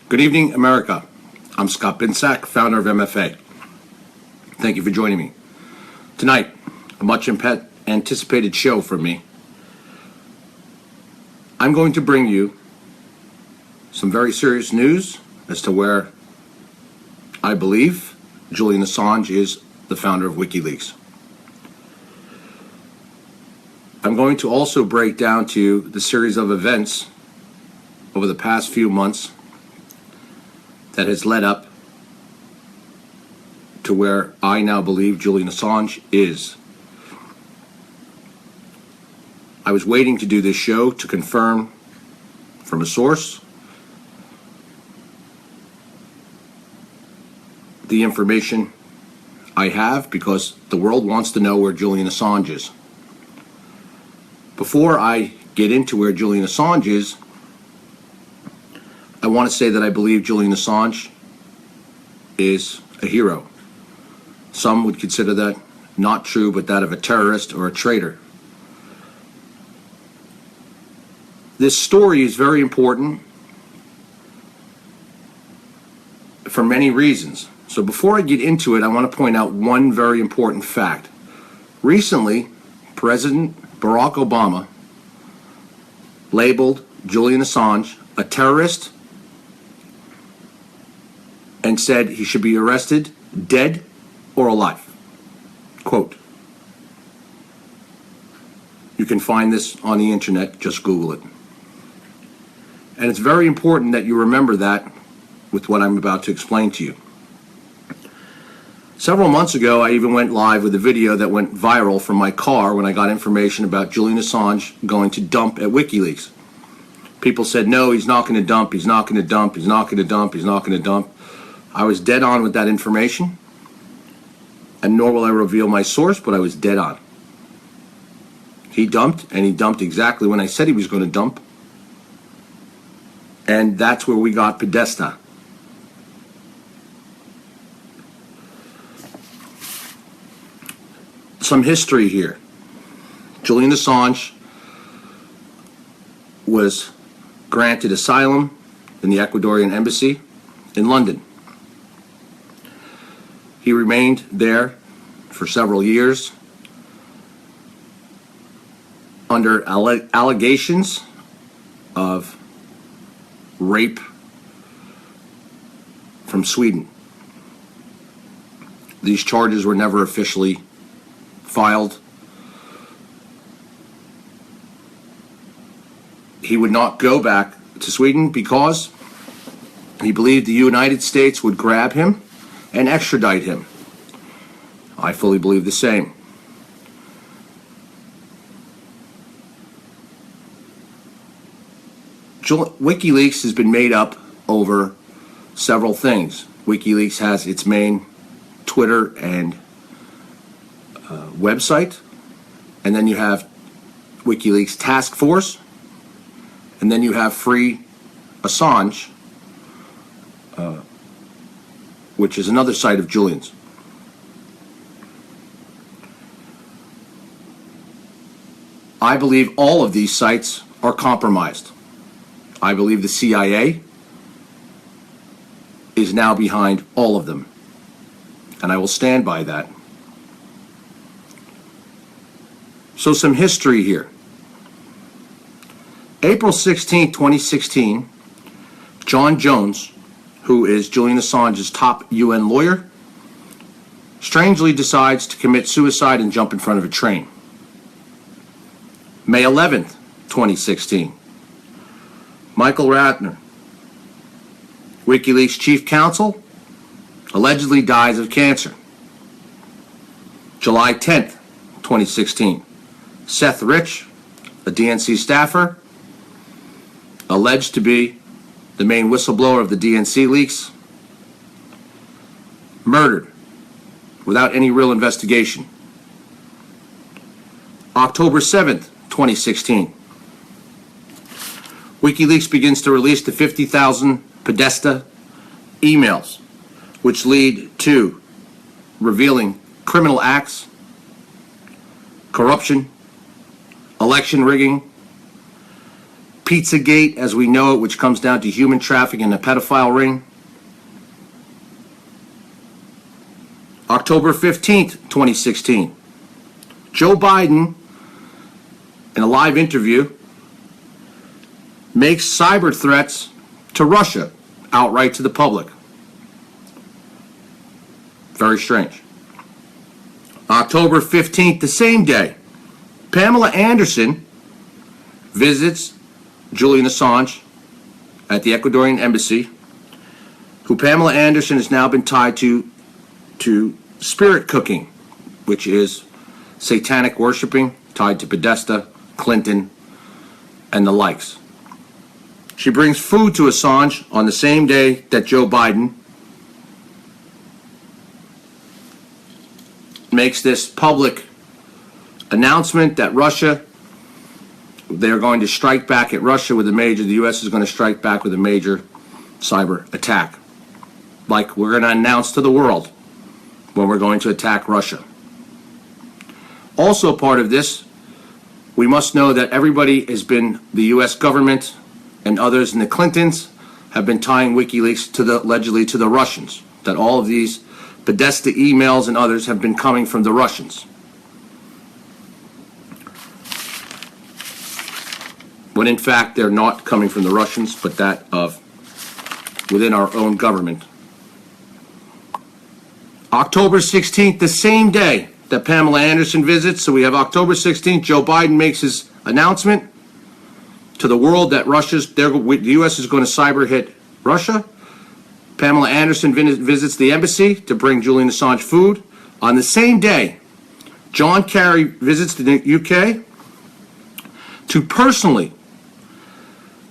Good evening, America. I'm Scott Binsack, founder of MFA. Thank you for joining me. Tonight, a much anticipated show from me. I'm going to bring you some very serious news as to where I believe Julian Assange is the founder of Wikileaks. I'm going to also break down to you the series of events over the past few months that has led up to where I now believe Julian Assange is. I was waiting to do this show to confirm from a source the information I have, because the world wants to know where Julian Assange is. Before I get into where Julian Assange is, I want to say that I believe Julian Assange is a hero. Some would consider that not true, but that of a terrorist or a traitor. This story is very important for many reasons. So before I get into it, I want to point out one very important fact. Recently, President Barack Obama labeled Julian Assange a terrorist and said he should be arrested, dead or alive. Quote. You can find this on the internet, just Google it. And it's very important that you remember that with what I'm about to explain to you. Several months ago, I even went live with a video that went viral from my car when I got information about Julian Assange going to dump at Wikileaks. People said, no, he's not going to dump, he's not going to dump, he's not going to dump, he's not going to dump. I was dead on with that information, and nor will I reveal my source, but I was dead on. He dumped, and he dumped exactly when I said he was going to dump. And that's where we got Podesta. Some history here. Julian Assange was granted asylum in the Ecuadorian embassy in London. He remained there for several years under allegations of rape from Sweden. These charges were never officially filed. He would not go back to Sweden because he believed the United States would grab him and extradite him. I fully believe the same. Wikileaks has been made up over several things. Wikileaks has its main Twitter and website, and then you have Wikileaks Task Force, and then you have Free Assange, which is another site of Julian's. I believe all of these sites are compromised. I believe the CIA is now behind all of them, and I will stand by that. So some history here. April 16, 2016, John Jones, who is Julian Assange's top UN lawyer, strangely decides to commit suicide and jump in front of a train. May 11th, 2016, Michael Ratner, Wikileaks chief counsel, allegedly dies of cancer. July 10th, 2016, Seth Rich, a DNC staffer, alleged to be the main whistleblower of the DNC leaks, murdered without any real investigation. October 7th, 2016, Wikileaks begins to release the 50,000 Podesta emails, which lead to revealing criminal acts, corruption, election rigging, Pizzagate, as we know it, which comes down to human trafficking and a pedophile ring. October 15th, 2016. Joe Biden, in a live interview, makes cyber threats to Russia outright to the public. Very strange. October 15th, the same day, Pamela Anderson visits Julian Assange at the Ecuadorian embassy, who Pamela Anderson has now been tied to spirit cooking, which is satanic worshiping, tied to Podesta, Clinton, and the likes. She brings food to Assange on the same day that Joe Biden makes this public announcement that they're going to strike back at Russia the U.S. is going to strike back with a major cyber attack. Like we're going to announce to the world when we're going to attack Russia. Also part of this, we must know that everybody has been, the U.S. government and others in the Clintons have been tying WikiLeaks allegedly to the Russians. That all of these Podesta emails and others have been coming from the Russians. When in fact they're not coming from the Russians, but that of within our own government. October 16th, the same day that Pamela Anderson visits, so we have October 16th, Joe Biden makes his announcement to the world that the U.S. is going to cyber hit Russia. Pamela Anderson visits the embassy to bring Julian Assange food. On the same day, John Kerry visits the UK to personally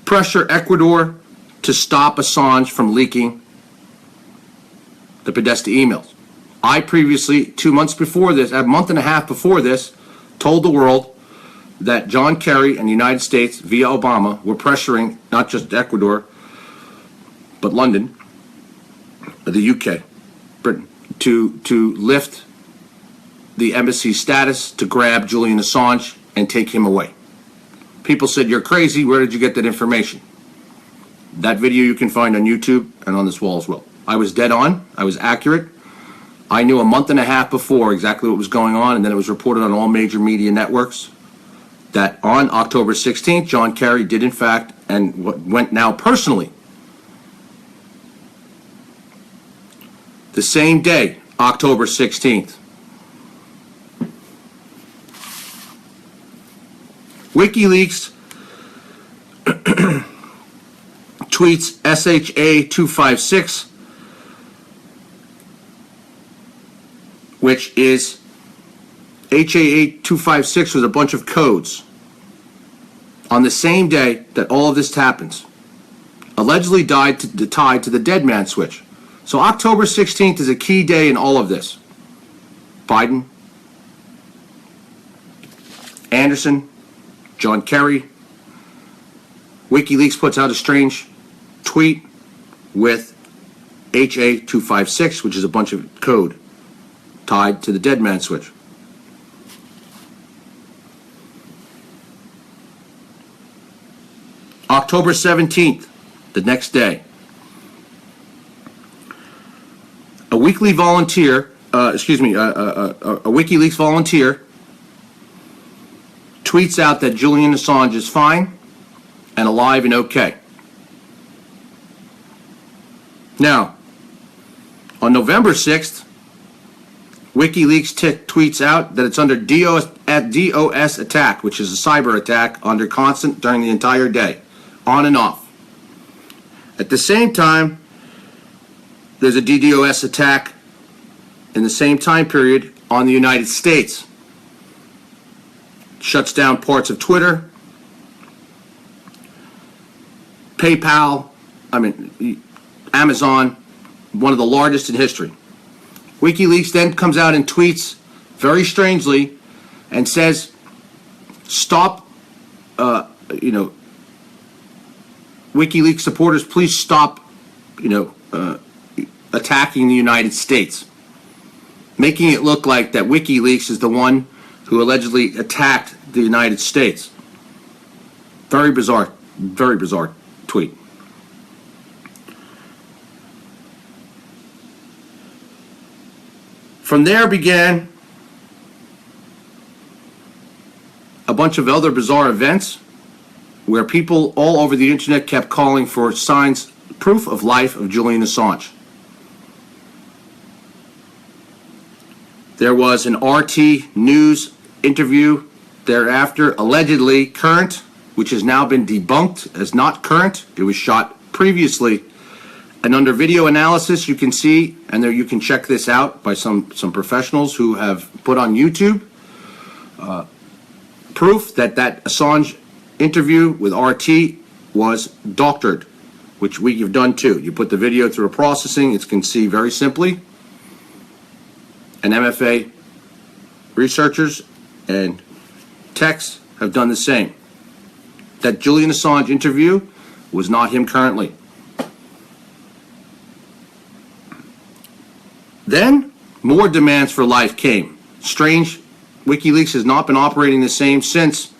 pressure Ecuador to stop Assange from leaking the Podesta emails. I previously, 2 months before this, a month and a half before this, told the world that John Kerry and the United States, via Obama, were pressuring not just Ecuador, but London, the UK, Britain, to lift the embassy status, to grab Julian Assange and take him away. People said, "You're crazy. Where did you get that information?" That video you can find on YouTube and on this wall as well. I was dead on. I was accurate. I knew a month and a half before exactly what was going on, and then it was reported on all major media networks that on October 16th, John Kerry did in fact, and went now personally, the same day, October 16th. WikiLeaks tweets SHA-256, which is HA-256 was a bunch of codes on the same day that all of this happens. Allegedly tied to the dead man switch. So October 16th is a key day in all of this. Biden, Anderson, John Kerry. WikiLeaks puts out a strange tweet with HA-256, which is a bunch of code tied to the dead man switch. October 17th, the next day, a WikiLeaks volunteer tweets out that Julian Assange is fine and alive and okay. Now, on November 6th, WikiLeaks tweets out that it's under DOS attack, which is a cyber attack under constant during the entire day, on and off. At the same time, there's a DDoS attack in the same time period on the United States. Shuts down parts of Twitter, PayPal, Amazon, one of the largest in history. WikiLeaks then comes out and tweets very strangely and says, stop, WikiLeaks supporters, please stop, attacking the United States. Making it look like that WikiLeaks is the one who allegedly attacked the United States. Very bizarre Very bizarre tweet. From there began a bunch of other bizarre events where people all over the internet kept calling for signs, proof of life of Julian Assange. There was an RT News interview thereafter, allegedly current, which has now been debunked as not current. It was shot previously. And under video analysis, you can see, and there you can check this out by some professionals who have put on YouTube, proof that that Assange interview with RT was doctored, which we have done too. You put the video through a processing, it can see very simply. And MFA researchers and techs have done the same. That Julian Assange interview was not him currently. Then, more demands for life came. Strange, WikiLeaks has not been operating the same since.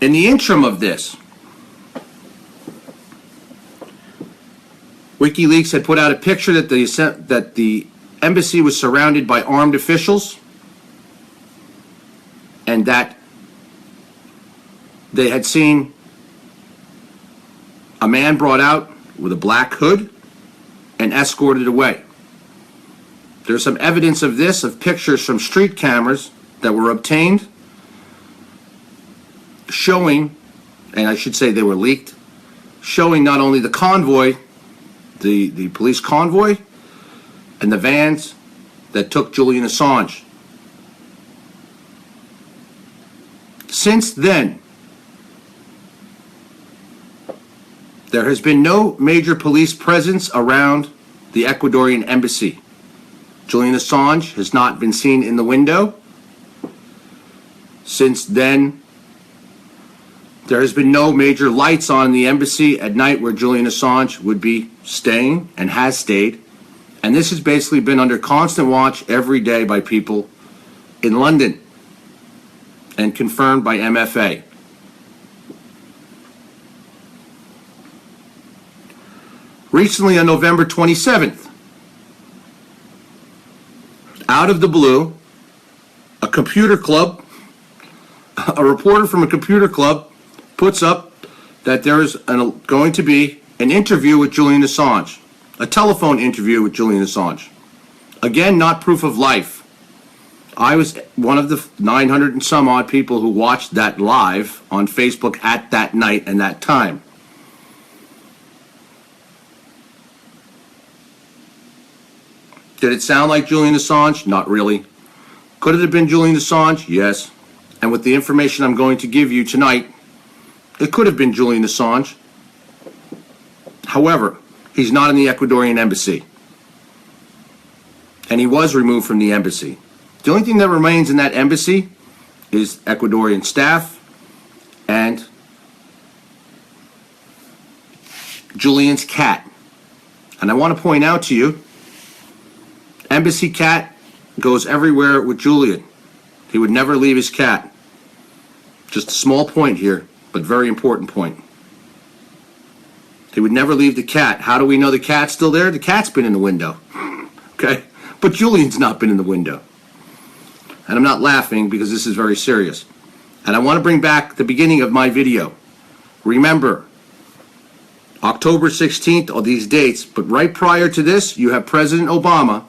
In the interim of this, WikiLeaks had put out a picture that the embassy was surrounded by armed officials and that they had seen a man brought out with a black hood and escorted away. There's some evidence of this, of pictures from street cameras that were obtained showing, and I should say they were leaked, showing not only the convoy, the police convoy, and the vans that took Julian Assange. Since then, there has been no major police presence around the Ecuadorian embassy. Julian Assange has not been seen in the window. Since then, there has been no major lights on in the embassy at night where Julian Assange would be staying and has stayed. And this has basically been under constant watch every day by people in London and confirmed by MFA. Recently, on November 27th, out of the blue, a computer club, a reporter from a computer club puts up that there is going to be an interview with Julian Assange, a telephone interview with Julian Assange. Again, not proof of life. I was one of the 900 and some odd people who watched that live on Facebook at that night and that time. Did it sound like Julian Assange? Not really. Could it have been Julian Assange? Yes. And with the information I'm going to give you tonight, it could have been Julian Assange. However, he's not in the Ecuadorian embassy. And he was removed from the embassy. The only thing that remains in that embassy is Ecuadorian staff and Julian's cat. And I want to point out to you, embassy cat goes everywhere with Julian. He would never leave his cat. Just a small point here, but very important point. He would never leave the cat. How do we know the cat's still there? The cat's been in the window. Okay? But Julian's not been in the window. And I'm not laughing because this is very serious. And I want to bring back the beginning of my video. Remember, October 16th, all these dates, but right prior to this, you have President Obama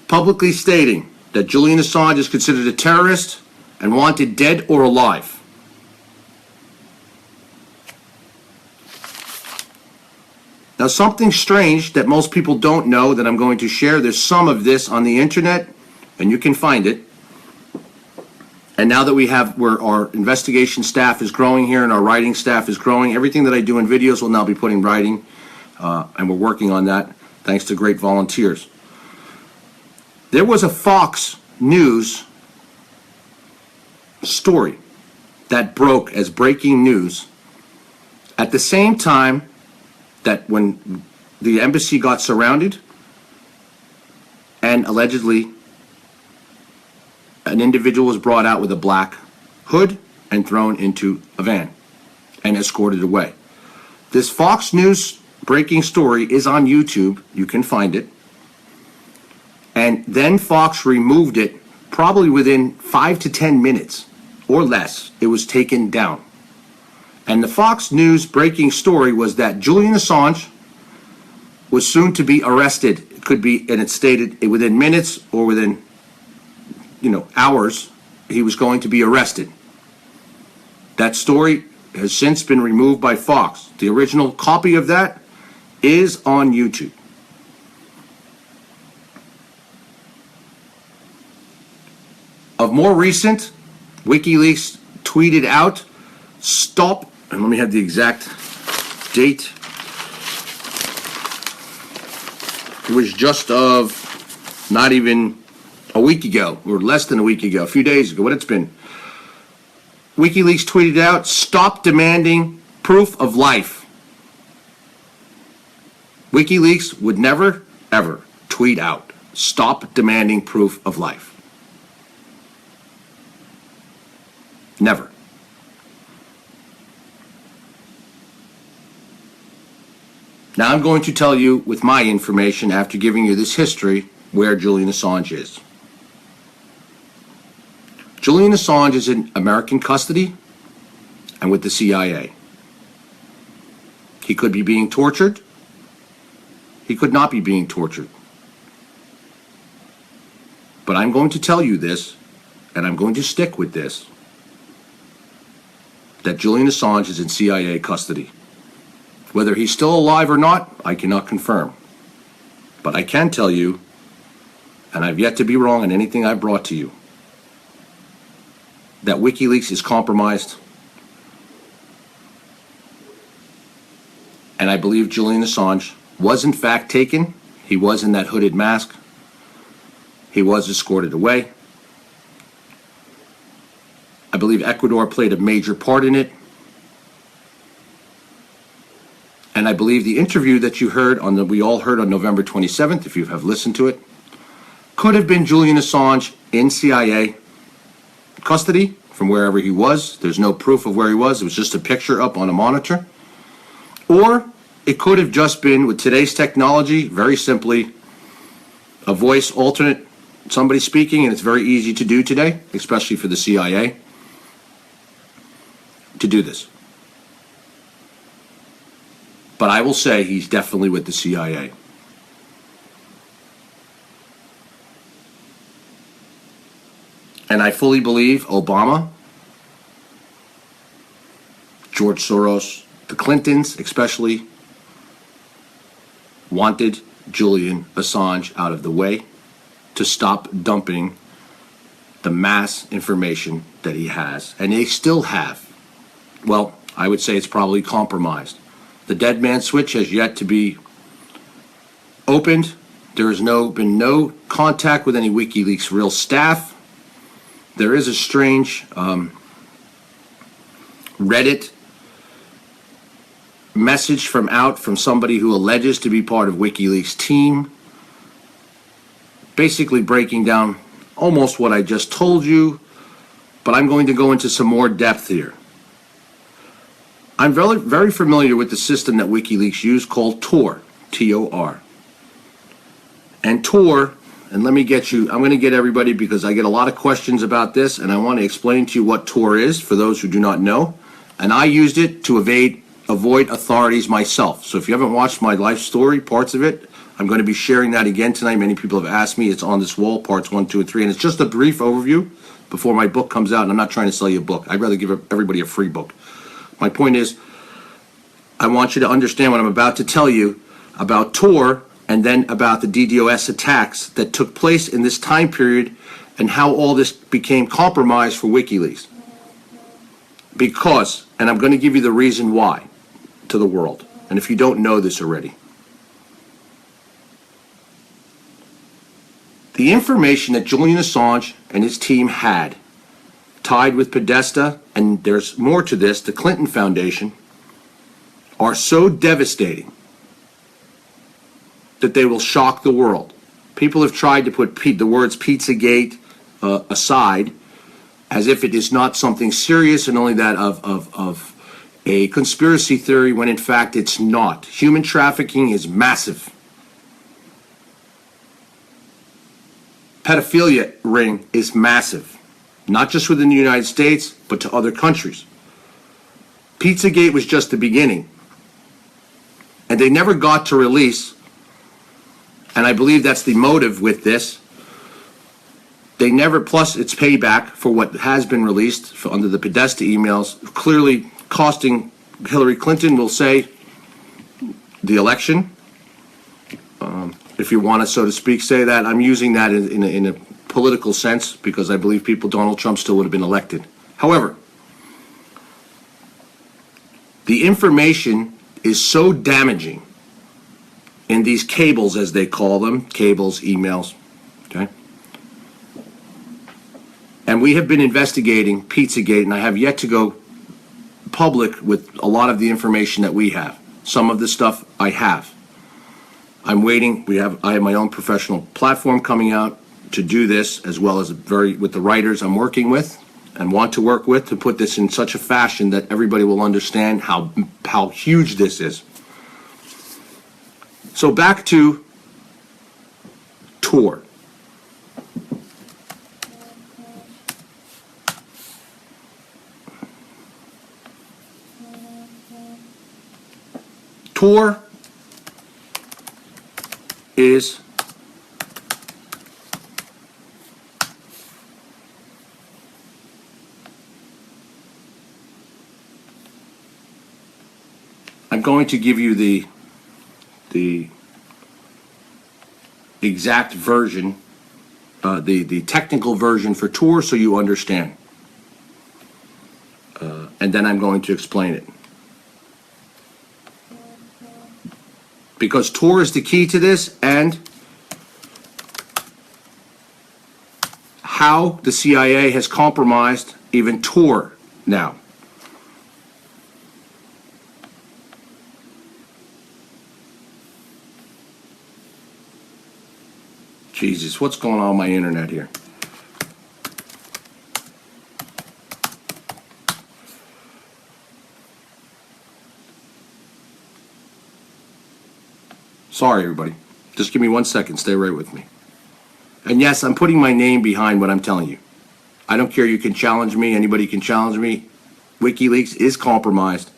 publicly stating that Julian Assange is considered a terrorist and wanted dead or alive. Now, something strange that most people don't know that I'm going to share, there's some of this on the internet, and you can find it. And now that where our investigation staff is growing here and our writing staff is growing, everything that I do in videos will now be put in writing, and we're working on that thanks to great volunteers. There was a Fox News story that broke as breaking news at the same time that when the embassy got surrounded and allegedly an individual was brought out with a black hood and thrown into a van and escorted away. This Fox News breaking story is on YouTube. You can find it. And then Fox removed it probably within 5 to 10 minutes or less. It was taken down. And the Fox News breaking story was that Julian Assange was soon to be arrested. It could be, and it stated within minutes or within, hours, he was going to be arrested. That story has since been removed by Fox. The original copy of that is on YouTube. Of more recent, WikiLeaks tweeted out, stop, and let me have the exact date. It was just not even a week ago, or less than a week ago, a few days ago, what it's been. WikiLeaks tweeted out, stop demanding proof of life. WikiLeaks would never, ever tweet out, stop demanding proof of life. Never. Now I'm going to tell you with my information, after giving you this history, where Julian Assange is. Julian Assange is in American custody and with the CIA. He could be being tortured. He could not be being tortured. But I'm going to tell you this, and I'm going to stick with this, that Julian Assange is in CIA custody. Whether he's still alive or not, I cannot confirm. But I can tell you, and I've yet to be wrong in anything I've brought to you, that WikiLeaks is compromised. And I believe Julian Assange was in fact taken. He was in that hooded mask. He was escorted away. I believe Ecuador played a major part in it. And I believe the interview that you heard we all heard on November 27th, if you have listened to it, could have been Julian Assange in CIA custody from wherever he was. There's no proof of where he was. It was just a picture up on a monitor. Or it could have just been, with today's technology, very simply, a voice alternate, somebody speaking, and it's very easy to do today, especially for the CIA, to do this. But I will say he's definitely with the CIA. And I fully believe Obama, George Soros, the Clintons especially, wanted Julian Assange out of the way to stop dumping the mass information that he has. And they still have. Well, I would say it's probably compromised. The dead man switch has yet to be opened. There has been no contact with any WikiLeaks real staff. There is a strange Reddit message from somebody who alleges to be part of WikiLeaks' team, basically breaking down almost what I just told you, but I'm going to go into some more depth here. I'm very, very familiar with the system that WikiLeaks used called Tor, T-O-R. And Tor, and let me get you, I'm going to get everybody, because I get a lot of questions about this, and I want to explain to you what Tor is for those who do not know. And I used it to avoid authorities myself. So if you haven't watched my life story, parts of it, I'm going to be sharing that again tonight. Many people have asked me. It's on this wall, parts 1, 2, and 3. And it's just a brief overview before my book comes out. And I'm not trying to sell you a book. I'd rather give everybody a free book. My point is, I want you to understand what I'm about to tell you about Tor, and then about the DDoS attacks that took place in this time period and how all this became compromised for WikiLeaks. Because, and I'm going to give you the reason why to the world, and if you don't know this already. The information that Julian Assange and his team had, tied with Podesta, and there's more to this, the Clinton Foundation, are so devastating that they will shock the world. People have tried to put the words Pizzagate, aside as if it is not something serious and only that of a conspiracy theory, when in fact it's not. Human trafficking is massive. Pedophilia ring is massive, not just within the United States, but to other countries. Pizzagate was just the beginning. And they never got to release, and I believe that's the motive with this. They never, plus it's payback for what has been released under the Podesta emails, clearly costing Hillary Clinton, will say, the election. If you want to, so to speak, say that. I'm using that in a political sense because I believe Donald Trump still would have been elected. However, the information is so damaging in these cables, as they call them, cables, emails, okay? And we have been investigating Pizzagate, and I have yet to go public with a lot of the information that we have. Some of the stuff I have. I'm waiting. I have my own professional platform coming out to do this, as well as with the writers I'm working with and want to work with, to put this in such a fashion that everybody will understand how huge this is. So back to Tor. Tor is I'm going to give you the exact version, the technical version for Tor, so you understand. And then I'm going to explain it. Because Tor is the key to this, and how the CIA has compromised even Tor now. Jesus, what's going on my internet here? Sorry, everybody. Just give me 1 second. Stay right with me. And yes, I'm putting my name behind what I'm telling you. I don't care. You can challenge me. Anybody can challenge me. WikiLeaks is compromised.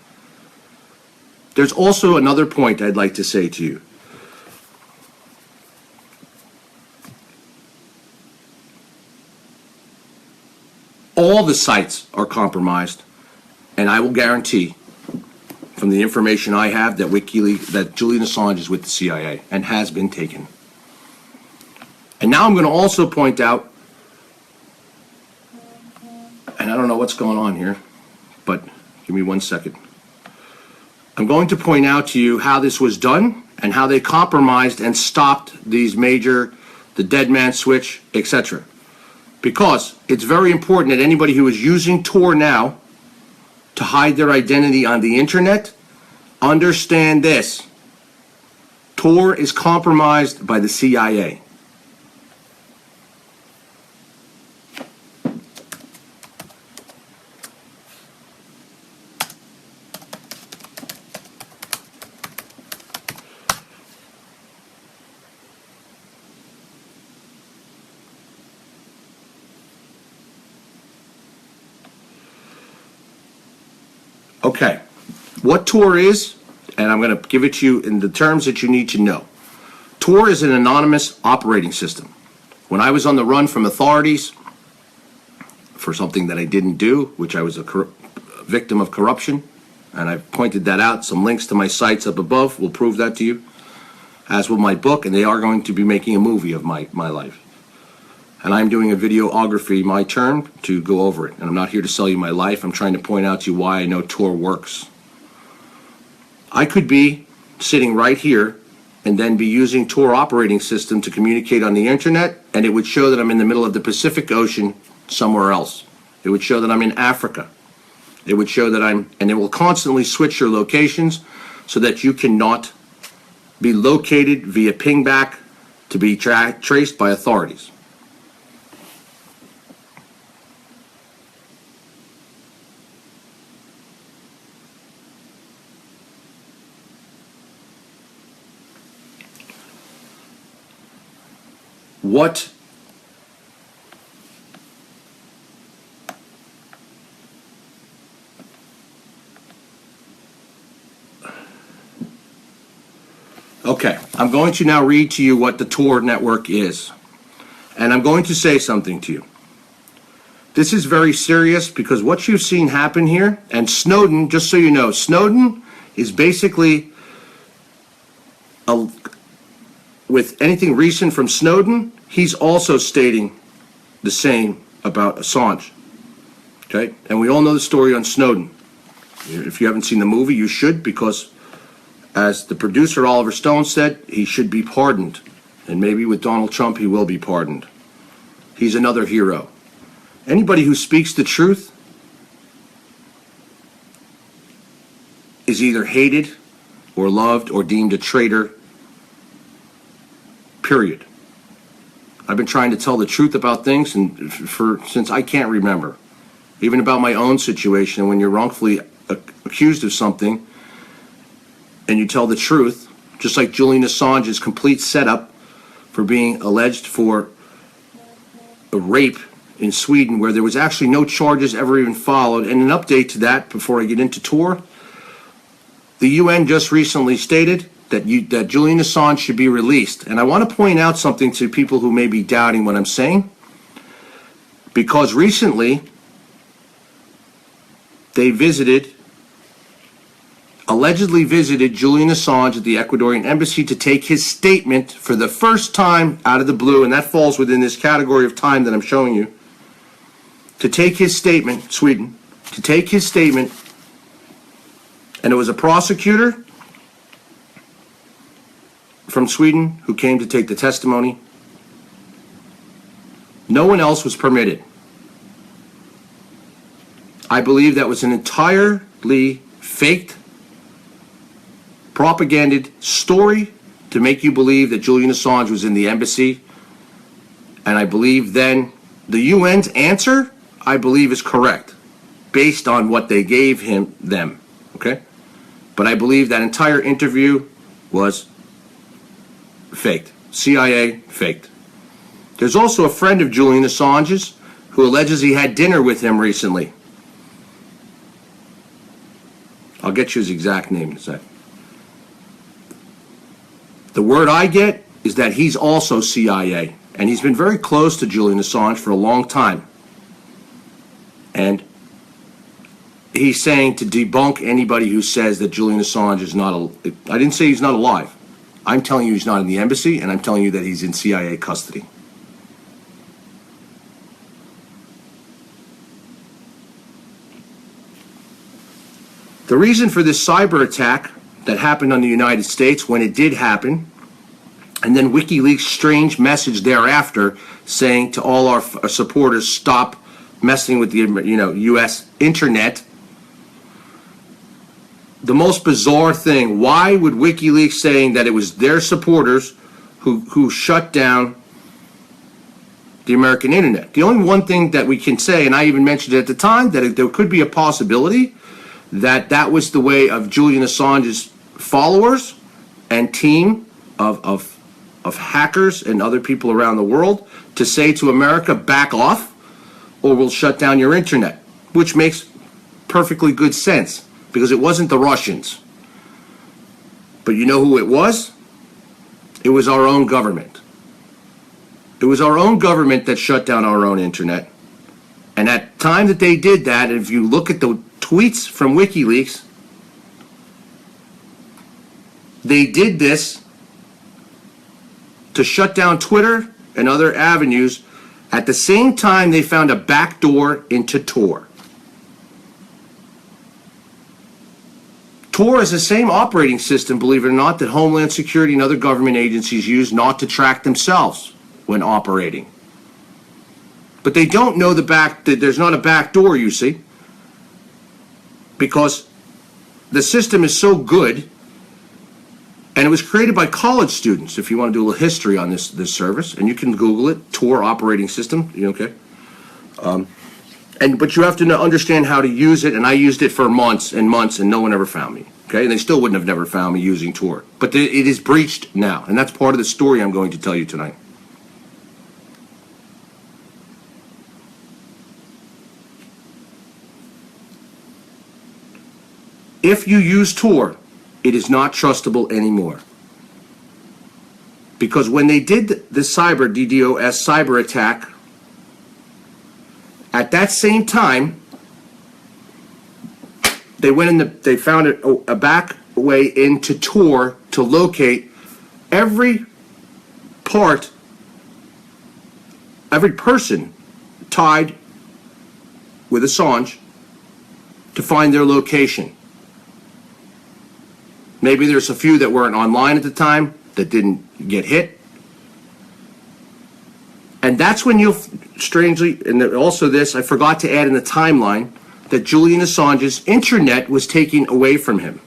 There's also another point I'd like to say to you. All the sites are compromised, and I will guarantee, from the information I have, that that Julian Assange is with the CIA and has been taken. And now I'm going to also point out, and I don't know what's going on here, but give me 1 second. I'm going to point out to you how this was done and how they compromised and stopped these the dead man switch, etc. Because it's very important that anybody who is using Tor now to hide their identity on the internet, understand this. Tor is compromised by the CIA. Okay, what Tor is, and I'm going to give it to you in the terms that you need to know. Tor is an anonymous operating system. When I was on the run from authorities for something that I didn't do, which I was a victim of corruption, and I've pointed that out, some links to my sites up above will prove that to you, as will my book, and they are going to be making a movie of my life. And I'm doing a videography, my turn, to go over it. And I'm not here to sell you my life. I'm trying to point out to you why I know Tor works. I could be sitting right here and then be using Tor operating system to communicate on the internet, and it would show that I'm in the middle of the Pacific Ocean somewhere else. It would show that I'm in Africa. It would show that and it will constantly switch your locations so that you cannot be located via pingback to be traced by authorities. what Okay, I'm going to now read to you what the Tor network is. And I'm going to say something to you. This is very serious because what you've seen happen here, and Snowden, just so you know, Snowden is basically, with anything recent from Snowden, he's also stating the same about Assange. Okay? And we all know the story on Snowden. If you haven't seen the movie, you should, because as the producer Oliver Stone said, he should be pardoned. And maybe with Donald Trump, he will be pardoned. He's another hero. Anybody who speaks the truth is either hated or loved or deemed a traitor, period. I've been trying to tell the truth about things since I can't remember. Even about my own situation, when you're wrongfully accused of something and you tell the truth, just like Julian Assange's complete setup for being alleged for a rape in Sweden, where there was actually no charges ever even followed. And an update to that before I get into Tor, the UN just recently stated that Julian Assange should be released. And I want to point out something to people who may be doubting what I'm saying, because recently they allegedly visited Julian Assange at the Ecuadorian embassy to take his statement for the first time out of the blue, and that falls within this category of time that I'm showing you. To take his statement, Sweden, to take his statement, and it was a prosecutor from Sweden who came to take the testimony. No one else was permitted. I believe that was an entirely faked, propagandized story to make you believe that Julian Assange was in the embassy. And I believe then the UN's answer, I believe, is correct based on what they gave them, okay? But I believe that entire interview was faked. CIA faked. There's also a friend of Julian Assange's who alleges he had dinner with him recently. I'll get you his exact name in a sec. The word I get is that he's also CIA, and he's been very close to Julian Assange for a long time. And he's saying to debunk anybody who says that Julian Assange is not I didn't say he's not alive. I'm telling you he's not in the embassy, and I'm telling you that he's in CIA custody. The reason for this cyber attack that happened on the United States, when it did happen, and then Wikileaks' strange message thereafter saying to all our supporters, stop messing with the U.S. internet. The most bizarre thing, why would Wikileaks saying that it was their supporters who shut down the American internet? The only one thing that we can say, and I even mentioned it at the time, that there could be a possibility that was the way of Julian Assange's followers and team of hackers and other people around the world to say to America, back off or we'll shut down your internet, which makes perfectly good sense because it wasn't the Russians. But you know who it was? It was our own government. It was our own government that shut down our own internet. And at the time that they did that, if you look at the tweets from WikiLeaks, they did this to shut down Twitter and other avenues. At the same time, they found a backdoor into Tor. Tor is the same operating system, believe it or not, that Homeland Security and other government agencies use not to track themselves when operating. But they don't know that there's not a backdoor, you see, because the system is so good. And it was created by college students, if you want to do a little history on this service. And you can Google it, Tor operating system, okay? But you have to understand how to use it. And I used it for months and months, and no one ever found me, okay? And they still wouldn't have never found me using Tor. But it is breached now, and that's part of the story I'm going to tell you tonight. If you use Tor, it is not trustable anymore. Because when they did the DDoS cyber attack, at that same time, they went in they found a back way into Tor to locate every person tied with Assange to find their location. Maybe there's a few that weren't online at the time that didn't get hit. And that's when you'll strangely, and also this, I forgot to add in the timeline, that Julian Assange's internet was taken away from him.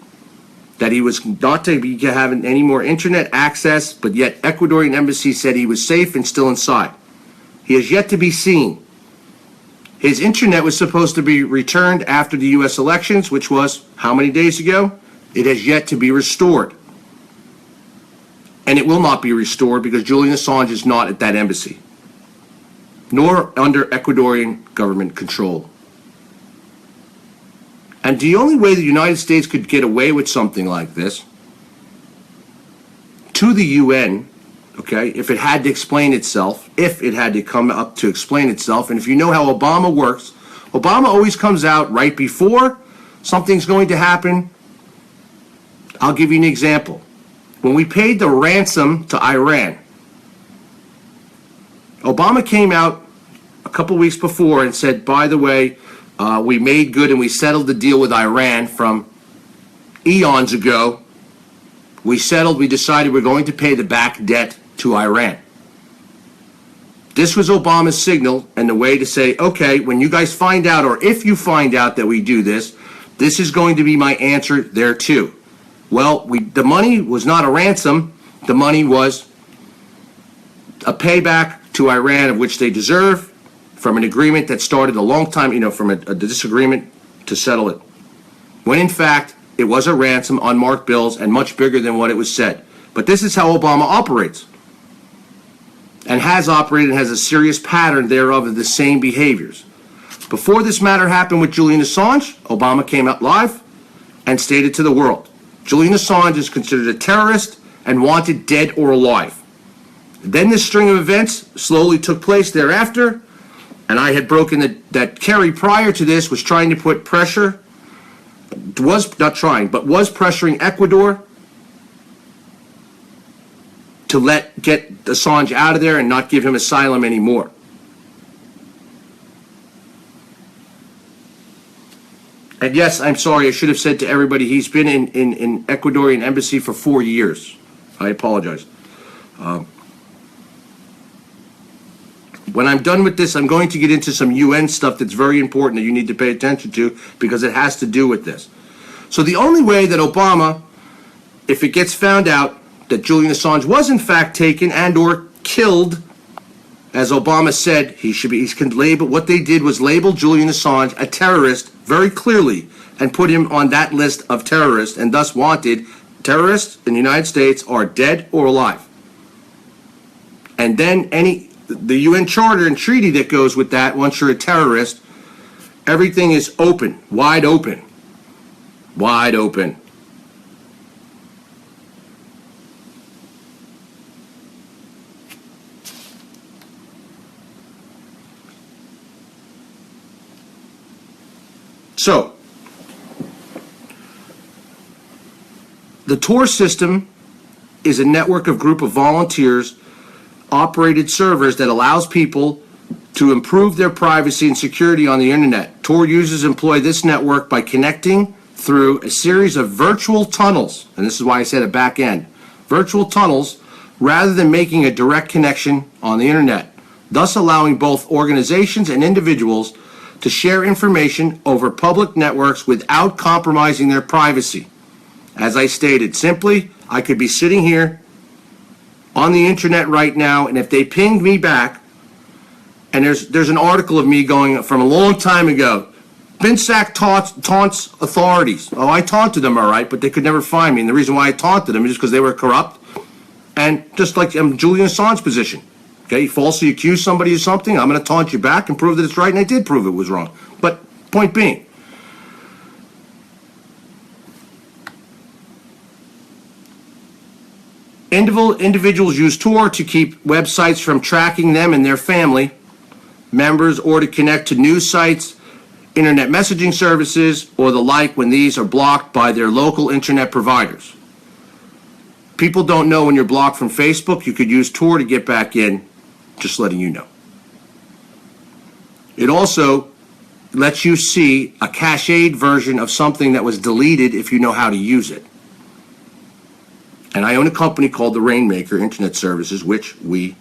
That he was not to be having any more internet access, but yet Ecuadorian embassy said he was safe and still inside. He has yet to be seen. His internet was supposed to be returned after the U.S. elections, which was how many days ago? It has yet to be restored. And it will not be restored because Julian Assange is not at that embassy, nor under Ecuadorian government control. And the only way the United States could get away with something like this to the UN, okay, if it had to explain itself, if it had to come up to explain itself, and if you know how Obama works, Obama always comes out right before something's going to happen. I'll give you an example. When we paid the ransom to Iran, Obama came out a couple weeks before and said, by the way, we made good and we settled the deal with Iran from eons ago. We decided we're going to pay the back debt to Iran. This was Obama's signal and the way to say, okay, when you guys find out, or if you find out that we do this, this is going to be my answer there too. Well, the money was not a ransom. The money was a payback to Iran of which they deserve from an agreement that started a long time, from a disagreement to settle it. When in fact, it was a ransom, unmarked bills, and much bigger than what it was said. But this is how Obama operates. And has operated and has a serious pattern thereof of the same behaviors. Before this matter happened with Julian Assange, Obama came out live and stated to the world, Julian Assange is considered a terrorist and wanted dead or alive. Then this string of events slowly took place thereafter, and I had broken that Kerry prior to this was trying to put pressure, was not trying, but was pressuring Ecuador to get Assange out of there and not give him asylum anymore. And yes, I'm sorry, I should have said to everybody, he's been in Ecuadorian embassy for 4 years. I apologize. When I'm done with this, I'm going to get into some UN stuff that's very important that you need to pay attention to because it has to do with this. So the only way that Obama, if it gets found out that Julian Assange was in fact taken and or killed, as Obama said, he's labeled, what they did was label Julian Assange a terrorist very clearly and put him on that list of terrorists and thus wanted. Terrorists in the United States are dead or alive. And then the UN Charter and treaty that goes with that, once you're a terrorist, everything is open, wide open, wide open. So, the Tor system is a network of group of volunteers operated servers that allows people to improve their privacy and security on the internet. Tor users employ this network by connecting through a series of virtual tunnels, and this is why I said a back end, virtual tunnels, rather than making a direct connection on the internet, thus allowing both organizations and individuals to share information over public networks without compromising their privacy. As I stated, simply, I could be sitting here on the internet right now, and if they pinged me back, and there's an article of me going from a long time ago, Binsack taunts authorities. Oh, I taunted them, all right, but they could never find me, and the reason why I taunted them is because they were corrupt, and just like Julian Assange's position. Okay, falsely accuse somebody of something, I'm going to taunt you back and prove that it's right, and I did prove it was wrong. But point being, Individuals use Tor to keep websites from tracking them and their family members, or to connect to news sites, internet messaging services, or the like when these are blocked by their local internet providers. People don't know when you're blocked from Facebook, you could use Tor to get back in, just letting you know. It also lets you see a cached version of something that was deleted if you know how to use it. And I own a company called the Rainmaker Internet Services, which we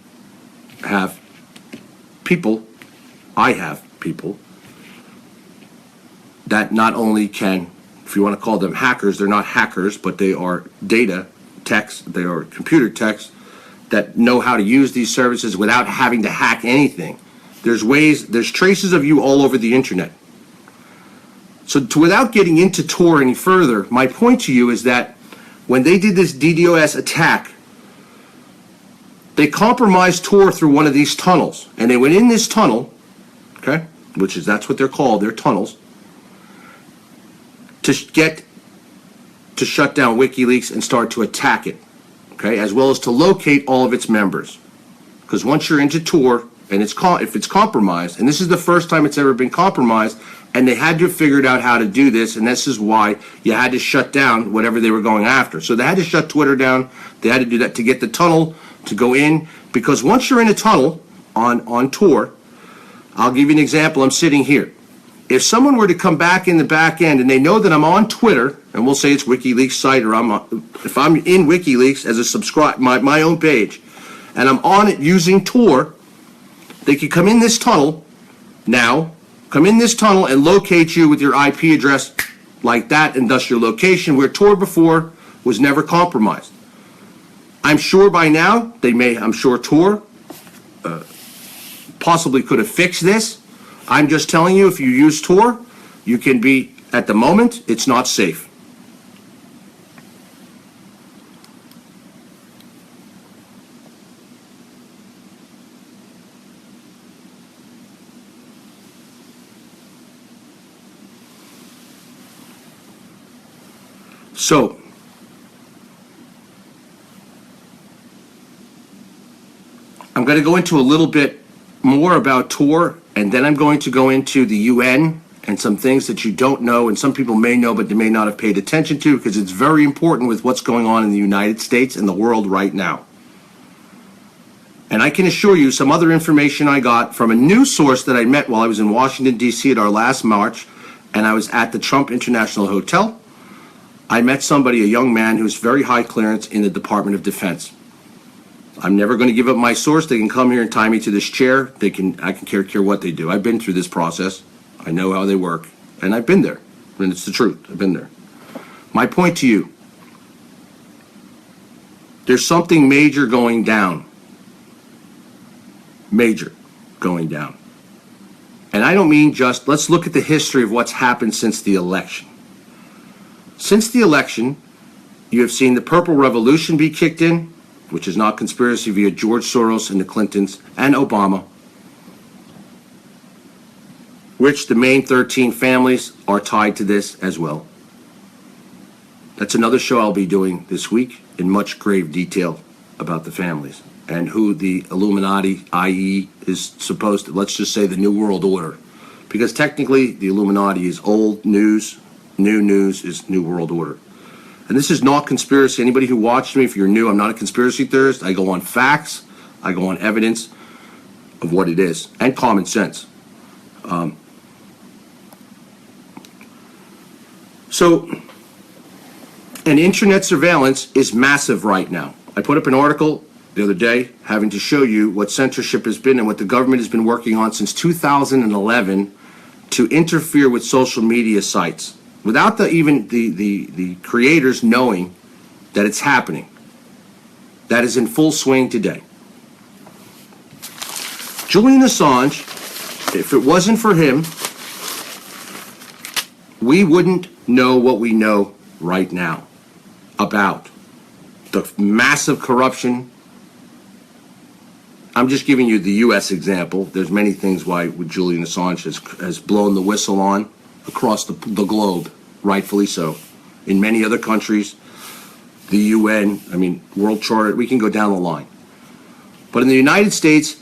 have people, I have people, that not only can, if you want to call them hackers, they're not hackers, but they are data techs, they are computer techs that know how to use these services without having to hack anything. There's ways, there's traces of you all over the internet. So without getting into Tor any further, my point to you is that when they did this DDoS attack, they compromised Tor through one of these tunnels. And they went in this tunnel, okay, which is, that's what they're called, they're tunnels, to shut down Wikileaks and start to attack it, okay, as well as to locate all of its members. Because once you're into Tor, and if it's compromised, and this is the first time it's ever been compromised, and they had to have figured out how to do this, and this is why you had to shut down whatever they were going after. So they had to shut Twitter down. They had to do that to get the tunnel to go in, because once you're in a tunnel on Tor, I'll give you an example. I'm sitting here. If someone were to come back in the back end and they know that I'm on Twitter, and we'll say it's WikiLeaks site, or if I'm in WikiLeaks as a subscribe, my own page, and I'm on it using Tor, they could come in this tunnel now, come in this tunnel and locate you with your IP address like that, and thus your location, where Tor before was never compromised. I'm sure by now, I'm sure Tor possibly could have fixed this. I'm just telling you, if you use Tor, you can be, at the moment, it's not safe. So, I'm going to go into a little bit more about Tor, and then I'm going to go into the UN and some things that you don't know, and some people may know but they may not have paid attention to, because it's very important with what's going on in the United States and the world right now. And I can assure you some other information I got from a news source that I met while I was in Washington, D.C. at our last march, and I was at the Trump International Hotel. I met somebody, a young man, who's very high clearance in the Department of Defense. I'm never going to give up my source. They can come here and tie me to this chair. I can care what they do. I've been through this process. I know how they work. And I've been there. And it's the truth. I've been there. My point to you, there's something major going down. Major going down. And I don't mean just, let's look at the history of what's happened since the election. Since the election, you have seen the Purple Revolution be kicked in, which is not conspiracy, via George Soros and the Clintons and Obama, which the main 13 families are tied to this as well. That's another show I'll be doing this week in much grave detail about the families and who the Illuminati, i.e., is supposed to, let's just say, the New World Order. Because technically, the Illuminati is old news. New news is New World Order. And this is not conspiracy. Anybody who watched me, if you're new, I'm not a conspiracy theorist. I go on facts. I go on evidence of what it is and common sense. So, and internet surveillance is massive right now. I put up an article the other day having to show you what censorship has been and what the government has been working on since 2011 to interfere with social media sites, without even the creators knowing that it's happening. That is in full swing today. Julian Assange, if it wasn't for him, we wouldn't know what we know right now about the massive corruption. I'm just giving you the U.S. example. There's many things why Julian Assange has blown the whistle on across the globe, rightfully so. In many other countries, the UN, I mean, World Charter, we can go down the line. But in the United States,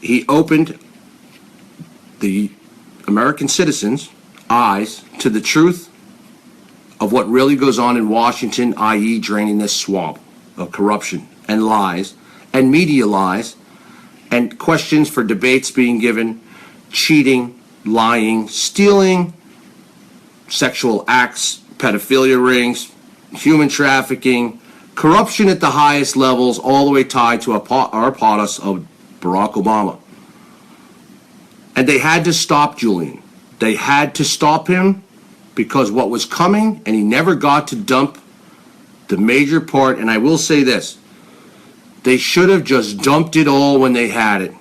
he opened the American citizens' eyes to the truth of what really goes on in Washington, i.e. draining this swamp of corruption and lies and media lies and questions for debates being given, cheating, lying, stealing, sexual acts, pedophilia rings, human trafficking, corruption at the highest levels, all the way tied to our POTUS of Barack Obama. And they had to stop Julian. They had to stop him because what was coming, and he never got to dump the major part, and I will say this, they should have just dumped it all when they had it,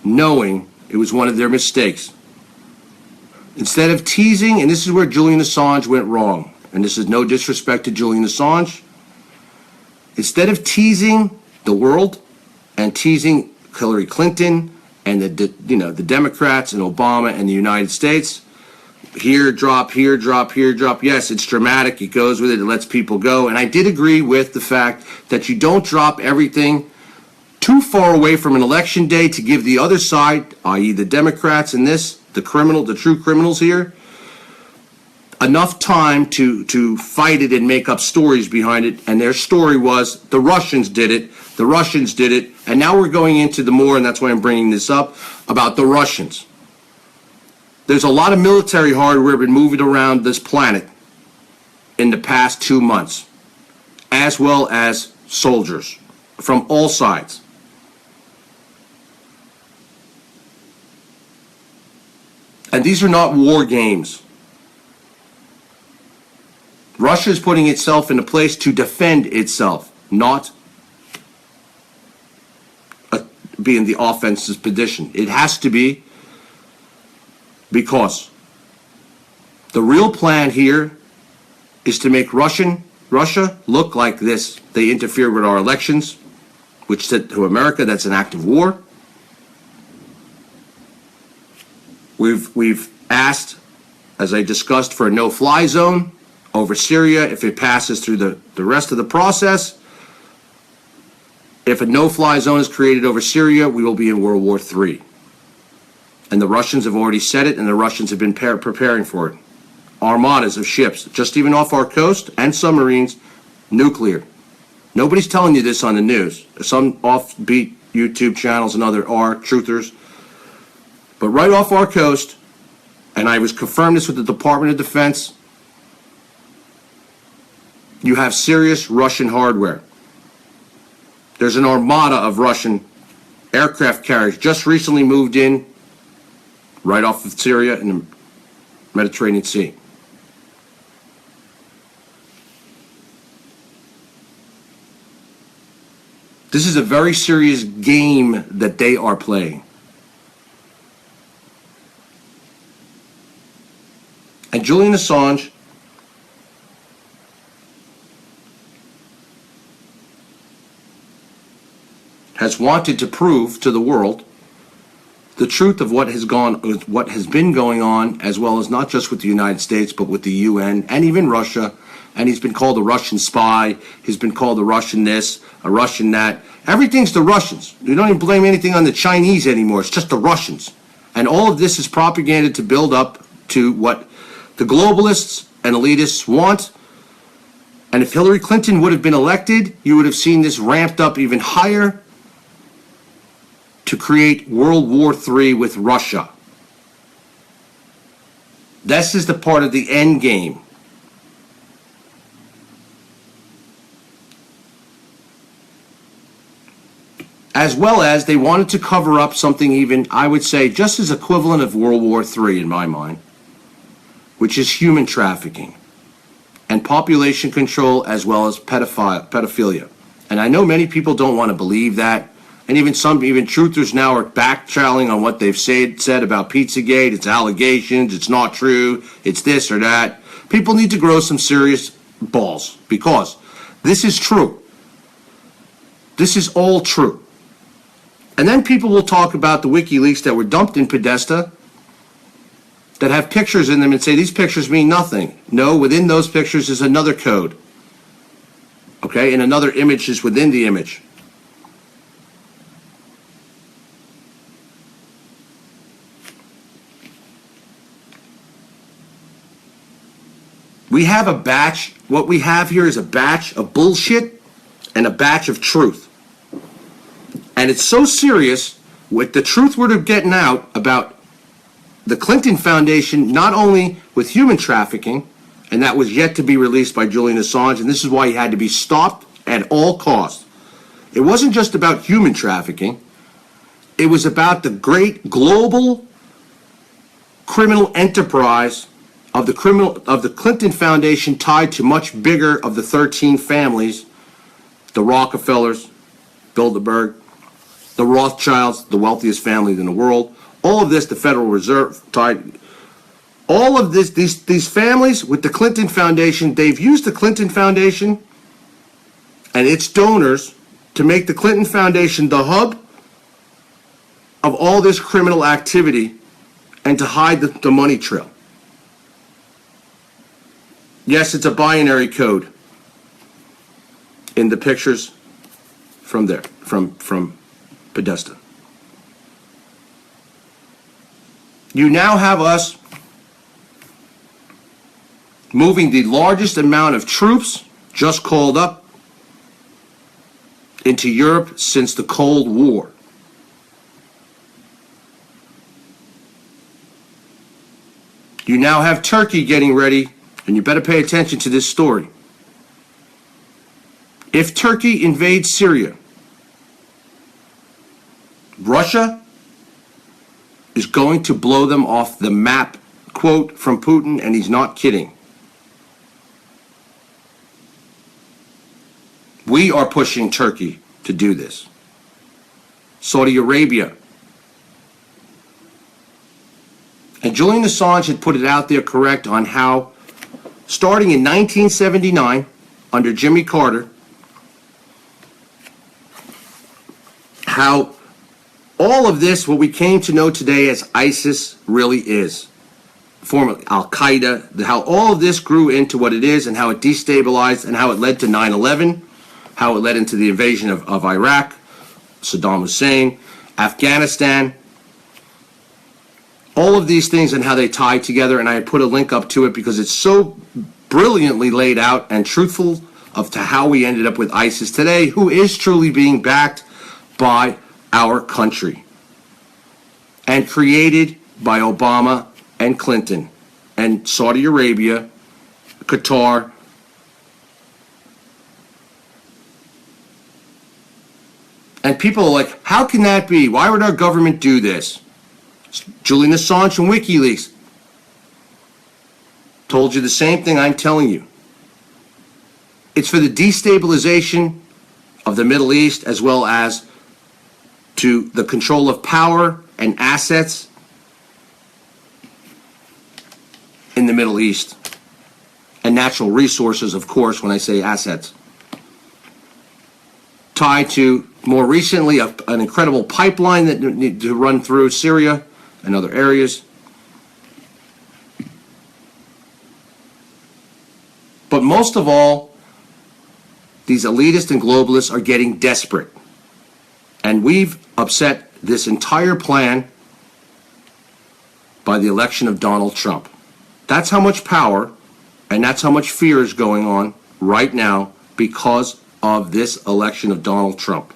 knowing it was one of their mistakes. Instead of teasing, and this is where Julian Assange went wrong, and this is no disrespect to Julian Assange, instead of teasing the world and teasing Hillary Clinton and the Democrats and Obama and the United States, here drop, here drop, here drop. Yes, it's dramatic. It goes with it. It lets people go. And I did agree with the fact that you don't drop everything too far away from an election day to give the other side, i.e. the Democrats and the true criminals here, enough time to fight it and make up stories behind it. And their story was the Russians did it. The Russians did it. And now we're going into the more, and that's why I'm bringing this up, about the Russians. There's a lot of military hardware been moving around this planet in the past 2 months, as well as soldiers from all sides. And these are not war games. Russia is putting itself in a place to defend itself, not be in the offensive position. It has to be, because the real plan here is to make Russia look like this. They interfere with our elections, which said to America that's an act of war. We've asked, as I discussed, for a no-fly zone over Syria if it passes through the rest of the process. If a no-fly zone is created over Syria, we will be in World War III. And the Russians have already said it, and the Russians have been preparing for it. Armadas of ships, just even off our coast, and submarines, nuclear. Nobody's telling you this on the news. Some offbeat YouTube channels and other truthers. But right off our coast, and I was confirmed this with the Department of Defense, you have serious Russian hardware. There's an armada of Russian aircraft carriers just recently moved in right off of Syria in the Mediterranean Sea. This is a very serious game that they are playing. And Julian Assange has wanted to prove to the world the truth of what has been going on, as well as not just with the United States, but with the UN and even Russia. And he's been called a Russian spy. He's been called a Russian this, a Russian that. Everything's the Russians. You don't even blame anything on the Chinese anymore. It's just the Russians. And all of this is propaganda to build up to what the globalists and elitists want. And if Hillary Clinton would have been elected, you would have seen this ramped up even higher to create World War III with Russia. This is the part of the end game. As well as they wanted to cover up something even, I would say, just as equivalent of World War III in my mind, which is human trafficking and population control, as well as pedophilia. And I know many people don't want to believe that. And even truthers now are back-channeling on what they've said about Pizzagate. It's allegations, it's not true, it's this or that. People need to grow some serious balls, because this is true. This is all true. And then people will talk about the Wikileaks that were dumped in Podesta that have pictures in them and say these pictures mean nothing. No, within those pictures is another code. Okay, and another image is within the image. We have a batch. What we have here is a batch of bullshit and a batch of truth. And it's so serious, with the truth we're getting out about the Clinton Foundation, not only with human trafficking, and that was yet to be released by Julian Assange, and this is why he had to be stopped at all costs. It wasn't just about human trafficking. It was about the great global criminal enterprise of the Clinton Foundation, tied to much bigger of the 13 families, the Rockefellers, Bilderberg, the Rothschilds, the wealthiest families in the world. All of this, the Federal Reserve tied. All of this, these families with the Clinton Foundation, they've used the Clinton Foundation and its donors to make the Clinton Foundation the hub of all this criminal activity and to hide the money trail. Yes, it's a binary code in the pictures from there, from Podesta. You now have us moving the largest amount of troops just called up into Europe since the Cold War. You now have Turkey getting ready, and you better pay attention to this story. If Turkey invades Syria, Russia is going to blow them off the map, quote from Putin, and he's not kidding. We are pushing Turkey to do this. Saudi Arabia. And Julian Assange had put it out there correct on how, starting in 1979, under Jimmy Carter, how all of this, what we came to know today as ISIS, really is. Formerly Al-Qaeda, how all of this grew into what it is and how it destabilized and how it led to 9/11, how it led into the invasion of Iraq, Saddam Hussein, Afghanistan, all of these things and how they tie together. And I put a link up to it because it's so brilliantly laid out and truthful of to how we ended up with ISIS today, who is truly being backed by our country and created by Obama and Clinton and Saudi Arabia, Qatar, and people are like, how can that be? Why would our government do this? Julian Assange from Wikileaks told you the same thing I'm telling you. It's for the destabilization of the Middle East, as well as to the control of power and assets in the Middle East, and natural resources, of course, when I say assets, tied to, more recently, an incredible pipeline that needed to run through Syria and other areas. But most of all, these elitists and globalists are getting desperate. And we've upset this entire plan by the election of Donald Trump. That's how much power and that's how much fear is going on right now because of this election of Donald Trump.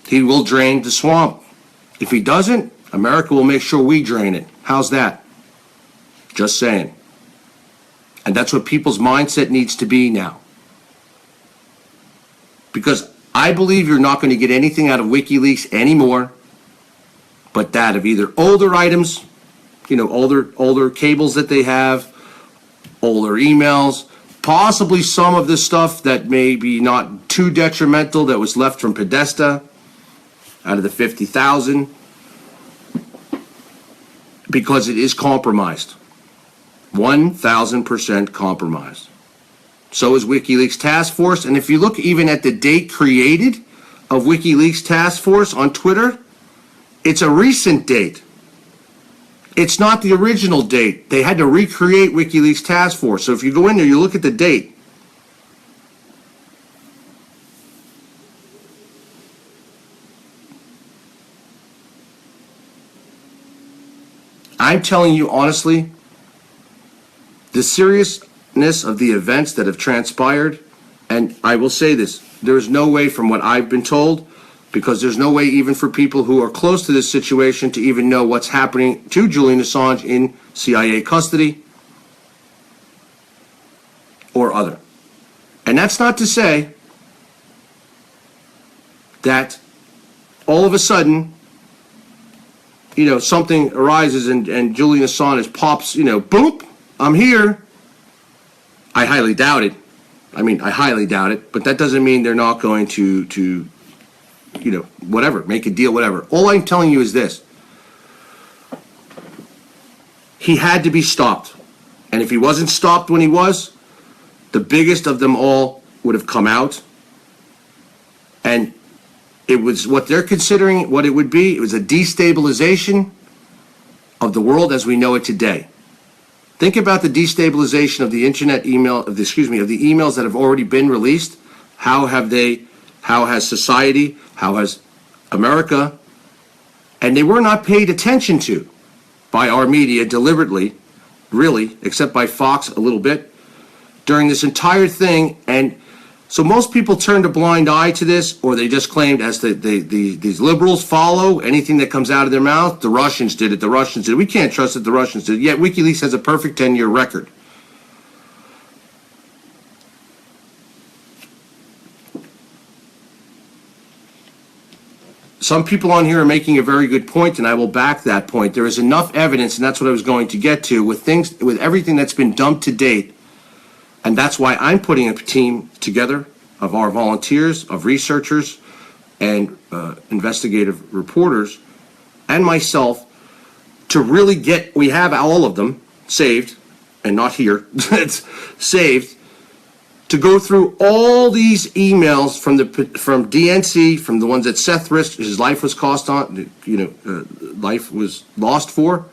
He will drain the swamp. If he doesn't, America will make sure we drain it. How's that? Just saying. And that's what people's mindset needs to be now. Because I believe you're not going to get anything out of WikiLeaks anymore but that of either older items, older cables that they have, older emails, possibly some of the stuff that may be not too detrimental that was left from Podesta out of the 50,000, because it is compromised. 1,000% compromised. So is WikiLeaks Task Force. And if you look even at the date created of WikiLeaks Task Force on Twitter, it's a recent date. It's not the original date. They had to recreate WikiLeaks task force. So if you go in there, you look at the date. I'm telling you honestly, the seriousness of the events that have transpired, and I will say this, there is no way from what I've been told, because there's no way even for people who are close to this situation to even know what's happening to Julian Assange in CIA custody or other. And that's not to say that all of a sudden, something arises and Julian Assange pops, boom, I'm here. I highly doubt it. I highly doubt it, but that doesn't mean they're not going to whatever, make a deal, whatever. All I'm telling you is this. He had to be stopped. And if he wasn't stopped when he was, the biggest of them all would have come out. And it was what they're considering, what it would be. It was a destabilization of the world as we know it today. Think about the destabilization of the internet email, of the emails that have already been released. How has society, how has America, and they were not paid attention to by our media deliberately, really, except by Fox a little bit, during this entire thing. And so most people turned a blind eye to this, or they just claimed, as these liberals follow anything that comes out of their mouth, the Russians did it, the Russians did it. We can't trust that the Russians did it. Yet WikiLeaks has a perfect 10-year record. Some people on here are making a very good point, and I will back that point. There is enough evidence, and that's what I was going to get to, with everything that's been dumped to date. And that's why I'm putting a team together of our volunteers, of researchers, and investigative reporters, and myself, to really we have all of them saved, and not here, it's saved, to go through all these emails from DNC, from the ones that Seth risked, his life was life was lost for,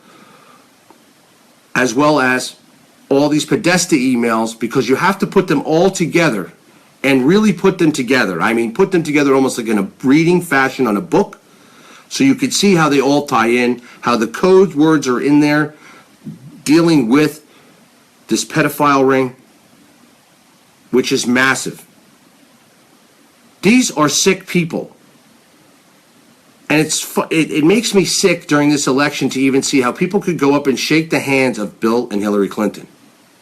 as well as all these Podesta emails, because you have to put them all together and really put them together. Put them together almost like in a reading fashion on a book, so you could see how they all tie in, how the code words are in there dealing with this pedophile ring, which is massive. These are sick people. And it makes me sick during this election to even see how people could go up and shake the hands of Bill and Hillary Clinton,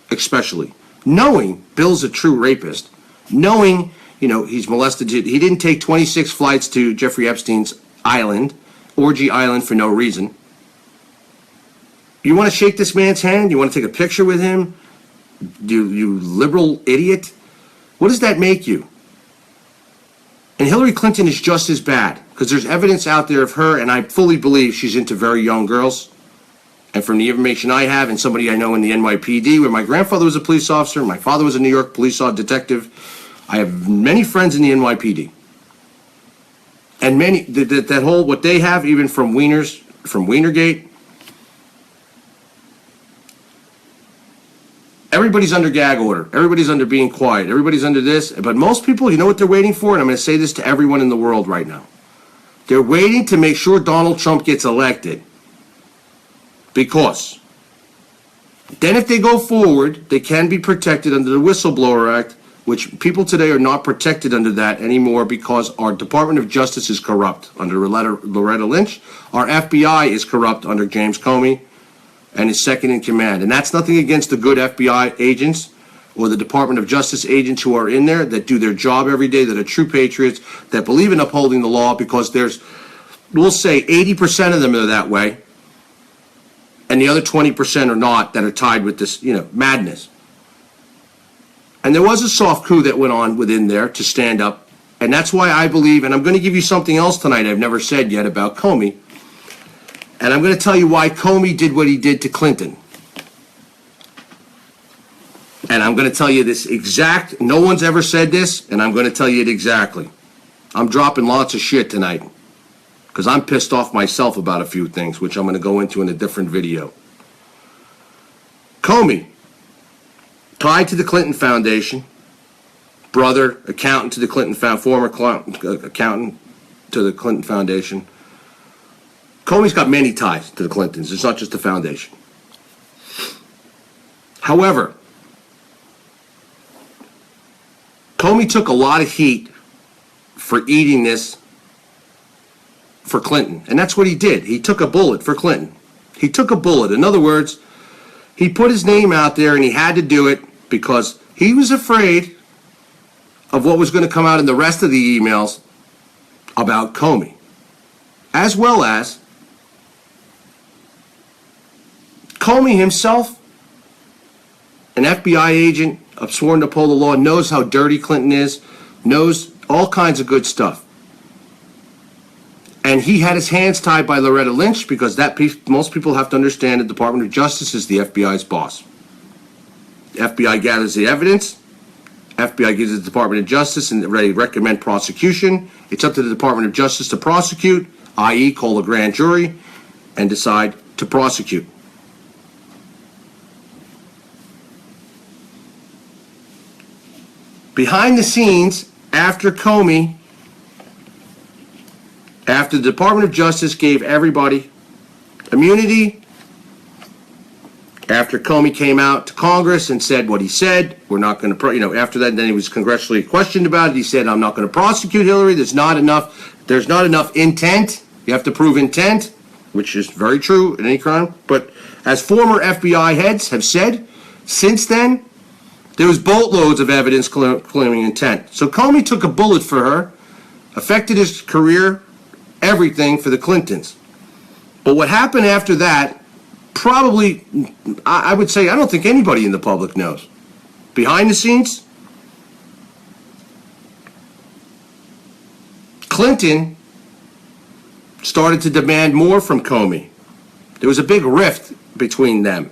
especially, knowing Bill's a true rapist, knowing, he's molested. He didn't take 26 flights to Jeffrey Epstein's island, Orgy Island, for no reason. You want to shake this man's hand? You want to take a picture with him? You liberal idiot? What does that make you? And Hillary Clinton is just as bad, because there's evidence out there of her, and I fully believe she's into very young girls. And from the information I have, and somebody I know in the NYPD, where my grandfather was a police officer, my father was a New York police detective, I have many friends in the NYPD. And many, that whole, what they have, even from Wienergate, everybody's under gag order. Everybody's under being quiet. Everybody's under this. But most people, you know what they're waiting for? And I'm going to say this to everyone in the world right now. They're waiting to make sure Donald Trump gets elected. Because then if they go forward, they can be protected under the Whistleblower Act, which people today are not protected under that anymore because our Department of Justice is corrupt under Loretta Lynch. Our FBI is corrupt under James Comey and his second in command. And that's nothing against the good FBI agents or the Department of Justice agents who are in there that do their job every day, that are true patriots, that believe in upholding the law, because we'll say 80% of them are that way, and the other 20% are not, that are tied with this, madness. And there was a soft coup that went on within there to stand up, and that's why I believe, and I'm going to give you something else tonight I've never said yet about Comey, and I'm going to tell you why Comey did what he did to Clinton. And I'm going to tell you this exact, no one's ever said this, and I'm going to tell you it exactly. I'm dropping lots of shit tonight. because I'm pissed off myself about a few things, which I'm going to go into in a different video. Comey, tied to the Clinton Foundation, brother, accountant to the Clinton former accountant to the Clinton Foundation. Comey's got many ties to the Clintons. It's not just the foundation. However, Comey took a lot of heat for eating this for Clinton. And that's what he did. He took a bullet for Clinton. He took a bullet. In other words, he put his name out there and he had to do it because he was afraid of what was going to come out in the rest of the emails about Comey, as well as Comey himself, an FBI agent sworn to uphold the law, knows how dirty Clinton is, knows all kinds of good stuff. And he had his hands tied by Loretta Lynch because most people have to understand the Department of Justice is the FBI's boss. The FBI gathers the evidence. FBI gives it to the Department of Justice and they recommend prosecution. It's up to the Department of Justice to prosecute, i.e. call a grand jury and decide to prosecute. Behind the scenes, after Comey, after the Department of Justice gave everybody immunity, after Comey came out to Congress and said what he said, we're not going to, after that, then he was congressionally questioned about it. He said, I'm not going to prosecute Hillary. There's not enough intent. You have to prove intent, which is very true in any crime. But as former FBI heads have said, since then, there was boatloads of evidence claiming intent. So Comey took a bullet for her, affected his career, everything for the Clintons. But what happened after that, probably, I would say, I don't think anybody in the public knows. Behind the scenes, Clinton started to demand more from Comey. There was a big rift between them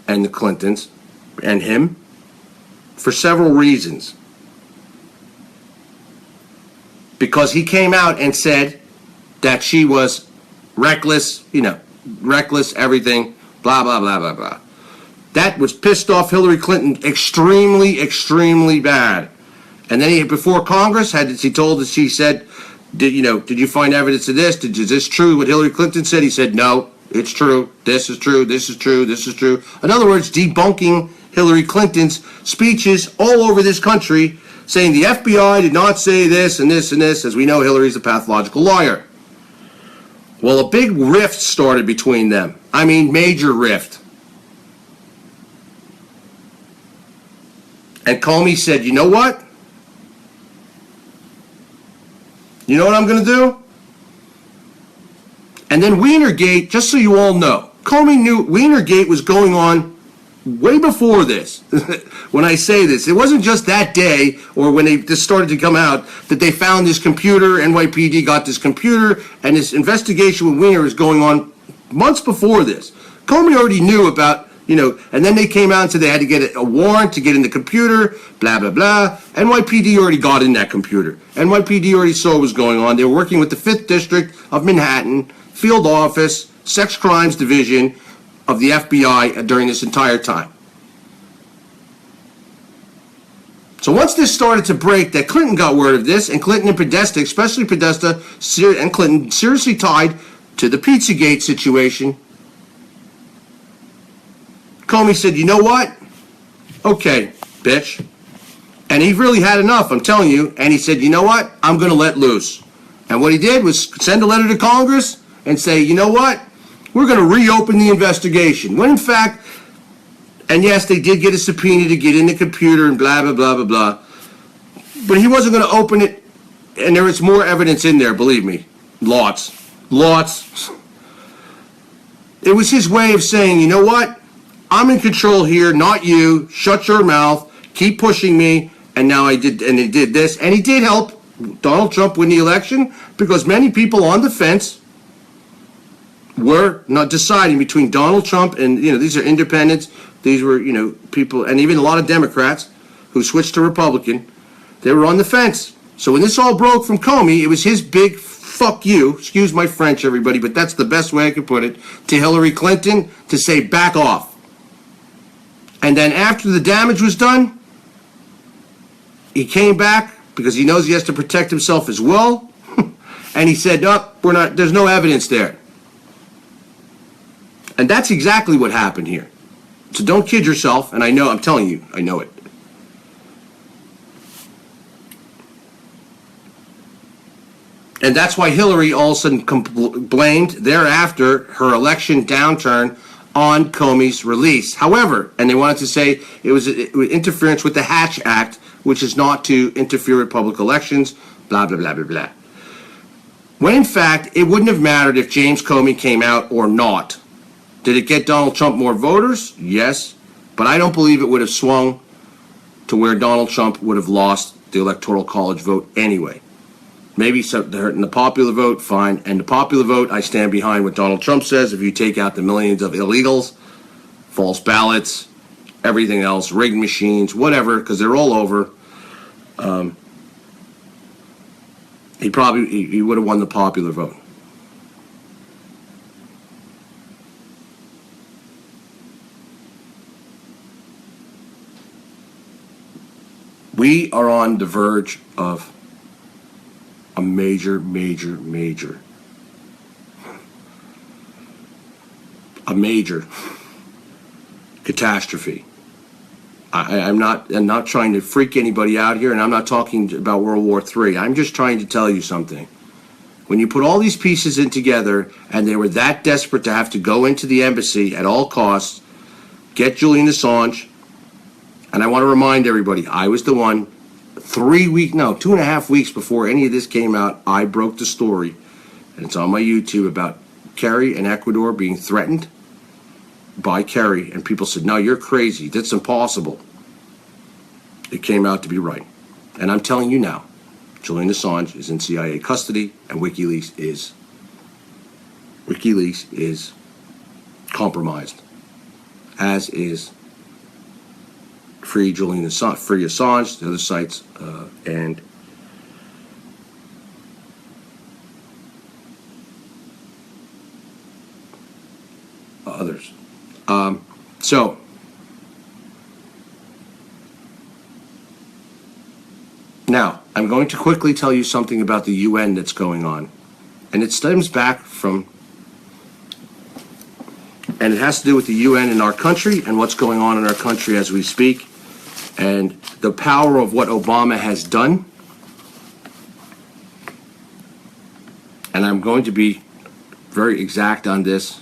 and the Clintons and him for several reasons. Because he came out and said that she was reckless, reckless, everything, blah, blah, blah, blah, blah. That was pissed off Hillary Clinton extremely, extremely bad. And then before Congress, she said, did you find evidence of this? Is this true, what Hillary Clinton said? He said, no, it's true. This is true. This is true. This is true. In other words, debunking Hillary Clinton's speeches all over this country, saying the FBI did not say this and this and this. As we know, Hillary's a pathological liar. Well, a big rift started between them. I mean, major rift. And Comey said, you know what? You know what I'm going to do? And then Wienergate, just so you all know, Comey knew Wienergate was going on way before this. When I say this, it wasn't just that day or when this started to come out that they found this computer, NYPD got this computer, and this investigation with Wiener is going on months before this. Comey already knew about, and then they came out and said they had to get a warrant to get in the computer, blah, blah, blah. NYPD already got in that computer. NYPD already saw what was going on. They were working with the 5th District of Manhattan, field office, sex crimes division of the FBI during this entire time. So once this started to break, that Clinton got word of this, and Clinton and Podesta, especially Podesta and Clinton, seriously tied to the Pizzagate situation. Comey said, you know what? Okay, bitch. And he really had enough, I'm telling you. And he said, you know what? I'm going to let loose. And what he did was send a letter to Congress and say, you know what? We're going to reopen the investigation. When in fact, and yes, they did get a subpoena to get in the computer and blah, blah, blah, blah, blah. But he wasn't going to open it, and there was more evidence in there, believe me. Lots. It was his way of saying, you know what? I'm in control here, not you. Shut your mouth. Keep pushing me. And now he did this. And he did help Donald Trump win the election because many people on the fence were not deciding between Donald Trump and, these are independents. These were, people, and even a lot of Democrats who switched to Republican. They were on the fence. So when this all broke from Comey, it was his big fuck you, excuse my French, everybody, but that's the best way I could put it, to Hillary Clinton to say back off. And then after the damage was done, he came back because he knows he has to protect himself as well. And he said, no, there's no evidence there. And that's exactly what happened here. So don't kid yourself, and I'm telling you, I know it. And that's why Hillary all of a sudden blamed thereafter her election downturn on Comey's release. However, and they wanted to say it was interference with the Hatch Act, which is not to interfere with public elections, blah, blah, blah, blah, blah. When in fact, it wouldn't have mattered if James Comey came out or not. Did it get Donald Trump more voters? Yes. But I don't believe it would have swung to where Donald Trump would have lost the Electoral College vote anyway. Maybe in the popular vote, fine. And the popular vote, I stand behind what Donald Trump says. If you take out the millions of illegals, false ballots, everything else, rigged machines, whatever, because they're all over, he would have won the popular vote. We are on the verge of a major catastrophe. I'm not trying to freak anybody out here, and I'm not talking about World War III. I'm just trying to tell you something. When you put all these pieces in together, and they were that desperate to have to go into the embassy at all costs, get Julian Assange, and I want to remind everybody, I was the one, 2.5 weeks before any of this came out, I broke the story, and it's on my YouTube, about Kerry and Ecuador being threatened by Kerry, and people said, no, you're crazy, that's impossible. It came out to be right. And I'm telling you now, Julian Assange is in CIA custody, and WikiLeaks is compromised, as is Free Julian Assange, Free Assange, the other sites, and others. So now I'm going to quickly tell you something about the UN that's going on, and it stems back from, and it has to do with the UN in our country and what's going on in our country as we speak, and the power of what Obama has done. And I'm going to be very exact on this.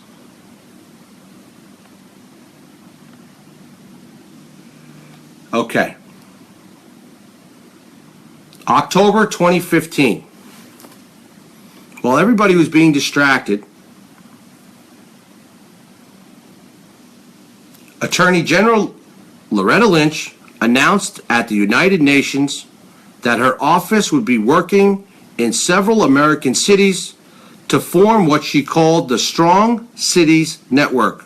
Okay. October 2015. While everybody was being distracted, Attorney General Loretta Lynch announced at the United Nations that her office would be working in several American cities to form what she called the Strong Cities Network,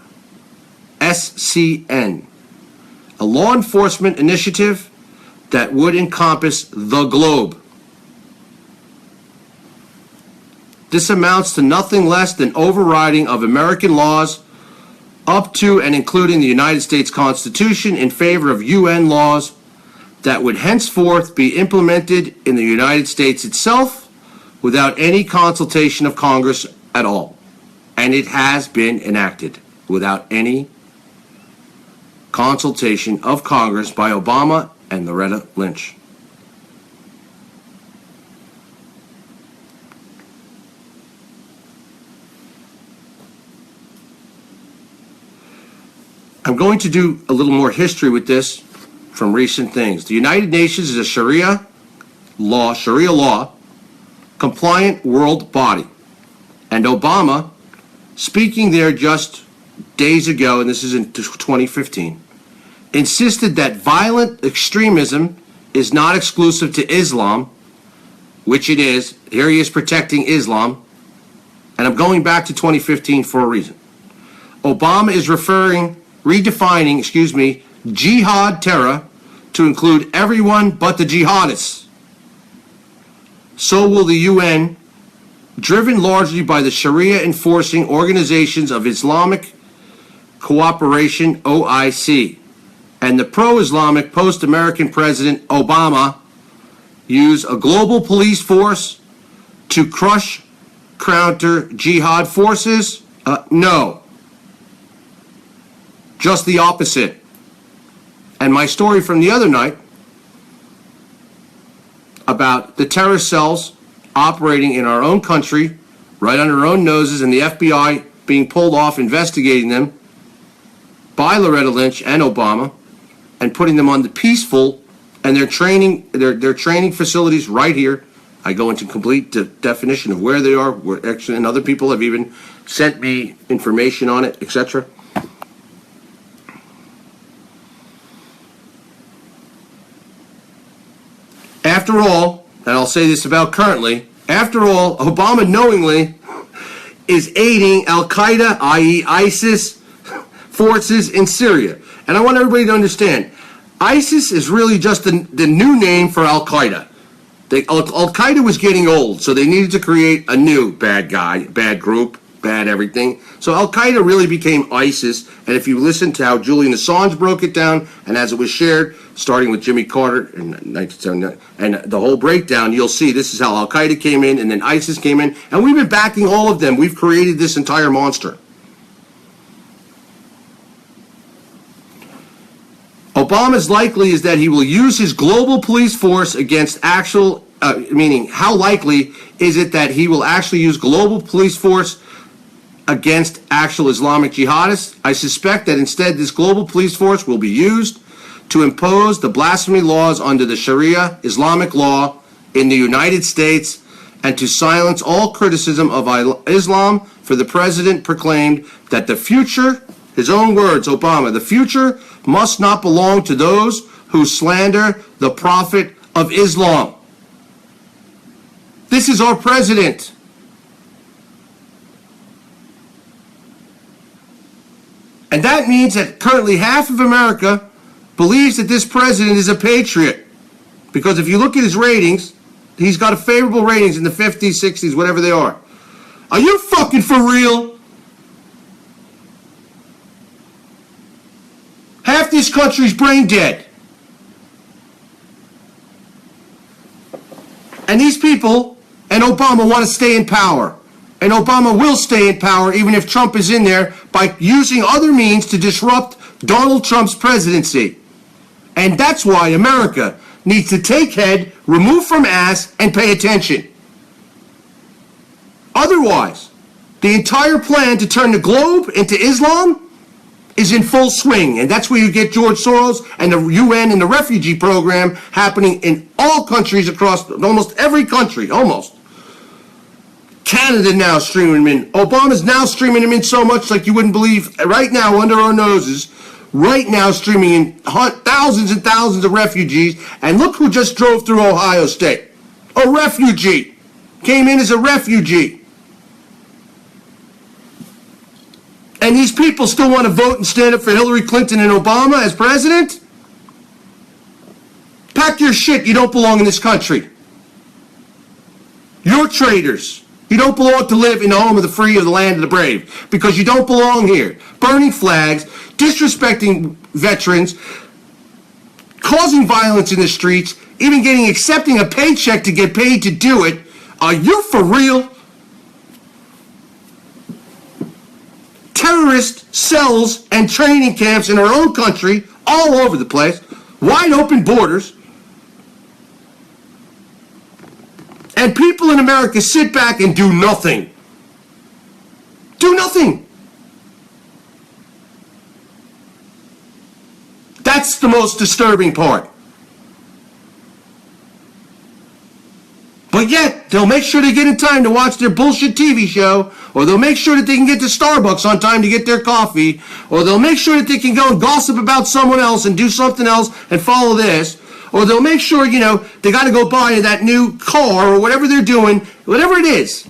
SCN, a law enforcement initiative that would encompass the globe. This amounts to nothing less than overriding of American laws up to and including the United States Constitution in favor of UN laws that would henceforth be implemented in the United States itself without any consultation of Congress at all. And it has been enacted without any consultation of Congress by Obama and Loretta Lynch. I'm going to do a little more history with this from recent things. The United Nations is a Sharia law compliant world body. And Obama, speaking there just days ago, and this is in 2015, insisted that violent extremism is not exclusive to Islam, which it is. Here he is protecting Islam. And I'm going back to 2015 for a reason. Obama is redefining, jihad terror to include everyone but the jihadists. So will the UN driven largely by the Sharia enforcing organizations of Islamic Cooperation, OIC, and the pro-Islamic post-American President Obama use a global police force to crush counter jihad forces? No. Just the opposite. And my story from the other night about the terrorist cells operating in our own country, right under our own noses, and the FBI being pulled off investigating them by Loretta Lynch and Obama, and putting them on the peaceful, and their training facilities right here. I go into complete definition of where they are, where actually, and other people have even sent me information on it, etc. After all, and I'll say this about currently, after all, Obama knowingly is aiding Al-Qaeda, i.e. ISIS, forces in Syria. And I want everybody to understand, ISIS is really just the new name for Al-Qaeda. Al-Qaeda was getting old, so they needed to create a new bad guy, bad group, bad everything. So Al-Qaeda really became ISIS, and if you listen to how Julian Assange broke it down, and as it was shared, starting with Jimmy Carter in 1979, and the whole breakdown, you'll see this is how Al-Qaeda came in, and then ISIS came in, and we've been backing all of them. We've created this entire monster. Obama's likely is that he will use his global police force against actual, meaning how likely is it that he will actually use global police force against actual Islamic jihadists? I suspect that instead this global police force will be used to impose the blasphemy laws under the Sharia Islamic law in the United States and to silence all criticism of Islam, for the president proclaimed that the future, his own words, Obama, the future must not belong to those who slander the Prophet of Islam. This is our president. And that means that currently half of America believes that this president is a patriot. Because if you look at his ratings, he's got a favorable ratings in the 50s, 60s, whatever they are. Are you fucking for real? Half this country's brain dead. And these people and Obama want to stay in power. And Obama will stay in power even if Trump is in there by using other means to disrupt Donald Trump's presidency. And that's why America needs to take head, remove from ass, and pay attention. Otherwise, the entire plan to turn the globe into Islam is in full swing. And that's where you get George Soros and the UN and the refugee program happening in all countries across almost every country, almost. Canada now streaming them in. Obama's now streaming them in so much like you wouldn't believe. Right now, under our noses, right now streaming in thousands and thousands of refugees. And look who just drove through Ohio State. A refugee. Came in as a refugee. And these people still want to vote and stand up for Hillary Clinton and Obama as president? Pack your shit. You don't belong in this country. You're traitors. You don't belong to live in the home of the free, or the land of the brave, because you don't belong here. Burning flags, disrespecting veterans, causing violence in the streets, even accepting a paycheck to get paid to do it. Are you for real? Terrorist cells and training camps in our own country, all over the place, wide open borders. And people in America sit back and do nothing. Do nothing. That's the most disturbing part. But yet, they'll make sure they get in time to watch their bullshit TV show, or they'll make sure that they can get to Starbucks on time to get their coffee, or they'll make sure that they can go and gossip about someone else and do something else and follow this. Or they'll make sure, they got to go buy that new car or whatever they're doing, whatever it is.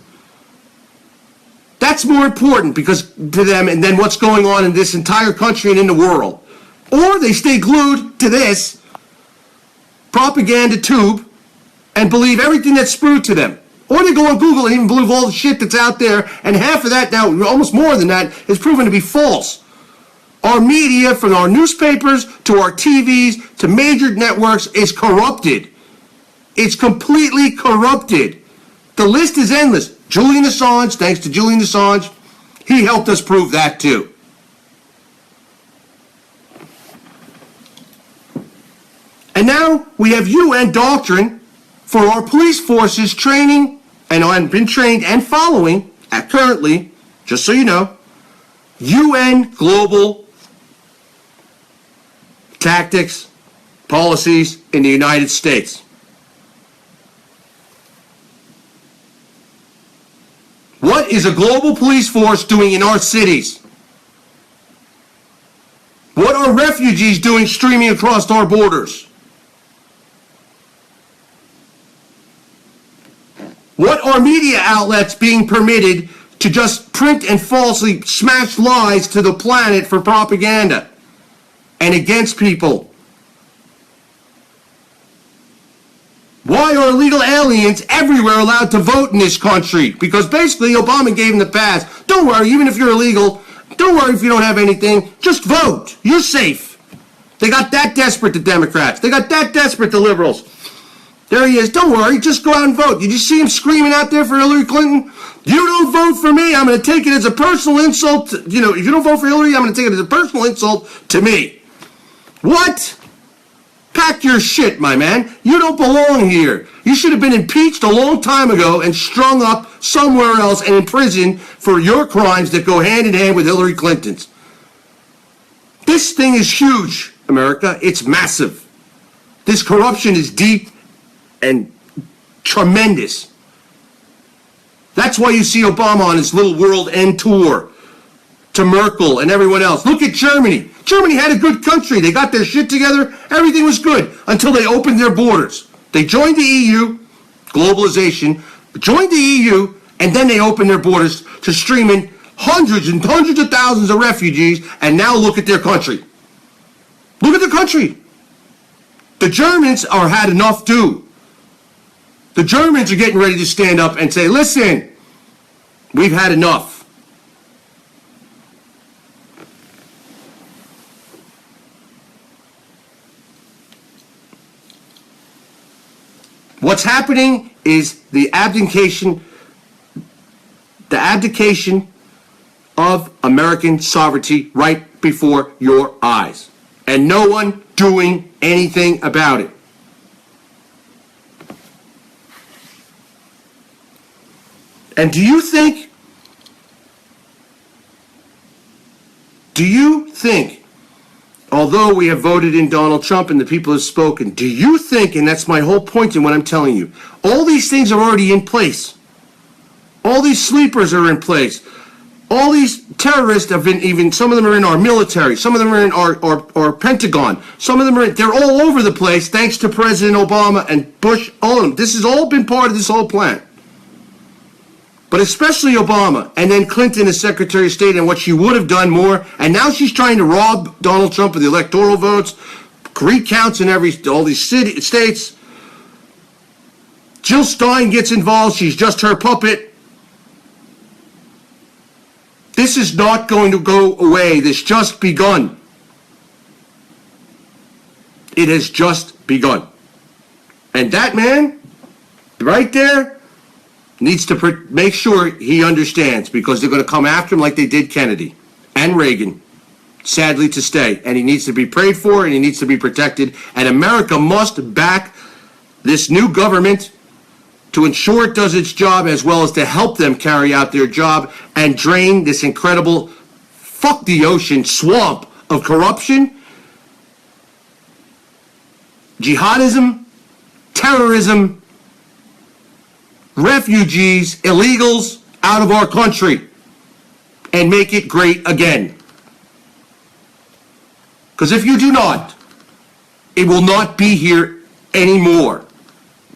That's more important because to them and then what's going on in this entire country and in the world. Or they stay glued to this propaganda tube and believe everything that's spewed to them. Or they go on Google and even believe all the shit that's out there, and half of that now, almost more than that, is proven to be false. Our media, from our newspapers to our TVs to major networks, is corrupted. It's completely corrupted. The list is endless. Julian Assange, thanks to Julian Assange, he helped us prove that too. And now we have UN doctrine for our police forces training, and I've been trained and following, currently, just so you know, UN global tactics, policies in the United States. What is a global police force doing in our cities? What are refugees doing streaming across our borders? What are media outlets being permitted to just print and falsely smash lies to the planet for propaganda and against people? Why are illegal aliens everywhere allowed to vote in this country? Because basically Obama gave them the pass. Don't worry, even if you're illegal, don't worry if you don't have anything, just vote. You're safe. They got that desperate, the Democrats. They got that desperate, the liberals. There he is. Don't worry. Just go out and vote. Did you see him screaming out there for Hillary Clinton? You don't vote for me, I'm going to take it as a personal insult. If you don't vote for Hillary, I'm going to take it as a personal insult to me. What? Pack your shit, my man. You don't belong here. You should have been impeached a long time ago and strung up somewhere else and in prison for your crimes that go hand in hand with Hillary Clinton's. This thing is huge, America. It's massive. This corruption is deep and tremendous. That's why you see Obama on his little world end tour to Merkel and everyone else. Look at Germany. Germany had a good country. They got their shit together. Everything was good until they opened their borders. They joined the EU, globalization, joined the EU, and then they opened their borders to stream in hundreds and hundreds of thousands of refugees, and now look at their country. Look at the country. The Germans are had enough too. The Germans are getting ready to stand up and say, listen, we've had enough. What's happening is the abdication of American sovereignty right before your eyes. And no one doing anything about it. And do you think, although we have voted in Donald Trump and the people have spoken, do you think, and that's my whole point in what I'm telling you, all these things are already in place. All these sleepers are in place. All these terrorists have been, even some of them are in our military, some of them are in our Pentagon, some of them are they're all over the place thanks to President Obama and Bush, all of them. This has all been part of this whole plan. But especially Obama, and then Clinton as Secretary of State, and what she would have done more. And now she's trying to rob Donald Trump of the electoral votes, recounts in all these states. Jill Stein gets involved. She's just her puppet. This is not going to go away. This just begun. It has just begun. And that man, right there, needs to make sure he understands, because they're going to come after him like they did Kennedy and Reagan, sadly to stay. And he needs to be prayed for and he needs to be protected. And America must back this new government to ensure it does its job, as well as to help them carry out their job and drain this incredible fuck the ocean swamp of corruption, jihadism, terrorism, refugees, illegals out of our country, and make it great again. Because if you do not, it will not be here anymore.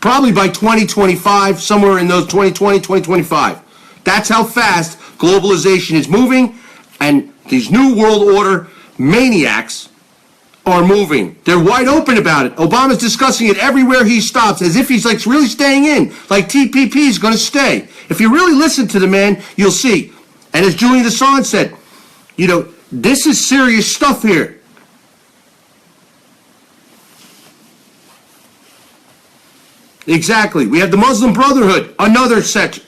Probably by 2025, somewhere in those 2020, 2025. That's how fast globalization is moving, and these new world order maniacs are moving. They're wide open about it. Obama's discussing it everywhere he stops, as if he's like really staying in, like TPP is going to stay. If you really listen to the man, you'll see. And as Julian Assange said, you know, this is serious stuff here. Exactly. We have the Muslim Brotherhood, another situation.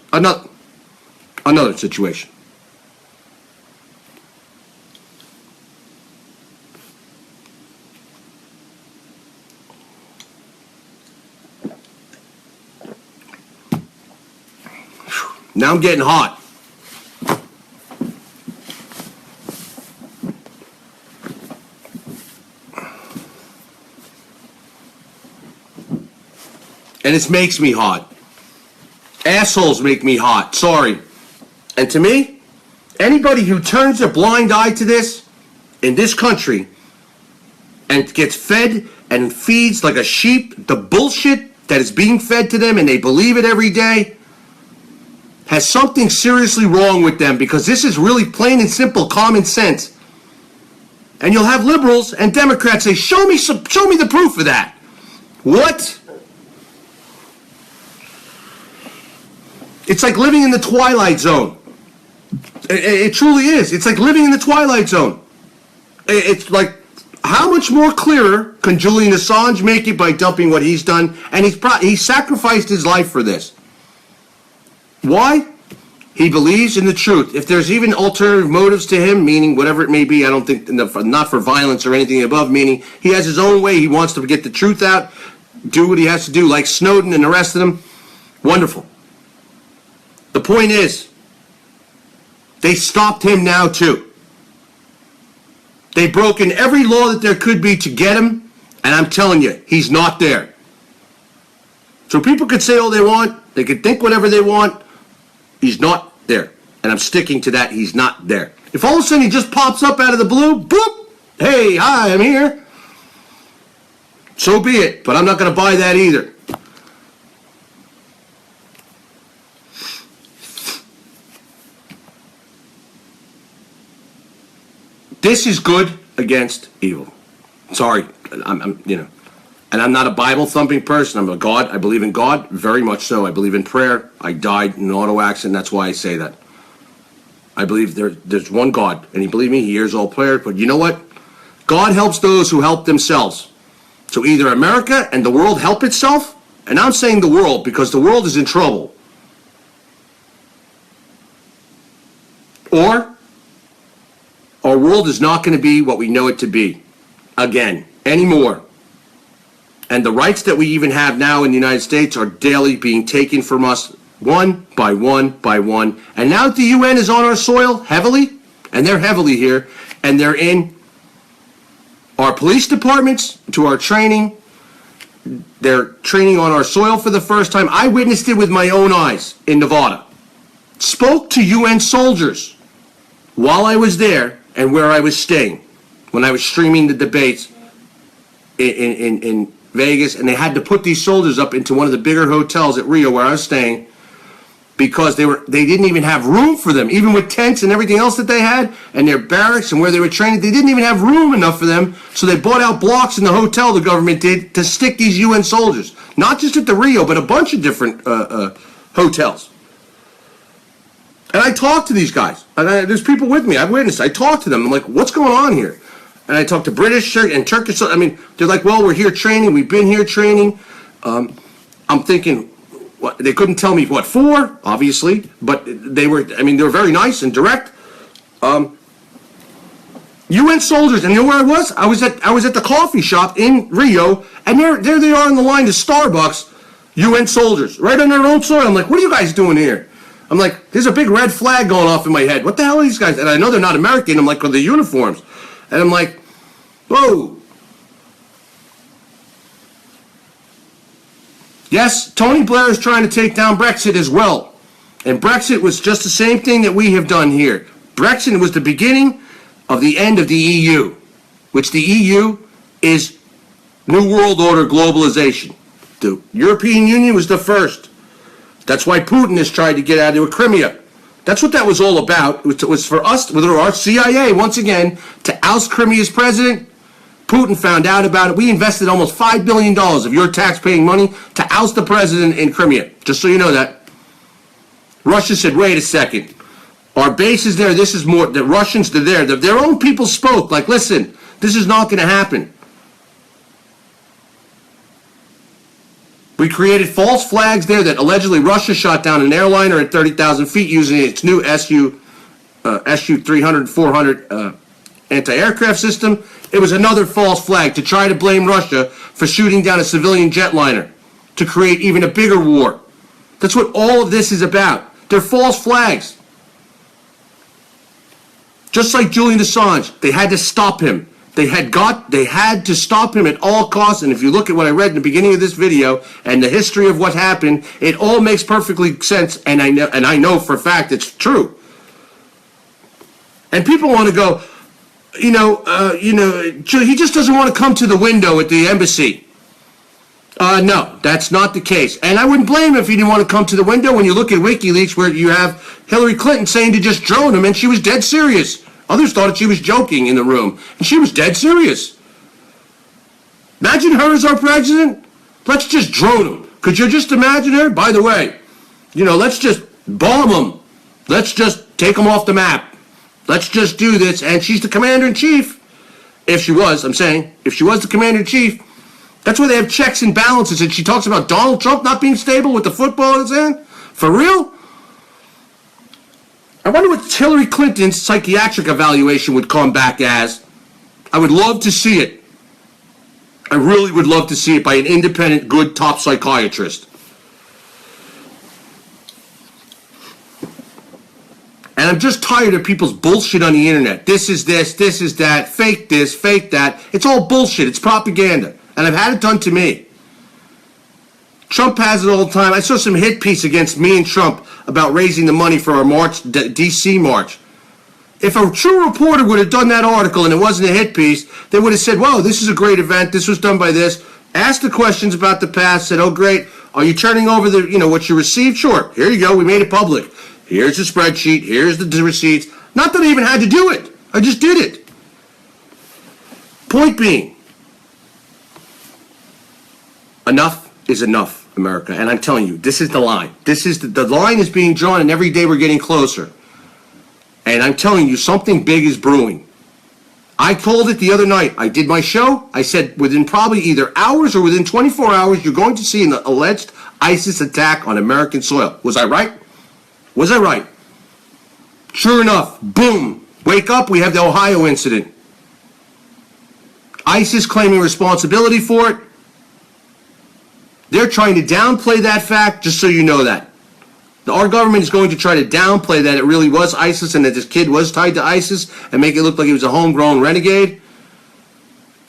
Now I'm getting hot. And it makes me hot. Assholes make me hot. Sorry. And to me, anybody who turns a blind eye to this in this country and gets fed and feeds like a sheep the bullshit that is being fed to them and they believe it every day has something seriously wrong with them, because this is really plain and simple common sense. And you'll have liberals and Democrats say, show me the proof of that. What? It's like living in the Twilight Zone. It truly is. It's like living in the Twilight Zone. It's like, how much more clearer can Julian Assange make it by dumping what he's done? And he sacrificed his life for this. Why? He believes in the truth. If there's even alternative motives to him, meaning whatever it may be, I don't think, not for violence or anything above, meaning he has his own way. He wants to get the truth out, do what he has to do, like Snowden and the rest of them. Wonderful. The point is, they stopped him now too. They've broken every law that there could be to get him, and I'm telling you, he's not there. So people could say all they want, they could think whatever they want, he's not there. And I'm sticking to that, he's not there. If all of a sudden he just pops up out of the blue, boop, hey, hi, I'm here, so be it, but I'm not going to buy that either. This is good against evil. Sorry, I'm and I'm not a Bible thumping person. I'm a God. I believe in God, very much so. I believe in prayer. I died in an auto accident. That's why I say that. I believe there's one God, and believe me, he hears all prayer. But you know what? God helps those who help themselves. So either America and the world help itself, and I'm saying the world because the world is in trouble, or our world is not going to be what we know it to be again anymore. And the rights that we even have now in the United States are daily being taken from us one by one by one. And now that the UN is on our soil heavily, and they're heavily here, and they're in our police departments, to our training, they're training on our soil for the first time. I witnessed it with my own eyes in Nevada. Spoke to UN soldiers while I was there and where I was staying when I was streaming the debates in Vegas, and they had to put these soldiers up into one of the bigger hotels at Rio where I was staying, because they didn't even have room for them, even with tents and everything else that they had, and their barracks and where they were training, they didn't even have room enough for them, so they bought out blocks in the hotel, the government did, to stick these UN soldiers, not just at the Rio, but a bunch of different hotels. And I talked to these guys, and there's people with me, I've witnessed, I talked to them, I'm like, what's going on here? And I talked to British and Turkish. I mean, they're like, well, we're here training. We've been here training. I'm thinking, what, they couldn't tell me what for, obviously, but they were very nice and direct. UN soldiers, and you know where I was? I was at the coffee shop in Rio, and there they are in the line to Starbucks, UN soldiers, right on their own soil. I'm like, what are you guys doing here? I'm like, there's a big red flag going off in my head. What the hell are these guys? And I know they're not American. I'm like, with the uniforms. And I'm like, whoa. Yes, Tony Blair is trying to take down Brexit as well. And Brexit was just the same thing that we have done here. Brexit was the beginning of the end of the EU, which the EU is New World Order globalization. The European Union was the first. That's why Putin has tried to get out of Crimea. That's what that was all about. It was for us, with our CIA, once again, to oust Crimea's president, Putin found out about it. We invested almost $5 billion of your tax-paying money to oust the president in Crimea, just so you know that. Russia said, wait a second. Our base is there. This is more. The Russians, they're there. Their own people spoke. Like, listen, this is not going to happen. We created false flags there that allegedly Russia shot down an airliner at 30,000 feet using its new Su-300 and 400 anti-aircraft system. It was another false flag to try to blame Russia for shooting down a civilian jetliner to create even a bigger war. That's what all of this is about. They're false flags. Just like Julian Assange, they had to stop him. They had to stop him at all costs. And if you look at what I read in the beginning of this video and the history of what happened, it all makes perfectly sense. And I know for a fact it's true. And people want to go, he just doesn't want to come to the window at the embassy. No, that's not the case. And I wouldn't blame him if he didn't want to come to the window when you look at Wikileaks where you have Hillary Clinton saying to just drone him, and she was dead serious. Others thought she was joking in the room, and she was dead serious. Imagine her as our president. Let's just drone him. Could you just imagine her? By the way, let's just bomb him. Let's just take him off the map. Let's just do this. And she's the commander-in-chief. If she was the commander-in-chief. That's why they have checks and balances. And she talks about Donald Trump not being stable with the football in his hand. For real? I wonder what Hillary Clinton's psychiatric evaluation would come back as. I would love to see it. I really would love to see it by an independent, good, top psychiatrist. And I'm just tired of people's bullshit on the internet. This is that, fake this, fake that. It's all bullshit. It's propaganda. And I've had it done to me. Trump has it all the time. I saw some hit piece against me and Trump about raising the money for our March, D.C. march. If a true reporter would have done that article and it wasn't a hit piece, they would have said, whoa, this is a great event. This was done by this. Asked the questions about the past. Said, oh, great. Are you turning over what you received? Sure. Here you go. We made it public. Here's the spreadsheet. Here's the receipts. Not that I even had to do it. I just did it. Point being, enough is enough, America. And I'm telling you, this is the line. This is the line is being drawn, and every day we're getting closer. And I'm telling you, something big is brewing. I told it the other night. I did my show. I said within probably either hours or within 24 hours, you're going to see an alleged ISIS attack on American soil. Was I right? Was I right? Sure enough, boom. Wake up, we have the Ohio incident. ISIS claiming responsibility for it. They're trying to downplay that fact, just so you know that. Our government is going to try to downplay that it really was ISIS and that this kid was tied to ISIS and make it look like he was a homegrown renegade.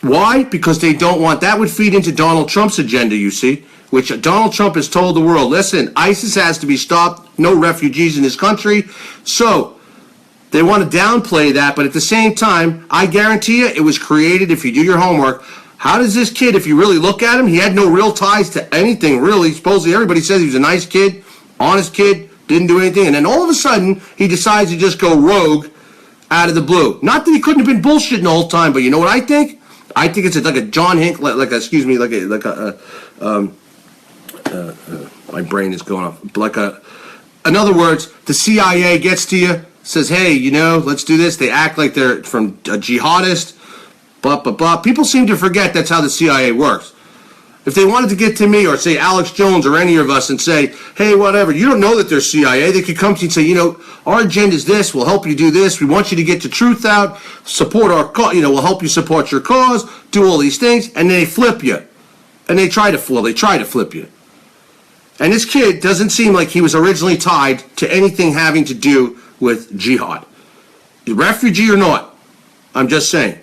Why? Because they don't want, that would feed into Donald Trump's agenda, you see, which Donald Trump has told the world, listen, ISIS has to be stopped, no refugees in this country. So they want to downplay that, but at the same time, I guarantee you it was created, if you do your homework. How does this kid, if you really look at him, he had no real ties to anything, really. Supposedly everybody says he was a nice kid, honest kid, didn't do anything, and then all of a sudden, he decides to just go rogue out of the blue. Not that he couldn't have been bullshitting the whole time, but you know what I think? I think it's like a John Hink, my brain is going off. In other words, the CIA gets to you, says, hey, let's do this. They act like they're from a jihadist. People seem to forget that's how the CIA works. If they wanted to get to me or say Alex Jones or any of us and say, hey, whatever, you don't know that they're CIA. They could come to you and say, our agenda is this. We'll help you do this. We want you to get the truth out, support our cause, we'll help you support your cause, do all these things, and they flip you. And they try to flip you. And this kid doesn't seem like he was originally tied to anything having to do with jihad. Refugee or not, I'm just saying.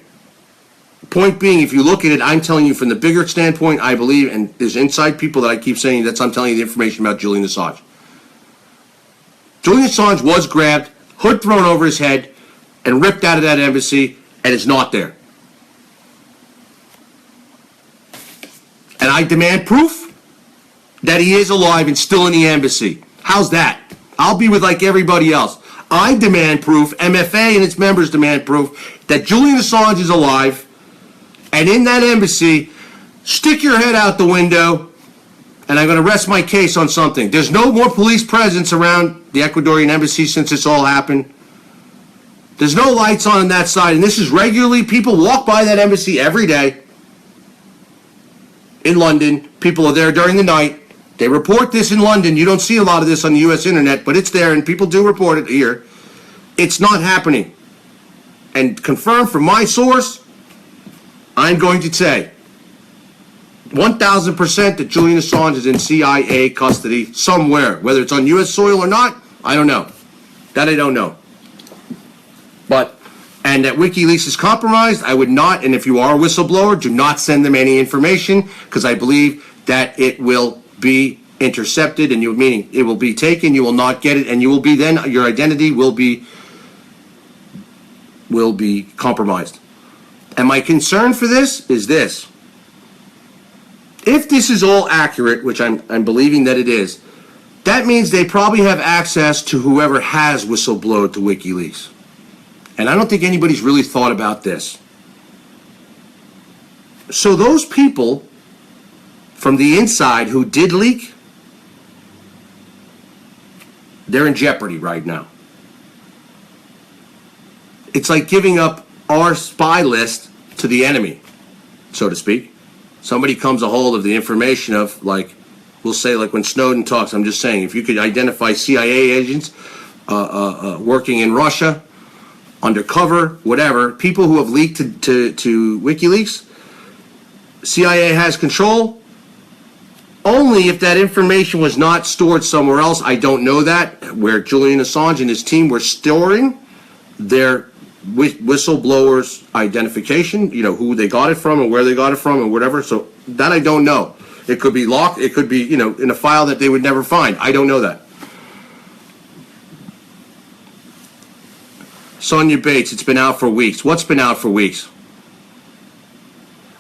Point being, if you look at it, I'm telling you from the bigger standpoint, I believe, and there's inside people that I keep saying I'm telling you the information about Julian Assange. Julian Assange was grabbed, hood thrown over his head, and ripped out of that embassy, and is not there. And I demand proof that he is alive and still in the embassy. How's that? I'll be with like everybody else. I demand proof, MFA and its members demand proof, that Julian Assange is alive and in that embassy, stick your head out the window, and I'm going to rest my case on something. There's no more police presence around the Ecuadorian embassy since this all happened. There's no lights on that side, and this is regularly, people walk by that embassy every day in London. People are there during the night. They report this in London. You don't see a lot of this on the U.S. internet, but it's there, and people do report it here. It's not happening. And confirmed from my source, I'm going to say 1,000% that Julian Assange is in CIA custody somewhere. Whether it's on U.S. soil or not, I don't know. That I don't know. And that Wikileaks is compromised, I would not, and if you are a whistleblower, do not send them any information, because I believe that it will be intercepted, and meaning it will be taken, you will not get it, and you will be then, your identity will be compromised. And my concern for this is this. If this is all accurate, which I'm believing that it is, that means they probably have access to whoever has whistleblowed to WikiLeaks. And I don't think anybody's really thought about this. So those people from the inside who did leak, they're in jeopardy right now. It's like giving up our spy list to the enemy, so to speak. Somebody comes a hold of the information of, like, we'll say, like when Snowden talks, I'm just saying, if you could identify CIA agents working in Russia, undercover, whatever, people who have leaked to WikiLeaks, CIA has control. Only if that information was not stored somewhere else, I don't know that, where Julian Assange and his team were storing their whistleblowers' identification, who they got it from and where they got it from and whatever. So that I don't know. It could be locked. It could be, in a file that they would never find. I don't know that. Sonia Bates, it's been out for weeks. What's been out for weeks?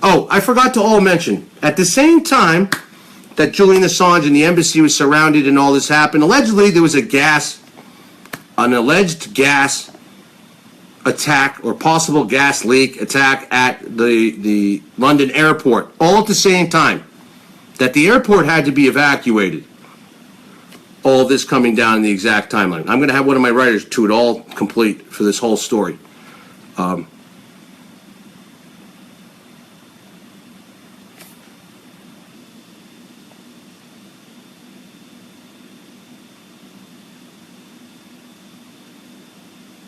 Oh, I forgot to all mention, at the same time that Julian Assange and the embassy was surrounded and all this happened, allegedly there was an alleged gas attack or possible gas leak attack at the London airport, all at the same time, that the airport had to be evacuated. All of this coming down in the exact timeline. I'm going to have one of my writers to it all complete for this whole story.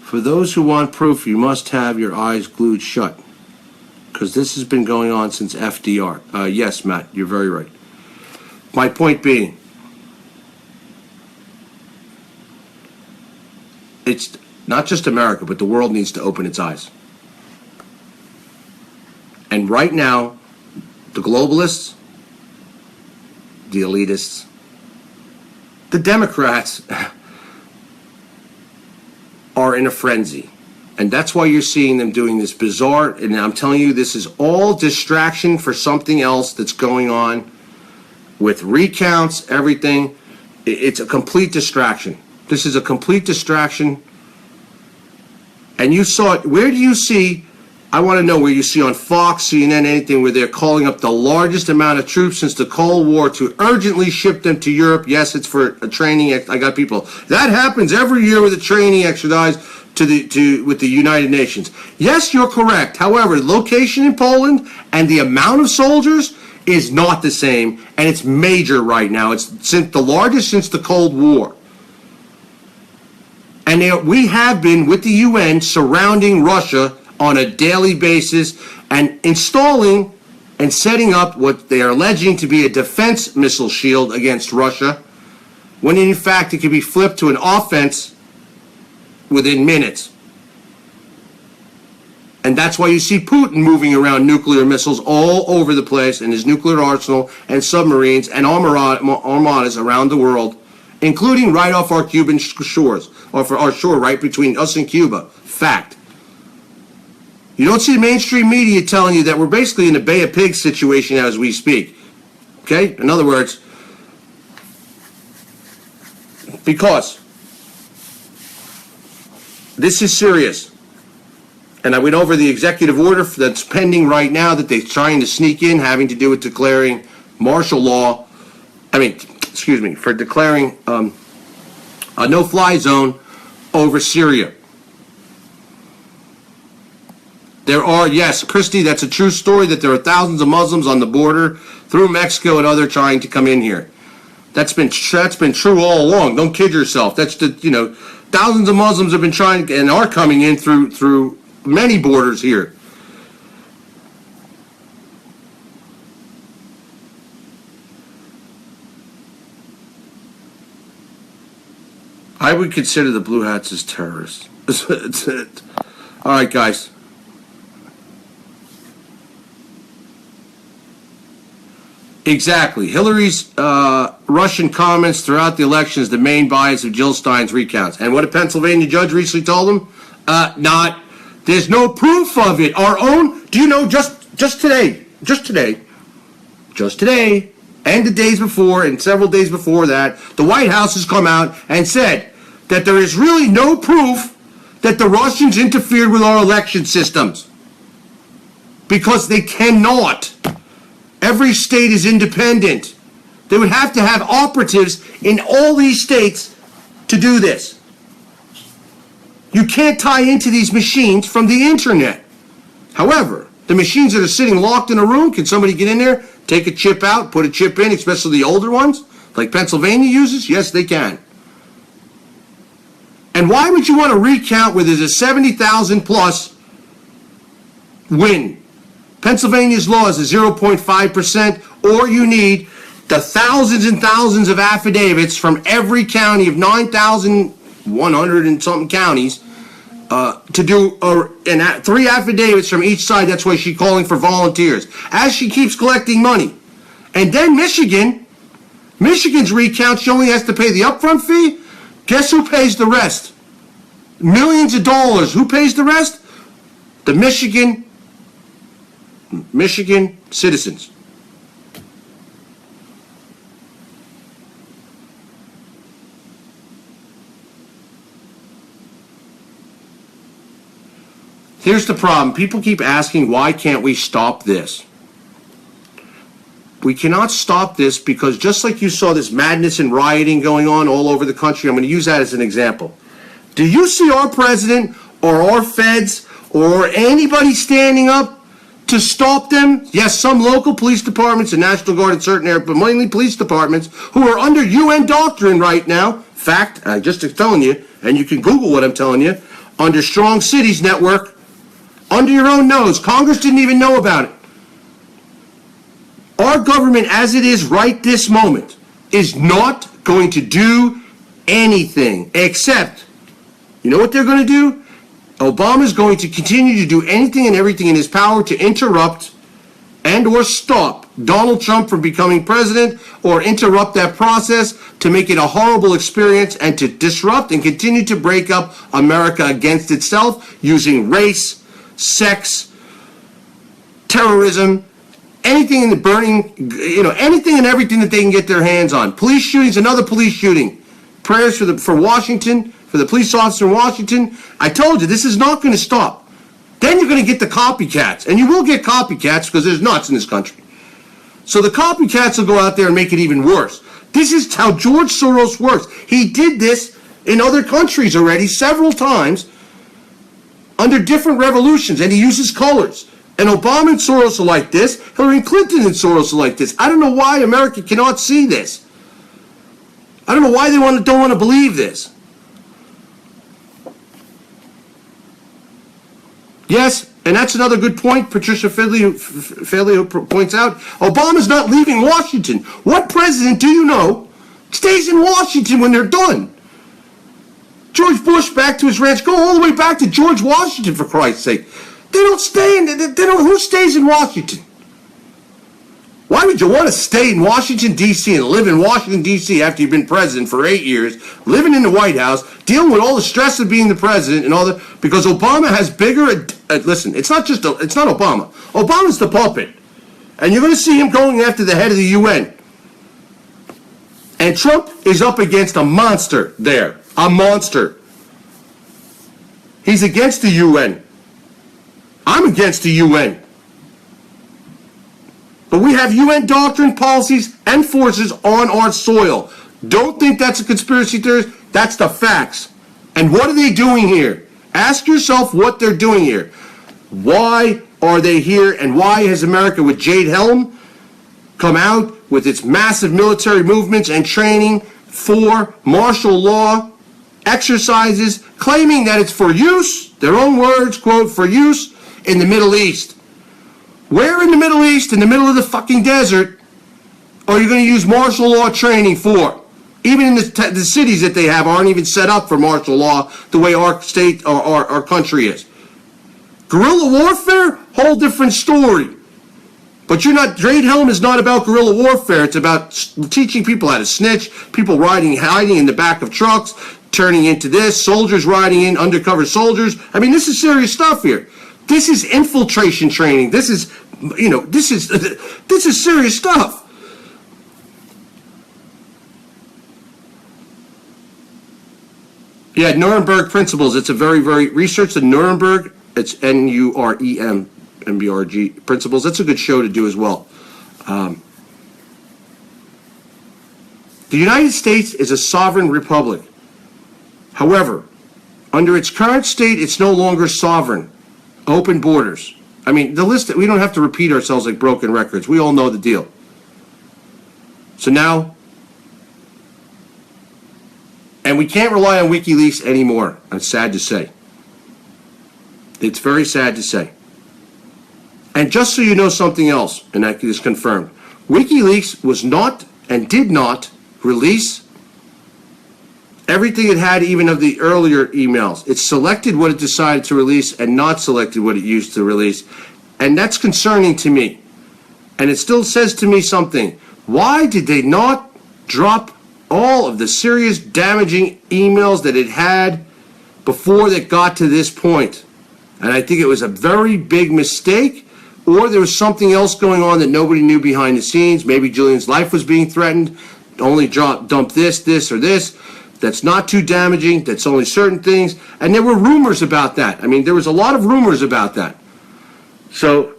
For those who want proof, you must have your eyes glued shut, because this has been going on since FDR. Yes, Matt, you're very right. My point being, it's not just America, but the world needs to open its eyes. And right now, the globalists, the elitists, the Democrats are in a frenzy. And that's why you're seeing them doing this bizarre, and I'm telling you, this is all distraction for something else that's going on with recounts, everything. It's a complete distraction. This is a complete distraction. And you saw it. Where do you see, I want to know where you see on Fox, CNN, anything where they're calling up the largest amount of troops since the Cold War to urgently ship them to Europe. Yes, it's for a training. I got people. That happens every year with a training exercise with the United Nations. Yes, you're correct. However, the location in Poland and the amount of soldiers is not the same, and it's major right now. It's the largest since the Cold War. And we have been, with the UN, surrounding Russia on a daily basis and installing and setting up what they are alleging to be a defense missile shield against Russia, when in fact it can be flipped to an offense within minutes. And that's why you see Putin moving around nuclear missiles all over the place and his nuclear arsenal and submarines and armadas around the world, including right off our Cuban shores, or for our shore right between us and Cuba. Fact. You don't see the mainstream media telling you that we're basically in a Bay of Pigs situation as we speak. Okay? In other words, because this is serious. And I went over the executive order that's pending right now that they're trying to sneak in, having to do with declaring martial law. For declaring a no-fly zone over Syria. There are, yes, Christy, that's a true story that there are thousands of Muslims on the border through Mexico and other trying to come in here. That's been true all along. Don't kid yourself. Thousands of Muslims have been trying and are coming in through many borders here. I would consider the Blue Hats as terrorists. All right, guys. Exactly. Hillary's Russian comments throughout the election is the main bias of Jill Stein's recounts. And what a Pennsylvania judge recently told him? There's no proof of it. Our own, do you know, just today, and the days before, and several days before that, the White House has come out and said that there is really no proof that the Russians interfered with our election systems. Because they cannot. Every state is independent. They would have to have operatives in all these states to do this. You can't tie into these machines from the internet. However, the machines that are sitting locked in a room, can somebody get in there, take a chip out, put a chip in, especially the older ones, like Pennsylvania uses? Yes, they can. And why would you want to recount where there's a 70,000 plus win? Pennsylvania's law is a 0.5%, or you need the thousands and thousands of affidavits from every county of 9,100 and something counties to do 3 affidavits from each side. That's why she's calling for volunteers as she keeps collecting money. And then Michigan's recount, she only has to pay the upfront fee. Guess who pays the rest? Millions of dollars. Who pays the rest? The Michigan citizens. Here's the problem. People keep asking, why can't we stop this? We cannot stop this because just like you saw this madness and rioting going on all over the country, I'm going to use that as an example. Do you see our president or our feds or anybody standing up to stop them? Yes, some local police departments and National Guard in certain areas, but mainly police departments who are under UN doctrine right now. Fact, I just telling you, and you can Google what I'm telling you, under Strong Cities Network, under your own nose. Congress didn't even know about it. Our government, as it is right this moment, is not going to do anything except, you know what they're going to do? Obama's going to continue to do anything and everything in his power to interrupt and or stop Donald Trump from becoming president, or interrupt that process to make it a horrible experience and to disrupt and continue to break up America against itself using race, sex, terrorism, anything in the burning, anything and everything that they can get their hands on. Police shootings, another police shooting. Prayers for Washington, for the police officer in Washington. I told you, this is not going to stop. Then you're going to get the copycats. And you will get copycats because there's nuts in this country. So the copycats will go out there and make it even worse. This is how George Soros works. He did this in other countries already several times under different revolutions, and he uses colors. And Obama and Soros are like this. Hillary Clinton and Soros are like this. I don't know why America cannot see this. I don't know why they don't want to believe this. Yes, and that's another good point Patricia Fidley points out. Obama's not leaving Washington. What president do you know stays in Washington when they're done? George Bush back to his ranch. Go all the way back to George Washington, for Christ's sake. They don't stay in. Who stays in Washington? Why would you want to stay in Washington, D.C. and live in Washington, D.C. after you've been president for 8 years, living in the White House, dealing with all the stress of being the president and all that? Because Obama has bigger. Listen, it's not Obama. Obama's the puppet, and you're going to see him going after the head of the UN. And Trump is up against a monster there, a monster. He's against the UN. I'm against the UN. But we have UN doctrine, policies, and forces on our soil. Don't think that's a conspiracy theorist. That's the facts. And what are they doing here? Ask yourself what they're doing here. Why are they here, and why has America with Jade Helm come out with its massive military movements and training for martial law exercises, claiming that it's for use, their own words, quote, for use in the Middle East? Where in the Middle East, in the middle of the fucking desert, are you going to use martial law training for? Even in the cities that they have aren't even set up for martial law the way our state or our country is. Guerrilla warfare, whole different story. But you're not, Jade Helm is not about guerrilla warfare. It's about teaching people how to snitch, people hiding in the back of trucks, turning into this, soldiers riding in, undercover soldiers. I mean, this is serious stuff here. This is infiltration training. This is, this is serious stuff. Yeah, Nuremberg principles. It's a very, research the Nuremberg. It's NUREMBRG principles. That's a good show to do as well. The United States is a sovereign republic. However, under its current state, it's no longer sovereign. Open borders. I mean, the list, we don't have to repeat ourselves like broken records. We all know the deal. So now, and we can't rely on Wikileaks anymore. It's sad to say. It's very sad to say. And just so you know something else, and that is confirmed, Wikileaks was not and did not release everything it had, even of the earlier emails. It selected what it decided to release and not selected what it used to release. And that's concerning to me. And it still says to me something. Why did they not drop all of the serious damaging emails that it had before they got to this point? And I think it was a very big mistake, or there was something else going on that nobody knew behind the scenes. Maybe Julian's life was being threatened. Only dump this, or this. That's not too damaging. That's only certain things. And there were rumors about that. I mean, there was a lot of rumors about that. So,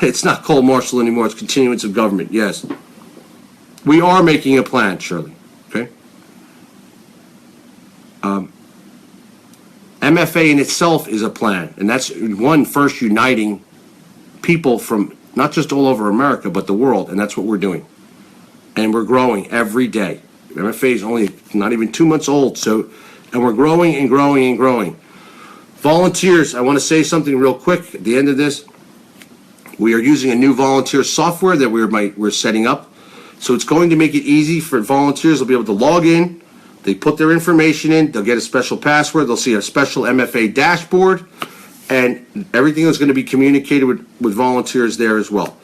it's not cold martial anymore. It's continuance of government. Yes. We are making a plan, Shirley. Okay? MFA in itself is a plan. And that's one, first uniting people from not just all over America, but the world. And that's what we're doing. And we're growing every day. MFA is only not even 2 months old, and we're growing and growing and growing. Volunteers, I want to say something real quick at the end of this. We are using a new volunteer software that we're setting up. So it's going to make it easy for volunteers. They'll be able to log in. They put their information in. They'll get a special password. They'll see a special MFA dashboard. And everything is going to be communicated with volunteers there as well.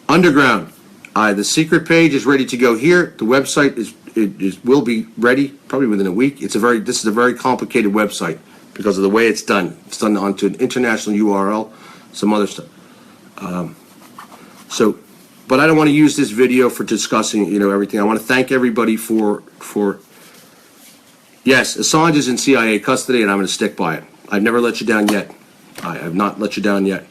Underground. The secret page is ready to go here. The website will be ready probably within a week. This is a very complicated website because of the way it's done. It's done onto an international URL, some other stuff. But I don't want to use this video for discussing, everything. I want to thank everybody for yes, Assange is in CIA custody, and I'm going to stick by it. I've never let you down yet. I have not let you down yet.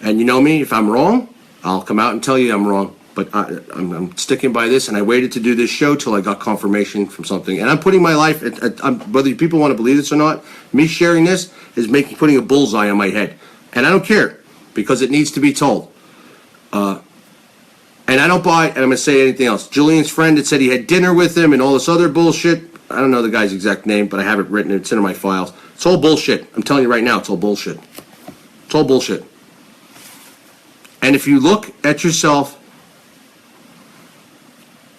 And you know me, if I'm wrong, I'll come out and tell you I'm wrong. But I'm sticking by this, and I waited to do this show till I got confirmation from something. And I'm putting my life, whether people want to believe this or not, me sharing this is putting a bullseye on my head. And I don't care, because it needs to be told. And I don't buy, and I'm going to say anything else. Julian's friend that said he had dinner with him and all this other bullshit. I don't know the guy's exact name, but I have it written. It's in my files. It's all bullshit. I'm telling you right now, it's all bullshit. It's all bullshit. And if you look at yourself,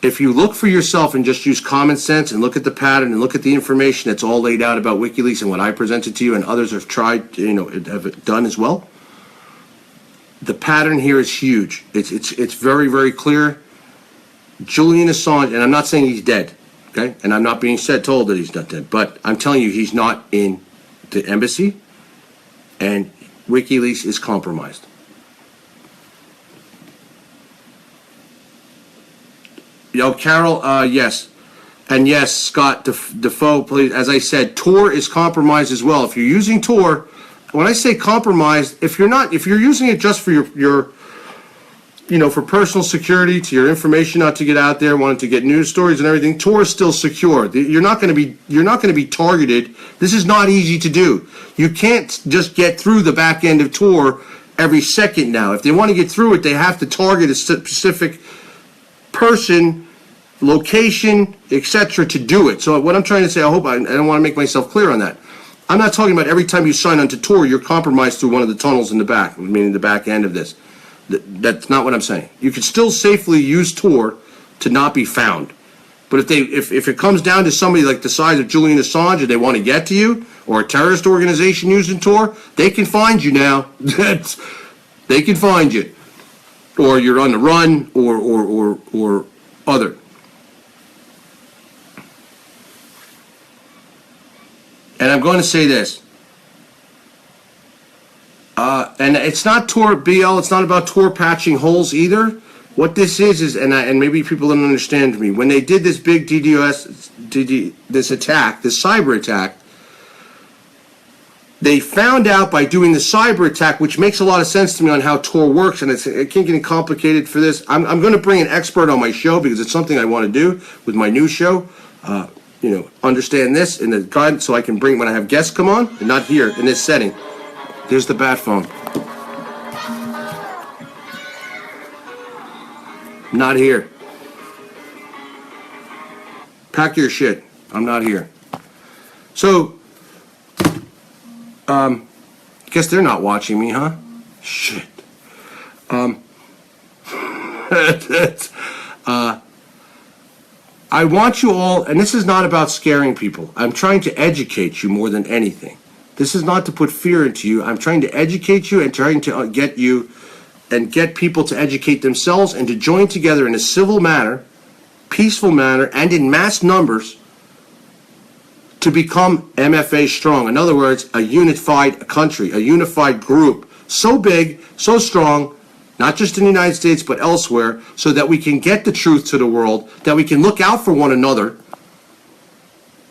if you look for yourself and just use common sense and look at the pattern and look at the information that's all laid out about WikiLeaks and what I presented to you and others have tried, have done as well, the pattern here is huge. It's very, very clear. Julian Assange, and I'm not saying he's dead, okay? And I'm not being told that he's not dead, but I'm telling you he's not in the embassy, and WikiLeaks is compromised. Carol, yes. And yes, Scott Defoe, please, as I said, Tor is compromised as well. If you're using Tor, when I say compromised, if you're using it just for your for personal security, to your information not to get out there, wanting to get news stories and everything, Tor is still secure. You're not going to be targeted. This is not easy to do. You can't just get through the back end of Tor every second now. If they want to get through it, they have to target a specific person, location, etc. to do it. So what I'm trying to say, I don't want to make myself clear on that. I'm not talking about every time you sign onto Tor, you're compromised through one of the tunnels in the back, meaning the back end of this. That's not what I'm saying. You can still safely use Tor to not be found. But if it comes down to somebody like the size of Julian Assange and they want to get to you, or a terrorist organization using Tor, they can find you now. They can find you. Or you're on the run, or other. And I'm going to say this. And it's not Tor BL, it's not about Tor patching holes either. What this is and maybe people don't understand me, when they did this big this attack, this cyber attack, they found out by doing the cyber attack, which makes a lot of sense to me on how Tor works, and it can't get complicated for this. I'm going to bring an expert on my show because it's something I want to do with my new show. Understand this in the guidance so I can bring when I have guests come on, and not here in this setting. There's the bat phone. Not here. Pack your shit. I'm not here. So, guess they're not watching me, huh? Shit. I want you all, and this is not about scaring people. I'm trying to educate you more than anything. This is not to put fear into you. I'm trying to educate you and trying to get you and get people to educate themselves and to join together in a civil manner, peaceful manner, and in mass numbers to become MFA strong. In other words, a unified country, a unified group, so big, so strong, not just in the United States but elsewhere, so that we can get the truth to the world, that we can look out for one another,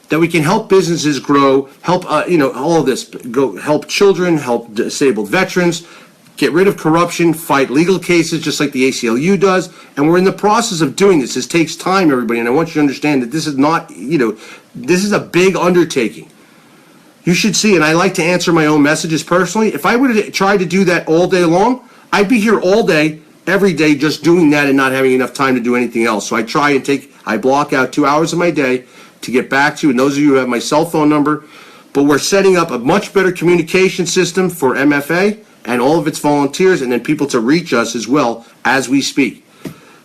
that we can help businesses grow, help all of this, help children, help disabled veterans, get rid of corruption, fight legal cases just like the ACLU does, and we're in the process of doing this. This takes time, everybody, and I want you to understand that this is not, this is a big undertaking. You should see, and I like to answer my own messages personally. If I were to try to do that all day long, I'd be here all day, every day, just doing that and not having enough time to do anything else. So I block out 2 hours of my day to get back to you, and those of you who have my cell phone number. But we're setting up a much better communication system for MFA and all of its volunteers, and then people to reach us as well as we speak.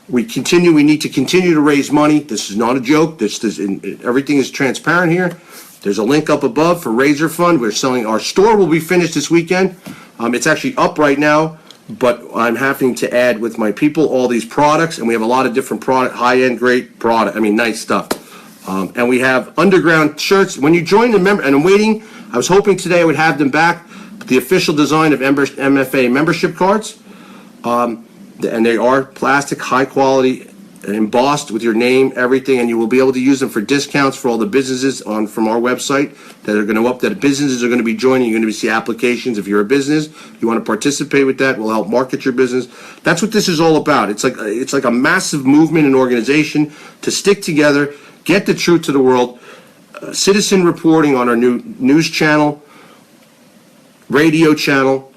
We need to continue to raise money. This is not a joke. Everything is transparent here. There's a link up above for Razor Fund. We're selling, our store will be finished this weekend. It's actually up right now, but I'm having to add with my people all these products, and we have a lot of different high-end, great product. Nice stuff. And we have underground shirts. When you join the member, and I'm waiting, I was hoping today I would have them back, the official design of MFA membership cards. And they are plastic, high quality, embossed with your name, everything, and you will be able to use them for discounts for all the businesses from our website that businesses are going to be joining. You're going to see applications. If you're a business, you want to participate with that, we'll help market your business. That's what this is all about. It's like a massive movement and organization to stick together, get the truth to the world, citizen reporting on our new news channel, radio channel,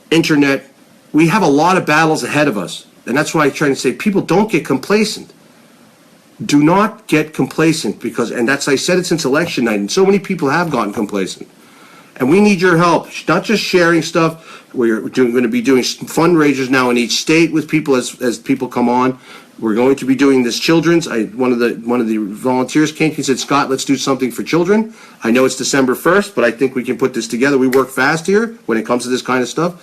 internet. We have a lot of battles ahead of us. And that's why I try to say, people, don't get complacent. Do not get complacent I said it since election night, and so many people have gotten complacent. And we need your help, not just sharing stuff. We're going to be doing fundraisers now in each state with people as people come on. We're going to be doing this children's. One of the volunteers came and said, Scott, let's do something for children. I know it's December 1st, but I think we can put this together. We work fast here when it comes to this kind of stuff.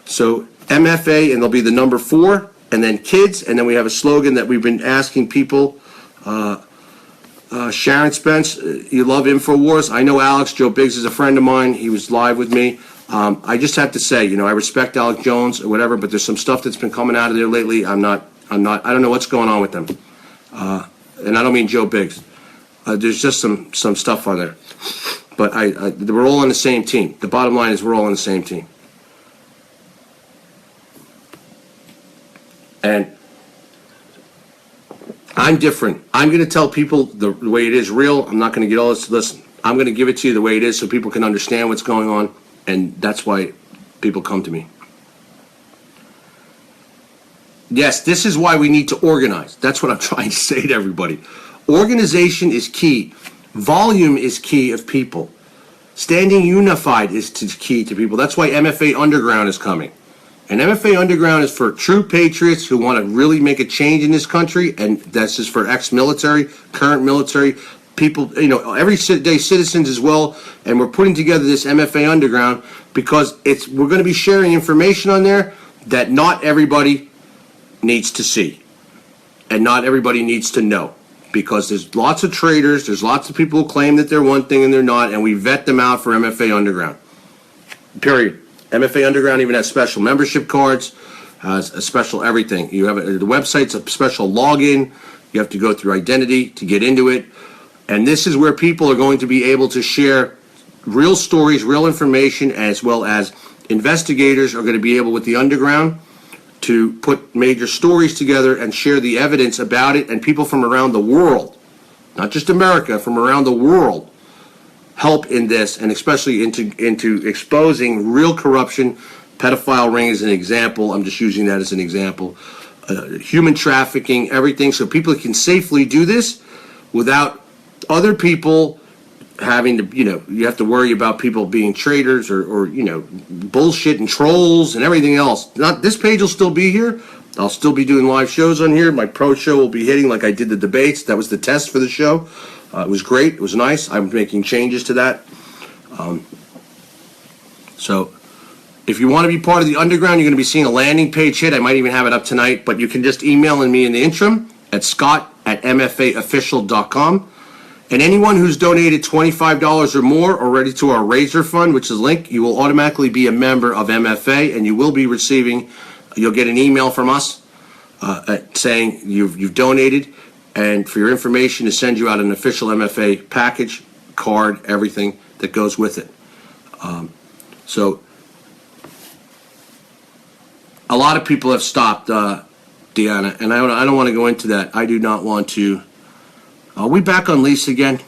So MFA, and there'll be the number 4, and then kids, and then we have a slogan that we've been asking people. Sharon Spence, you love InfoWars. I know Alex, Joe Biggs is a friend of mine. He was live with me. I just have to say, I respect Alex Jones or whatever, but there's some stuff that's been coming out of there lately. I don't know what's going on with them. and I don't mean Joe Biggs. There's just some stuff on there. But we're all on the same team. The bottom line is we're all on the same team. And I'm different. I'm going to tell people the way it is real. I'm not going to get all this. Listen, I'm going to give it to you the way it is so people can understand what's going on. And that's why people come to me. Yes, this is why we need to organize. That's what I'm trying to say to everybody. Organization is key. Volume is key of people. Standing unified is key to people. That's why MFA Underground is coming. And MFA Underground is for true patriots who want to really make a change in this country, and that's just for ex-military, current military, people, everyday citizens as well. And we're putting together this MFA Underground because we're going to be sharing information on there that not everybody needs to see and not everybody needs to know, because there's lots of traitors, there's lots of people who claim that they're one thing and they're not, and we vet them out for MFA Underground. Period. MFA Underground even has special membership cards, has a special everything. You have the website's a special login. You have to go through identity to get into it. And this is where people are going to be able to share real stories, real information, as well as investigators are going to be able, with the Underground, to put major stories together and share the evidence about it, and people from around the world, not just America, from around the world, help in this, and especially into exposing real corruption. Pedophile ring is an example. I'm just using that as an example. Human trafficking, everything, so people can safely do this without other people having to, you have to worry about people being traitors or bullshit and trolls and everything else. This page will still be here. I'll still be doing live shows on here. My pro show will be hitting like I did the debates. That was the test for the show. It was great. It was nice. I'm making changes to that. So if you want to be part of the Underground, you're going to be seeing a landing page hit. I might even have it up tonight, but you can just email me in the interim at scott@mfaofficial.com. And anyone who's donated $25 or more already to our Razor Fund, which is linked, you will automatically be a member of MFA, and you will be you'll get an email from us saying you've donated, and for your information to send you out an official MFA package, card, everything that goes with it. So a lot of people have stopped, Deanna, and I don't want to go into that. I do not want to. Are we back on lease again?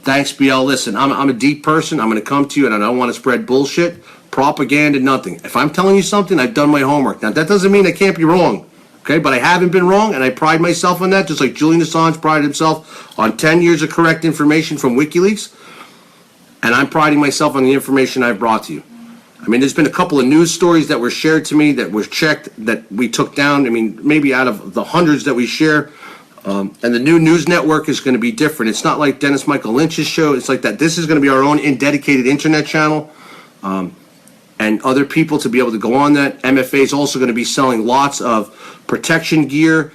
Thanks, BL. Listen, I'm a deep person. I'm going to come to you, and I don't want to spread bullshit, propaganda, nothing. If I'm telling you something, I've done my homework. Now, that doesn't mean I can't be wrong, okay? But I haven't been wrong, and I pride myself on that, just like Julian Assange prided himself on 10 years of correct information from Wikileaks, and I'm priding myself on the information I've brought to you. I mean, there's been a couple of news stories that were shared to me that was checked, that we took down. I mean, maybe out of the hundreds that we share. And the new news network is going to be different. It's not like Dennis Michael Lynch's show. It's like that. This is going to be our own dedicated internet channel, and other people to be able to go on that. MFA is also going to be selling lots of protection gear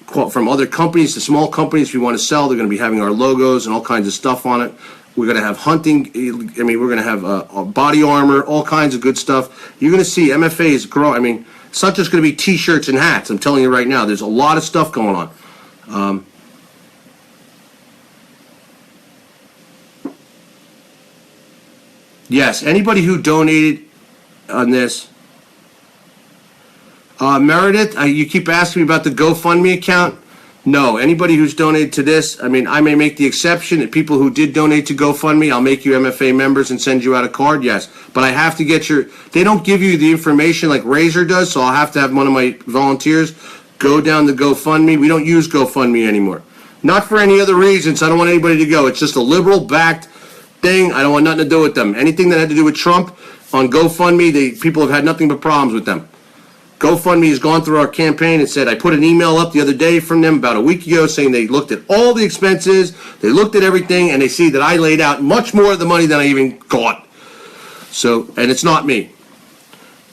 from other companies, the small companies we want to sell. They're going to be having our logos and all kinds of stuff on it. We're going to have hunting. I mean, we're going to have body armor, all kinds of good stuff. You're going to see MFA is growing. I mean, it's not just going to be T-shirts and hats. I'm telling you right now, there's a lot of stuff going on. Yes, anybody who donated on this. Meredith, you keep asking me about the GoFundMe account. No, anybody who's donated to this, I mean, I may make the exception that people who did donate to GoFundMe, I'll make you MFA members and send you out a card, yes. But I have to get they don't give you the information like Razor does, so I'll have to have one of my volunteers go down the GoFundMe. We don't use GoFundMe anymore. Not for any other reasons. I don't want anybody to go. It's just a liberal-backed thing. I don't want nothing to do with them. Anything that had to do with Trump on GoFundMe, people have had nothing but problems with them. GoFundMe has gone through our campaign and said, I put an email up the other day from them about a week ago saying they looked at all the expenses, they looked at everything, and they see that I laid out much more of the money than I even got. So, and it's not me.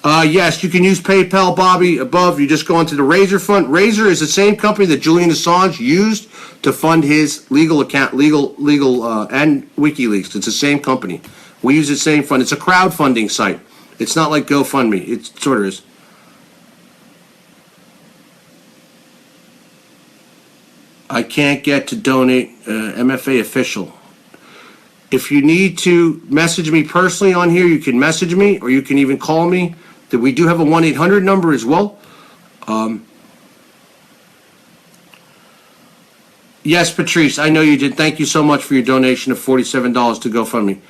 Yes, you can use PayPal, Bobby, above. You just go into the Razor Fund. Razor is the same company that Julian Assange used to fund his legal account, and WikiLeaks. It's the same company. We use the same fund. It's a crowdfunding site. It's not like GoFundMe. It sort of is. I can't get to donate MFA official. If you need to message me personally on here, you can message me, or you can even call me. That we do have a 1-800 number as well. Yes, Patrice, I know you did. Thank you so much for your donation of $47 to GoFundMe.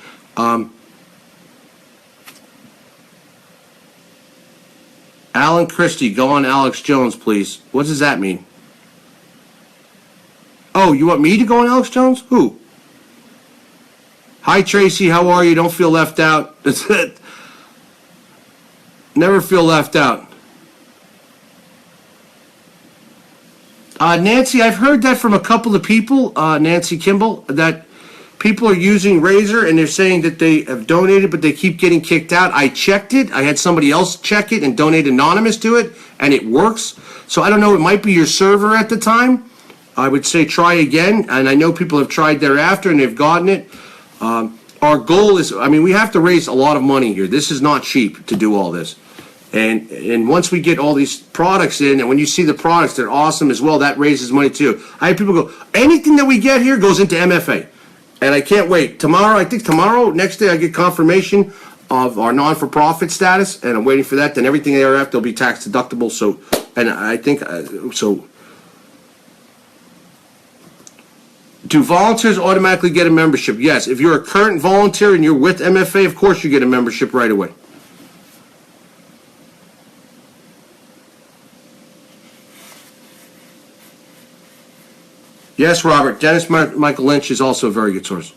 Alan Christie, go on Alex Jones, please. What does that mean? Oh, you want me to go on Alex Jones? Who? Hi, Tracy. How are you? Don't feel left out. That's it. Never feel left out. Nancy, I've heard that from a couple of people, Nancy Kimball, that people are using Razor and they're saying that they have donated, but they keep getting kicked out. I checked it. I had somebody else check it and donate anonymous to it, and it works. So I don't know. It might be your server at the time. I would say try again, and I know people have tried thereafter and they've gotten it. Our goal is, I mean, we have to raise a lot of money here. This is not cheap to do all this. And once we get all these products in, and when you see the products, they're awesome as well, that raises money too. I have people go, anything that we get here goes into MFA. And I can't wait. Tomorrow, I think tomorrow, next day, I get confirmation of our non-for-profit status, and I'm waiting for that. Then everything thereafter will be tax deductible. So, and I think, so. Do volunteers automatically get a membership? Yes. If you're a current volunteer and you're with MFA, of course you get a membership right away. Yes, Robert. Dennis Michael Lynch is also a very good source.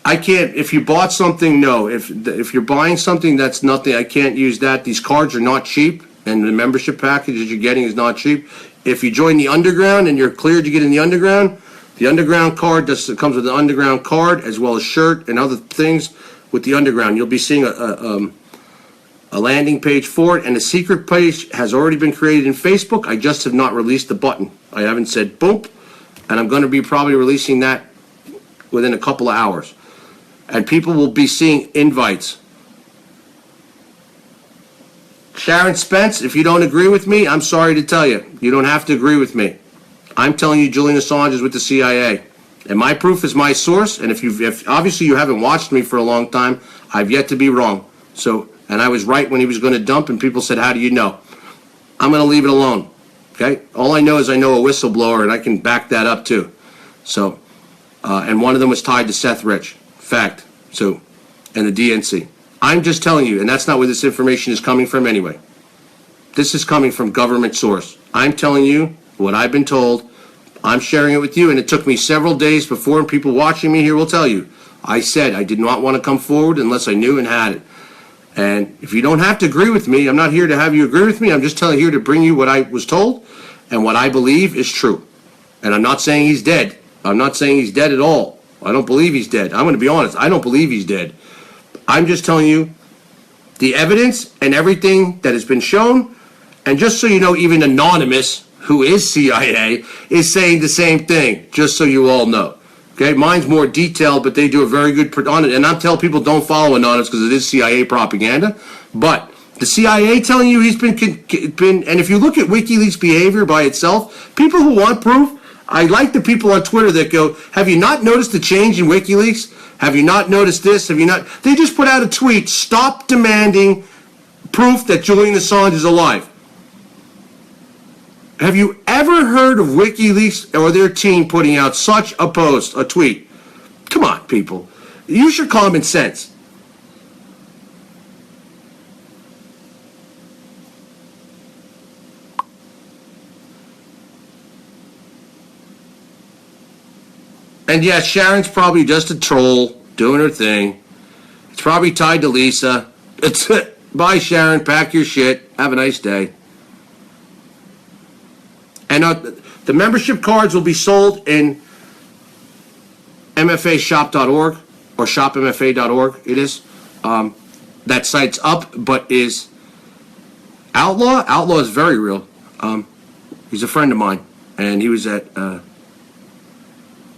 I can't, if you bought something, no. If you're buying something, that's nothing. I can't use that. These cards are not cheap, and the membership package that you're getting is not cheap. If you join the underground and you're cleared to get in the underground card comes with an underground card as well as shirt and other things with the underground. You'll be seeing a landing page for it, and the secret page has already been created in Facebook. I just have not released the button. I haven't said boom, and I'm going to be probably releasing that within a couple of hours. And people will be seeing invites. Sharon Spence, if you don't agree with me, I'm sorry to tell you. You don't have to agree with me. I'm telling you Julian Assange is with the CIA. And my proof is my source, and if obviously you haven't watched me for a long time, I've yet to be wrong. So, and I was right when he was going to dump, and people said, how do you know? I'm going to leave it alone, okay? All I know is I know a whistleblower, and I can back that up too. So, and one of them was tied to Seth Rich. Fact. So, and the DNC. I'm just telling you, and that's not where this information is coming from anyway. This is coming from government source. I'm telling you what I've been told. I'm sharing it with you, and it took me several days before, and people watching me here will tell you. I said I did not want to come forward unless I knew and had it. And if you don't have to agree with me, I'm not here to have you agree with me. I'm just here to bring you what I was told and what I believe is true. And I'm not saying he's dead. I'm not saying he's dead at all. I don't believe he's dead. I'm going to be honest. I don't believe he's dead. I'm just telling you the evidence and everything that has been shown. And just so you know, even Anonymous, who is CIA, is saying the same thing, just so you all know. Okay, mine's more detailed, but they do a very good on it. And I'm telling people don't follow Anonymous because it is CIA propaganda. But the CIA telling you he's been, and if you look at WikiLeaks behavior by itself, people who want proof, I like the people on Twitter that go, have you not noticed the change in WikiLeaks? Have you not noticed this? Have you not? They just put out a tweet, stop demanding proof that Julian Assange is alive. Have you ever heard of WikiLeaks or their team putting out such a post, a tweet? Come on, people. Use your common sense. And yes, Sharon's probably just a troll doing her thing. It's probably tied to Lisa. It's bye, Sharon. Pack your shit. Have a nice day. And the membership cards will be sold in mfashop.org or shopmfa.org. It is. That site's up, but is Outlaw? Outlaw is very real. He's a friend of mine, and he was at...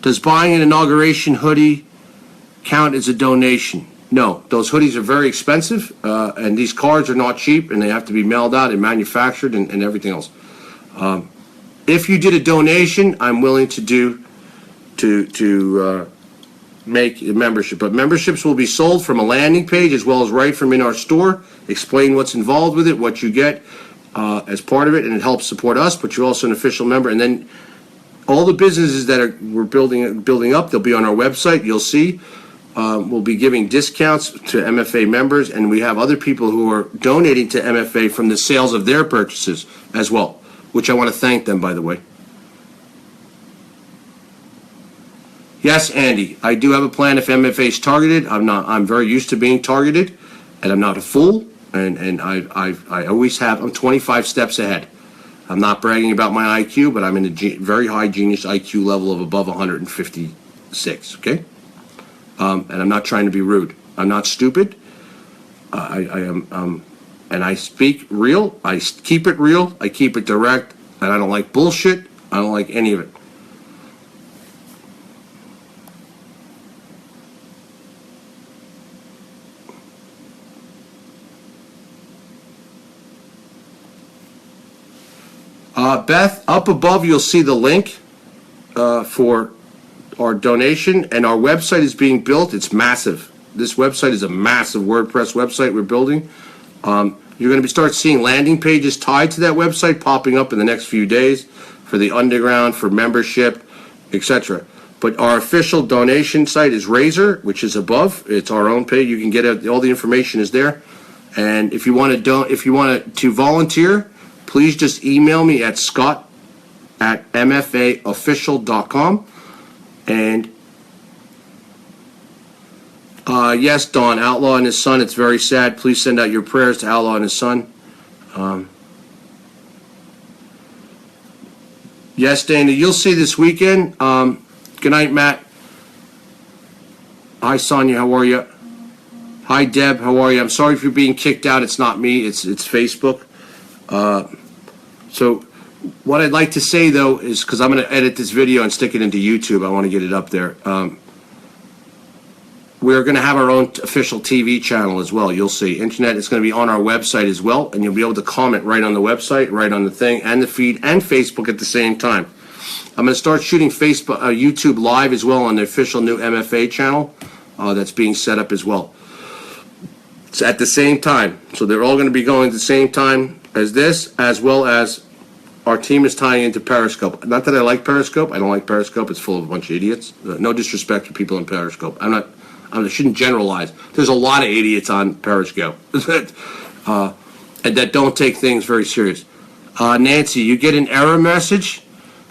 Does buying an inauguration hoodie count as a donation? No, those hoodies are very expensive, and these cards are not cheap, and they have to be mailed out and manufactured and everything else. If you did a donation, I'm willing to make a membership. But memberships will be sold from a landing page as well as right from in our store. Explain what's involved with it, what you get as part of it, and it helps support us, but you're also an official member. And then all the businesses that we're building up, they'll be on our website. You'll see. We'll be giving discounts to MFA members, and we have other people who are donating to MFA from the sales of their purchases as well, which I want to thank them, by the way. Yes, Andy, I do have a plan if MFA is targeted. I'm very used to being targeted, and I'm not a fool, and I always have. I'm 25 steps ahead. I'm not bragging about my IQ, but I'm in a very high genius IQ level of above 156, okay? And I'm not trying to be rude. I'm not stupid. I am, and I speak real. I keep it real. I keep it direct, and I don't like bullshit. I don't like any of it. Beth, up above you'll see the link for our donation, and our website is being built. It's massive. This website is a massive WordPress website we're building. You're going to start seeing landing pages tied to that website popping up in the next few days for the underground, for membership, etc. But our official donation site is Razor, which is above. It's our own page. You can get it, all the information is there. And if you want to volunteer, please just email me at scott@mfaofficial.com. And yes, Don, Outlaw and his son, it's very sad. Please send out your prayers to Outlaw and his son. Yes, Dana, you'll see this weekend. Good night, Matt. Hi, Sonia, how are you? Hi, Deb, how are you? I'm sorry if you're being kicked out. It's not me, it's Facebook. So what I'd like to say, though, is because I'm going to edit this video and stick it into YouTube. I want to get it up there. We're going to have our own official TV channel as well. You'll see. Internet is going to be on our website as well, and you'll be able to comment right on the website, right on the thing, and the feed, and Facebook at the same time. I'm going to start shooting Facebook, YouTube live as well on the official new MFA channel that's being set up as well. It's at the same time. So they're all going to be going at the same time as this, as well as our team is tying into Periscope. Not that I like Periscope. I don't like Periscope. It's full of a bunch of idiots. No disrespect to people in Periscope. I shouldn't generalize. There's a lot of idiots on Periscope and that don't take things very serious. Nancy, you get an error message?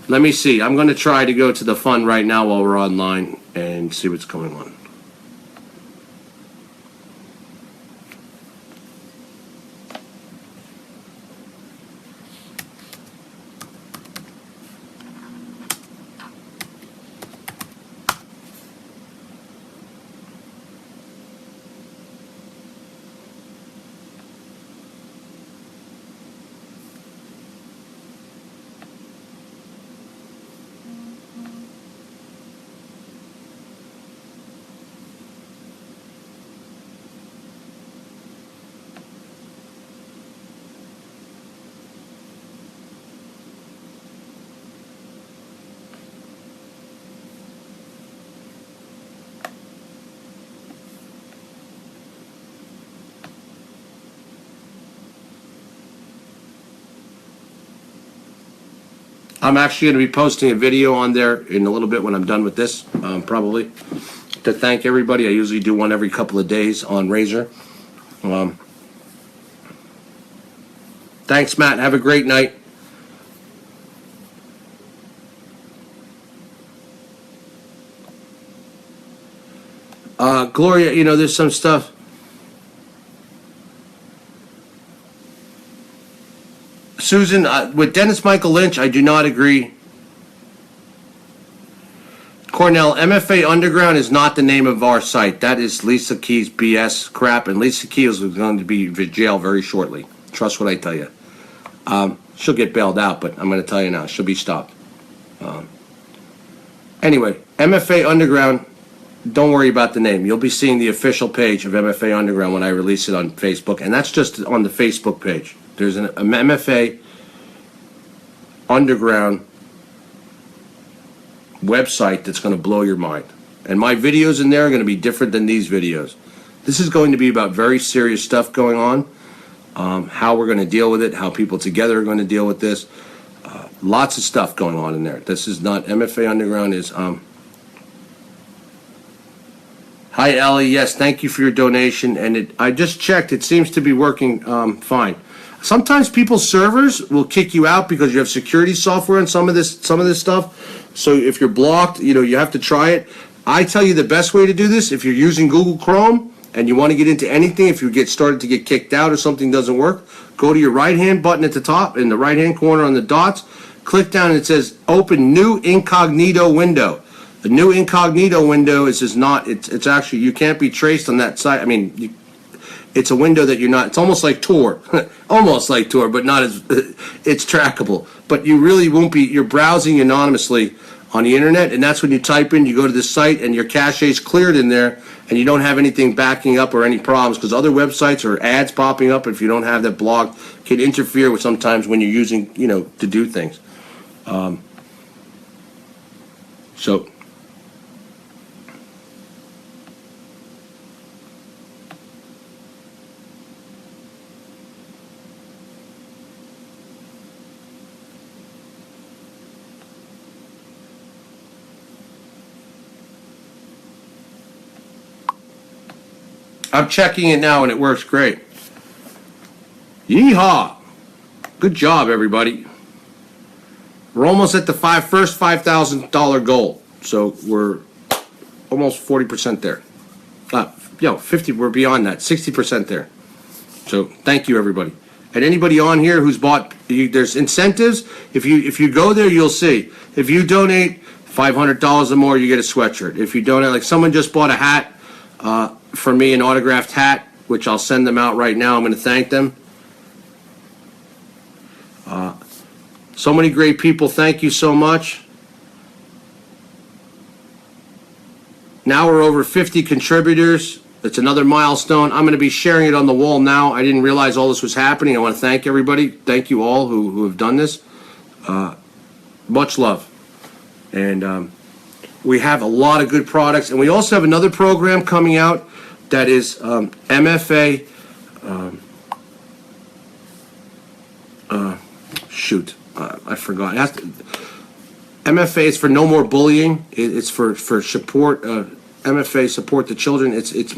Let me see. I'm going to try to go to the fund right now while we're online and see what's going on. I'm actually going to be posting a video on there in a little bit when I'm done with this, probably, to thank everybody. I usually do one every couple of days on Razor. Thanks, Matt. Have a great night. Gloria, you know, there's some stuff. Susan, with Dennis Michael Lynch, I do not agree. Cornell, MFA Underground is not the name of our site. That is Lisa Key's BS crap, and Lisa Key is going to be in jail very shortly. Trust what I tell you. She'll get bailed out, but I'm going to tell you now, she'll be stopped. Anyway, MFA Underground don't worry about the name. You'll be seeing the official page of MFA Underground when I release it on Facebook, and that's just on the Facebook page. There's an MFA Underground website that's going to blow your mind. And my videos in there are going to be different than these videos. This is going to be about very serious stuff going on, how we're going to deal with it, how people together are going to deal with this. Lots of stuff going on in there. This is not, MFA Underground is, hi, Ellie. Yes, thank you for your donation. And I just checked. It seems to be working fine. Sometimes people's servers will kick you out because you have security software on some of this stuff. So if you're blocked, you have to try it. I tell you the best way to do this, if you're using Google Chrome and you want to get into anything, if you get started to get kicked out or something doesn't work, go to your right-hand button at the top in the right-hand corner on the dots, click down and it says Open New Incognito Window. The new incognito window is not, it's actually, you can't be traced on that site. I mean, it's a window that you're not, it's almost like Tor, almost like Tor, but not as, it's trackable. But you really won't be, you're browsing anonymously on the internet, and that's when you type in, you go to this site and your cache is cleared in there, and you don't have anything backing up or any problems, because other websites or ads popping up, if you don't have that blocked, can interfere with sometimes when you're using, to do things. So I'm checking it now and it works great. Yeehaw! Good job, everybody. We're almost at the first $5,000 goal. So we're almost 40% there. 50, we're beyond that, 60% there. So thank you, everybody. And anybody on here who's bought, there's incentives. If you go there, you'll see. If you donate $500 or more, you get a sweatshirt. If you donate, like someone just bought a hat, for me, an autographed hat, which I'll send them out right now. I'm going to thank them. So many great people. Thank you so much. Now we're over 50 contributors. It's another milestone. I'm going to be sharing it on the wall now. I didn't realize all this was happening. I want to thank everybody. Thank you all who have done this. Much love. And we have a lot of good products. And we also have another program coming out that is MFA, I forgot. MFA is for No More Bullying. It's for support, MFA Support the Children. It's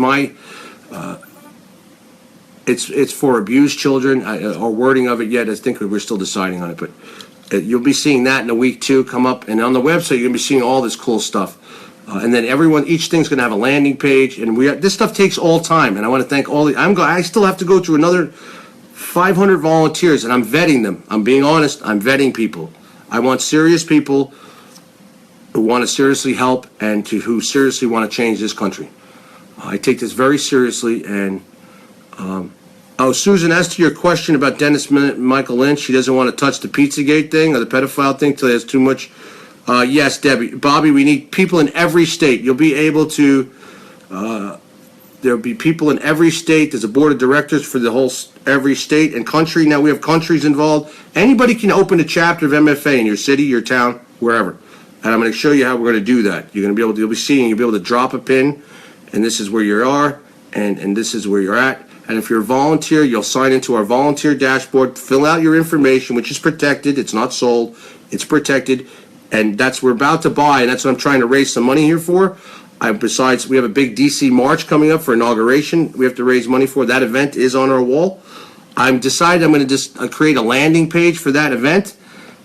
for abused children. Our wording of it yet, I think we're still deciding on it, but you'll be seeing that in a week too come up. And on the website, you're going to be seeing all this cool stuff. And then each thing's going to have a landing page, and this stuff takes all time. And I want to thank all I still have to go through another 500 volunteers, and I'm vetting them. I'm being honest. I'm vetting people. I want serious people who want to seriously help and who seriously want to change this country. I take this very seriously. And Susan, as to your question about Dennis Michael Lynch, she doesn't want to touch the Pizzagate thing or the pedophile thing till he has too much. Yes, Debbie. Bobby, we need people in every state. You'll be able to, there'll be people in every state. There's a board of directors for every state and country. Now we have countries involved. Anybody can open a chapter of MFA in your city, your town, wherever. And I'm going to show you how we're going to do that. You'll be able to drop a pin, and this is where you are, and this is where you're at. And if you're a volunteer, you'll sign into our volunteer dashboard, fill out your information, which is protected. It's not sold. It's protected. And we're about to buy, and that's what I'm trying to raise some money here for. Besides, we have a big DC March coming up for inauguration. We have to raise money for. That event is on our wall. I'm decided I'm going to just create a landing page for that event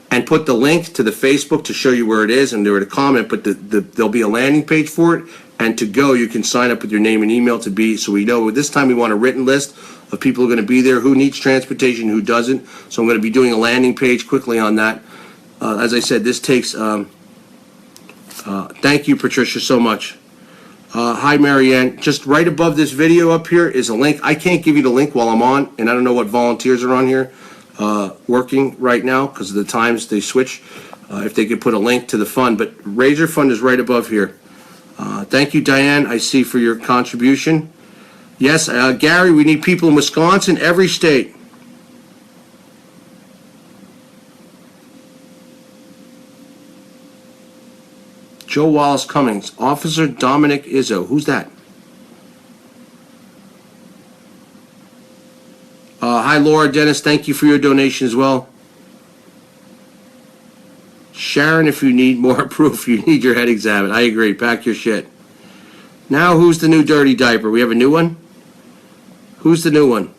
and put the link to the Facebook to show you where it is and there to comment, but there'll be a landing page for it. And to go, you can sign up with your name and email to be, so we know this time we want a written list of people who are going to be there, who needs transportation, who doesn't. So I'm going to be doing a landing page quickly on that. As I said, this takes, thank you, Patricia, so much. Hi, Marianne. Just right above this video up here is a link. I can't give you the link while I'm on, and I don't know what volunteers are on here working right now because of the times they switch. If they could put a link to the fund, but Razor Fund is right above here. Thank you, Diane. I see for your contribution. Yes, Gary, we need people in Wisconsin, every state. Joe Wallace Cummings. Officer Dominic Izzo. Who's that? Hi, Laura Dennis. Thank you for your donation as well. Sharon, if you need more proof, you need your head examined. I agree. Pack your shit. Now, who's the new dirty diaper? We have a new one? Who's the new one?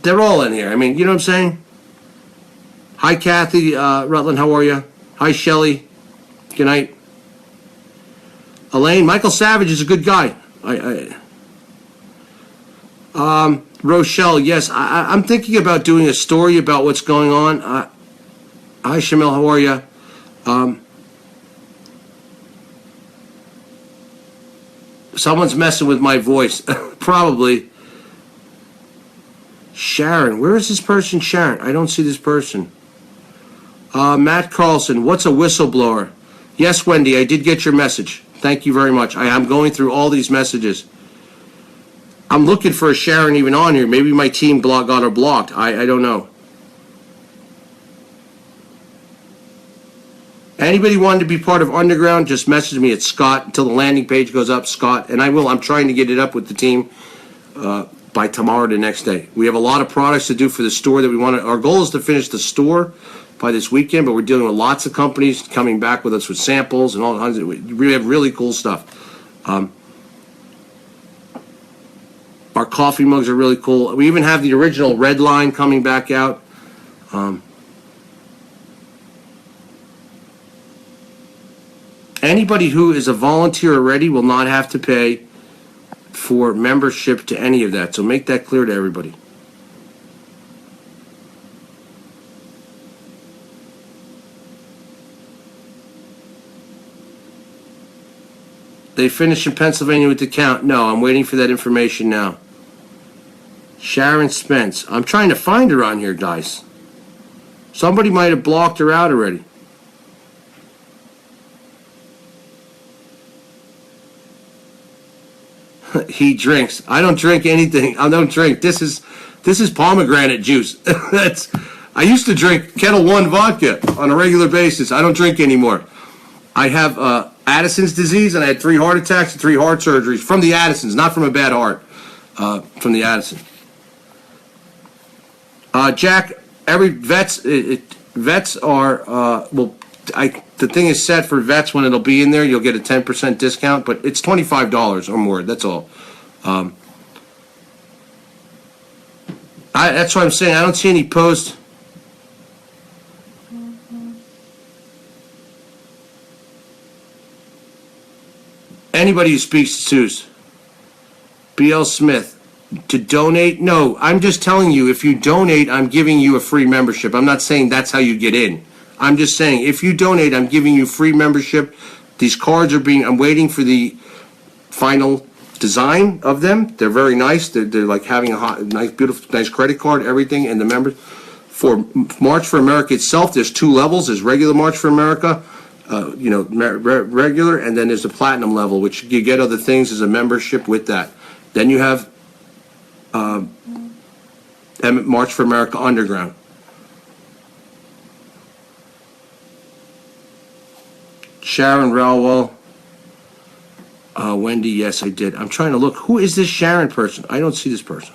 They're all in here. I mean, you know what I'm saying? Hi, Kathy Rutland. How are you? Hi, Shelley. Good night. Elaine, Michael Savage is a good guy. Rochelle, yes, I'm thinking about doing a story about what's going on. Hi, Shamil, how are you? Someone's messing with my voice. Probably. Sharon, where is this person, Sharon? I don't see this person. Matt Carlson, what's a whistleblower? Yes, Wendy, I did get your message. Thank you very much. I am going through all these messages. I'm looking for a Sharon even on here. Maybe my team got her blocked. I don't know. Anybody wanting to be part of Underground, just message me at Scott until the landing page goes up, Scott. And I will. I'm trying to get it up with the team by tomorrow, the next day. We have a lot of products to do for the store that we want to. Our goal is to finish the store by this weekend, but we're dealing with lots of companies coming back with us with samples and all kinds of. We have really cool stuff. Our coffee mugs are really cool. We even have the original Red Line coming back out. Anybody who is a volunteer already will not have to pay for membership to any of that. So make that clear to everybody. They finished in Pennsylvania with the count. No, I'm waiting for that information now. Sharon Spence. I'm trying to find her on here, guys. Somebody might have blocked her out already. He drinks. I don't drink anything. I don't drink. This is pomegranate juice. I used to drink Kettle One vodka on a regular basis. I don't drink anymore. I have Addison's disease, and I had 3 heart attacks and 3 heart surgeries from the Addisons, not from a bad heart, from the Addison. Jack, every vets are the thing is set for vets. When it'll be in there, you'll get a 10% discount, but it's $25 or more. That's all. That's what I'm saying. I don't see any posts. Anybody who speaks to Seuss. B.L. Smith. To donate? No, I'm just telling you, if you donate, I'm giving you a free membership. I'm not saying that's how you get in. I'm just saying, if you donate, I'm giving you free membership. These cards are I'm waiting for the final design of them. They're very nice. They're like having a nice, beautiful, nice credit card, everything, and the members. For March for America itself, there's 2 levels. There's regular March for America, regular, and then there's the platinum level, which you get other things as a membership with that. Then you have March for America Underground. Sharon Rowell. Wendy, yes, I did. I'm trying to look. Who is this Sharon person? I don't see this person.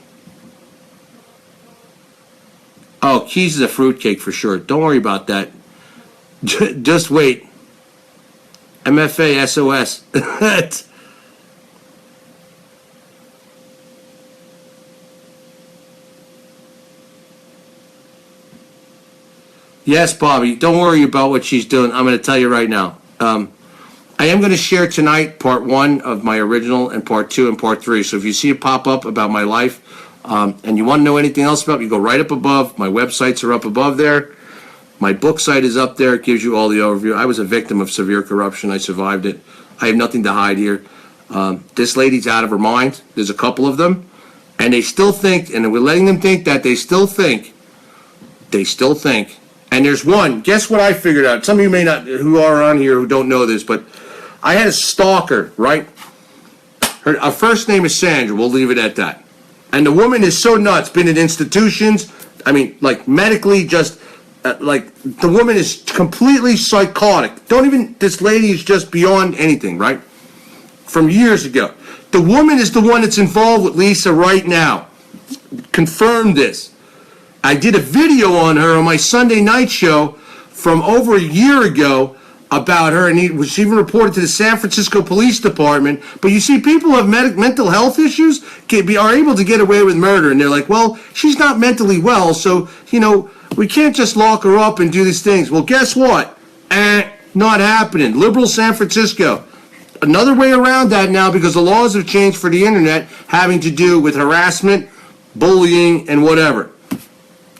Oh, Keys is a fruitcake for sure. Don't worry about that. Just wait. MFA SOS. Yes, Bobby, don't worry about what she's doing. I'm going to tell you right now. I am going to share tonight part 1 of my original and part 2 and part 3. So if you see it pop up about my life and you want to know anything else about me, you go right up above. My websites are up above there. My book site is up there. It gives you all the overview. I was a victim of severe corruption. I survived it. I have nothing to hide here. This lady's out of her mind. There's a couple of them. And they still think, and we're letting them think that they still think They still think. And there's one, guess what I figured out? Some of you may not, who are on here who don't know this, but I had a stalker, right? Her first name is Sandra, we'll leave it at that. And the woman is so nuts, been in institutions, I mean, like medically just, like the woman is completely psychotic. This lady is just beyond anything, right? From years ago. The woman is the one that's involved with Lisa right now. Confirmed this. I did a video on her on my Sunday night show from over a year ago about her, and it was even reported to the San Francisco Police Department. But you see, people who have mental health issues are able to get away with murder, and they're like, well, she's not mentally well, so, we can't just lock her up and do these things. Well, guess what? Not happening. Liberal San Francisco. Another way around that now, because the laws have changed for the internet, having to do with harassment, bullying, and whatever.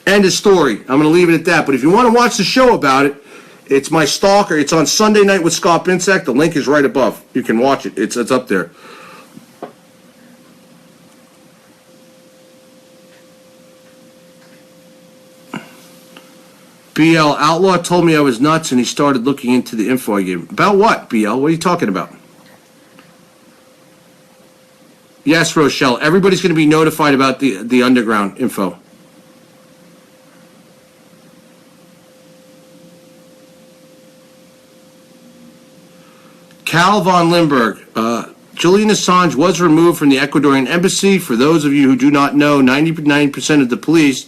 End of story. I'm going to leave it at that. But if you want to watch the show about it, it's my stalker. It's on Sunday Night with Scott Binsack. The link is right above. You can watch it. It's up there. BL, Outlaw told me I was nuts, and he started looking into the info I gave him. About what, BL? What are you talking about? Yes, Rochelle. Everybody's going to be notified about the underground info. Cal von Limburg. Julian Assange was removed from the Ecuadorian embassy. For those of you who do not know, 99% of the police.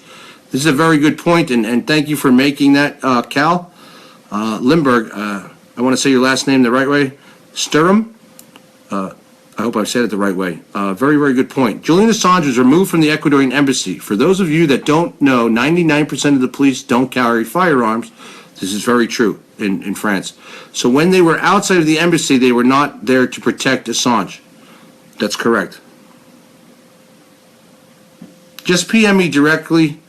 This is a very good point, and thank you for making that, Cal. Limburg, I want to say your last name the right way. Sturm? I hope I've said it the right way. Very, very good point. Julian Assange was removed from the Ecuadorian embassy. For those of you that don't know, 99% of the police don't carry firearms. This is very true in France. So when they were outside of the embassy, they were not there to protect Assange. That's correct. Just PM me directly.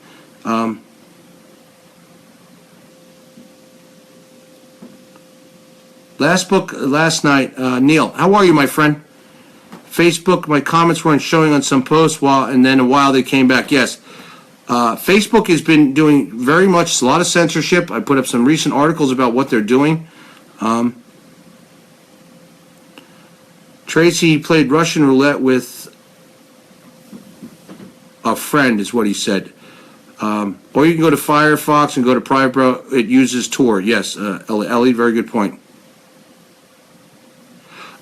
Last night, Neil, how are you, my friend? Facebook, my comments weren't showing on some posts, and then a while they came back. Yes, Facebook has been doing very much a lot of censorship. I put up some recent articles about what they're doing. Tracy played Russian roulette with a friend, is what he said. Or you can go to Firefox and go to Private Browser. It uses Tor. Yes, Ellie, very good point.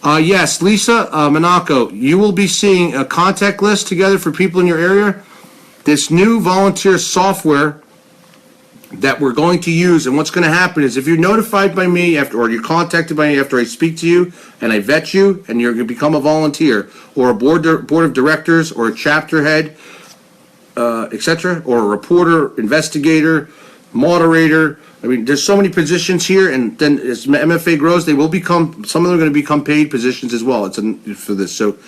Yes, Lisa, Monaco, you will be seeing a contact list together for people in your area. This new volunteer software that we're going to use, and what's going to happen is if you're notified by me or you're contacted by me after I speak to you and I vet you and you're going to become a volunteer or a board of directors or a chapter head, etc., or a reporter, investigator, moderator. I mean, there's so many positions here, and then as MFA grows, some of them are going to become paid positions as well. It's for this. So,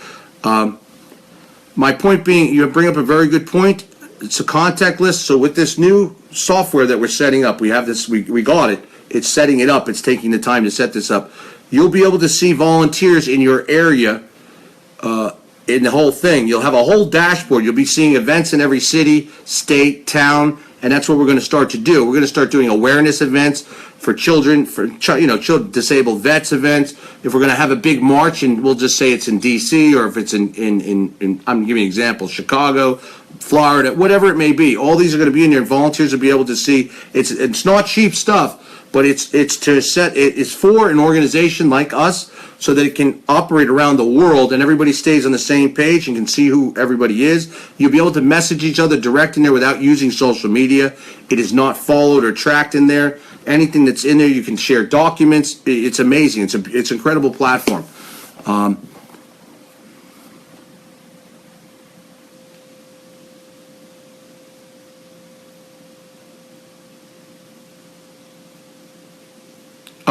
my point being, you bring up a very good point. It's a contact list. So with this new software that we're setting up, we have this. We got it. It's setting it up. It's taking the time to set this up. You'll be able to see volunteers in your area. In the whole thing, you'll have a whole dashboard. You'll be seeing events in every city, state, town, and that's what we're going to start to do. We're going to start doing awareness events for children, for disabled vets events. If we're going to have a big march, and we'll just say it's in D.C. or if it's in I'm giving examples, Chicago, Florida, whatever it may be. All these are going to be in there. Volunteers will be able to see. It's not cheap stuff, but it's for an organization like us, so that it can operate around the world and everybody stays on the same page and can see who everybody is. You'll be able to message each other direct in there without using social media. It is not followed or tracked in there. Anything that's in there, you can share documents. It's amazing. It's an incredible platform.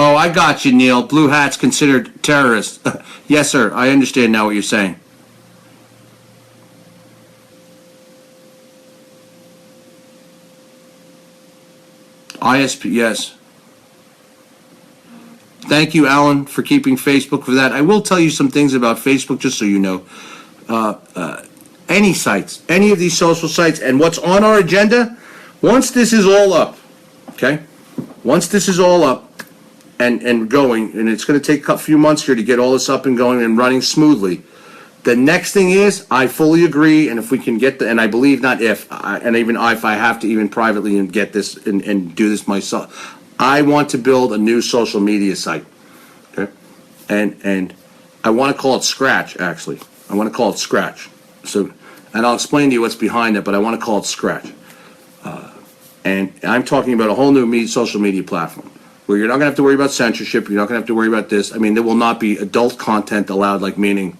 Oh, I got you, Neil. Blue hats considered terrorists. Yes, sir. I understand now what you're saying. ISP, yes. Thank you, Alan, for keeping Facebook for that. I will tell you some things about Facebook, just so you know. Any sites, any of these social sites, and what's on our agenda, Once this is all up, okay? Once this is all up and going, and it's going to take a few months here to get all this up and going and running smoothly, the next thing is, I fully agree, and if we can get and I believe not if, and even if I have to even privately and get this and do this myself, I want to build a new social media site, okay? And I want to call it Scratch, actually. I want to call it Scratch. So, and I'll explain to you what's behind it, but I want to call it Scratch. And I'm talking about a whole new social media platform where you're not going to have to worry about censorship. You're not going to have to worry about this. I mean, there will not be adult content allowed, like meaning,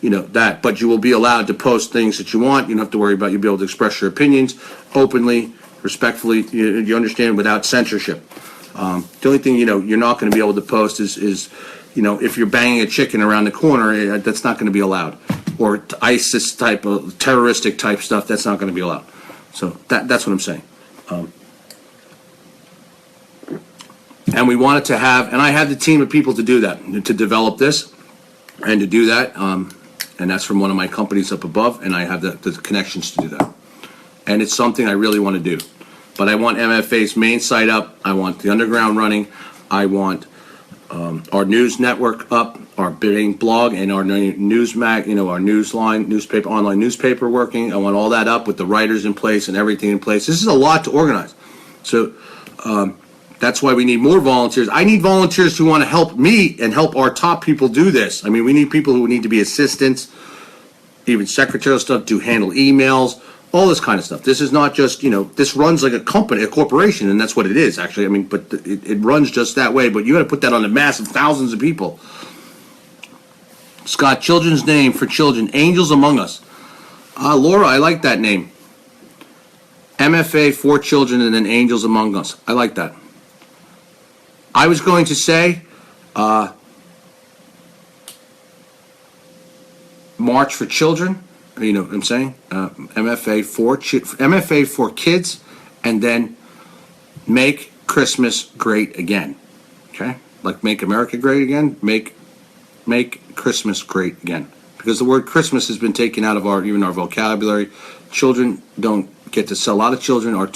you know, that. But you will be allowed to post things that you want. You don't have to worry about. You'll be able to express your opinions openly, respectfully. You understand, without censorship. The only thing, you know, you're not going to be able to post is, you know, if you're banging a chicken around the corner, that's not going to be allowed. Or ISIS type of terroristic type stuff, that's not going to be allowed. So that's what I'm saying. And we wanted to have, and I had the team of people to do that, to develop this and to do that. And that's from one of my companies up above, and I have the connections to do that. And it's something I really want to do. But I want MFA's main site up. I want the underground running. I want our news network up, our bidding blog, and our news you know, our newspaper, online newspaper working. I want all that up with the writers in place and everything in place. This is a lot to organize. So that's why we need more volunteers. I need volunteers who want to help me and help our top people do this. I mean, we need people who need to be assistants, even secretarial stuff, to handle emails, all this kind of stuff. This is not just, you know, this runs like a company, a corporation, and that's what it is, actually. I mean, but it runs just that way, but you got to put that on the mass of thousands of people. Scott, children's name for children, Angels Among Us. Laura, I like that name. MFA for children and then Angels Among Us. I like that. I was going to say March for Children. You know what I'm saying? MFA for kids, and then make Christmas great again. Okay? Like make America great again, make Christmas great again. Because the word Christmas has been taken out of even our vocabulary. Children don't get to sell. A lot of children are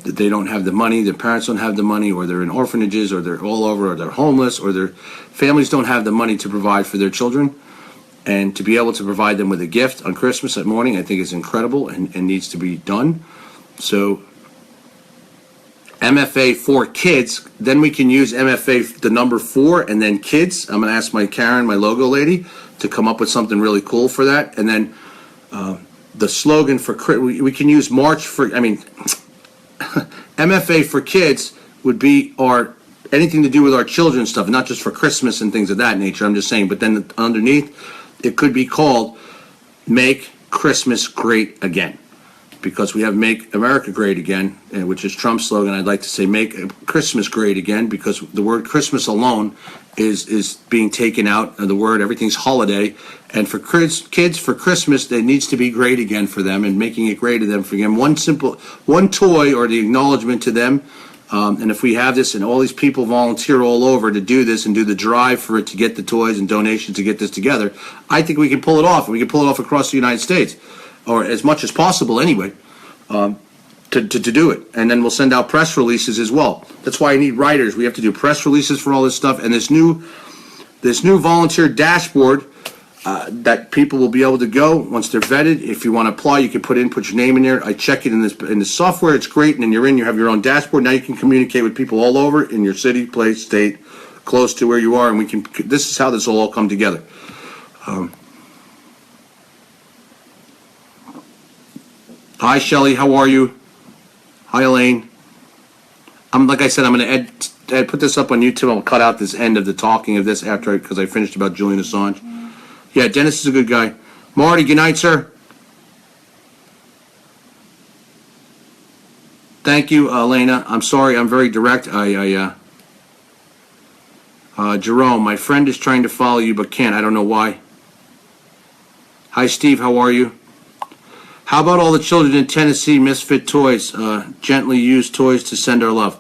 they don't have the money, their parents don't have the money, or they're in orphanages, or they're all over, or they're homeless, or their families don't have the money to provide for their children. And to be able to provide them with a gift on Christmas morning, I think is incredible and needs to be done. So MFA for kids, then we can use MFA, the number 4, and then kids. I'm going to ask my Karen, my logo lady, to come up with something really cool for that. And then the slogan for, we can use March for, I mean, MFA for kids would be anything to do with our children's stuff, not just for Christmas and things of that nature. I'm just saying, but then underneath, it could be called Make Christmas Great Again, because we have Make America Great Again, which is Trump's slogan. I'd like to say Make Christmas Great Again, because the word Christmas alone is being taken out of the word. Everything's holiday, and for kids for Christmas, it needs to be great again for them, and making it great to them for them. One toy or the acknowledgement to them. And if we have this and all these people volunteer all over to do this and do the drive for it to get the toys and donations to get this together, I think we can pull it off. And we can pull it off across the United States, or as much as possible anyway, to do it. And then we'll send out press releases as well. That's why I need writers. We have to do press releases for all this stuff. And this new volunteer dashboard that people will be able to go once they're vetted. If you want to apply, you can put your name in there. I check it in the software. It's great, and then you have your own dashboard. Now you can communicate with people all over in your city, place, state, close to where you are, and this is how this will all come together. Hi, Shelley. How are you? Hi, Elaine. Like I said, I'm going to put this up on YouTube. I'll cut out this end of the talking of this because I finished about Julian Assange. Yeah, Dennis is a good guy. Marty, good night, sir. Thank you, Elena. I'm sorry, I'm very direct. Jerome, my friend is trying to follow you but can't. I don't know why. Hi, Steve. How are you? How about all the children in Tennessee misfit toys, gently used toys to send our love?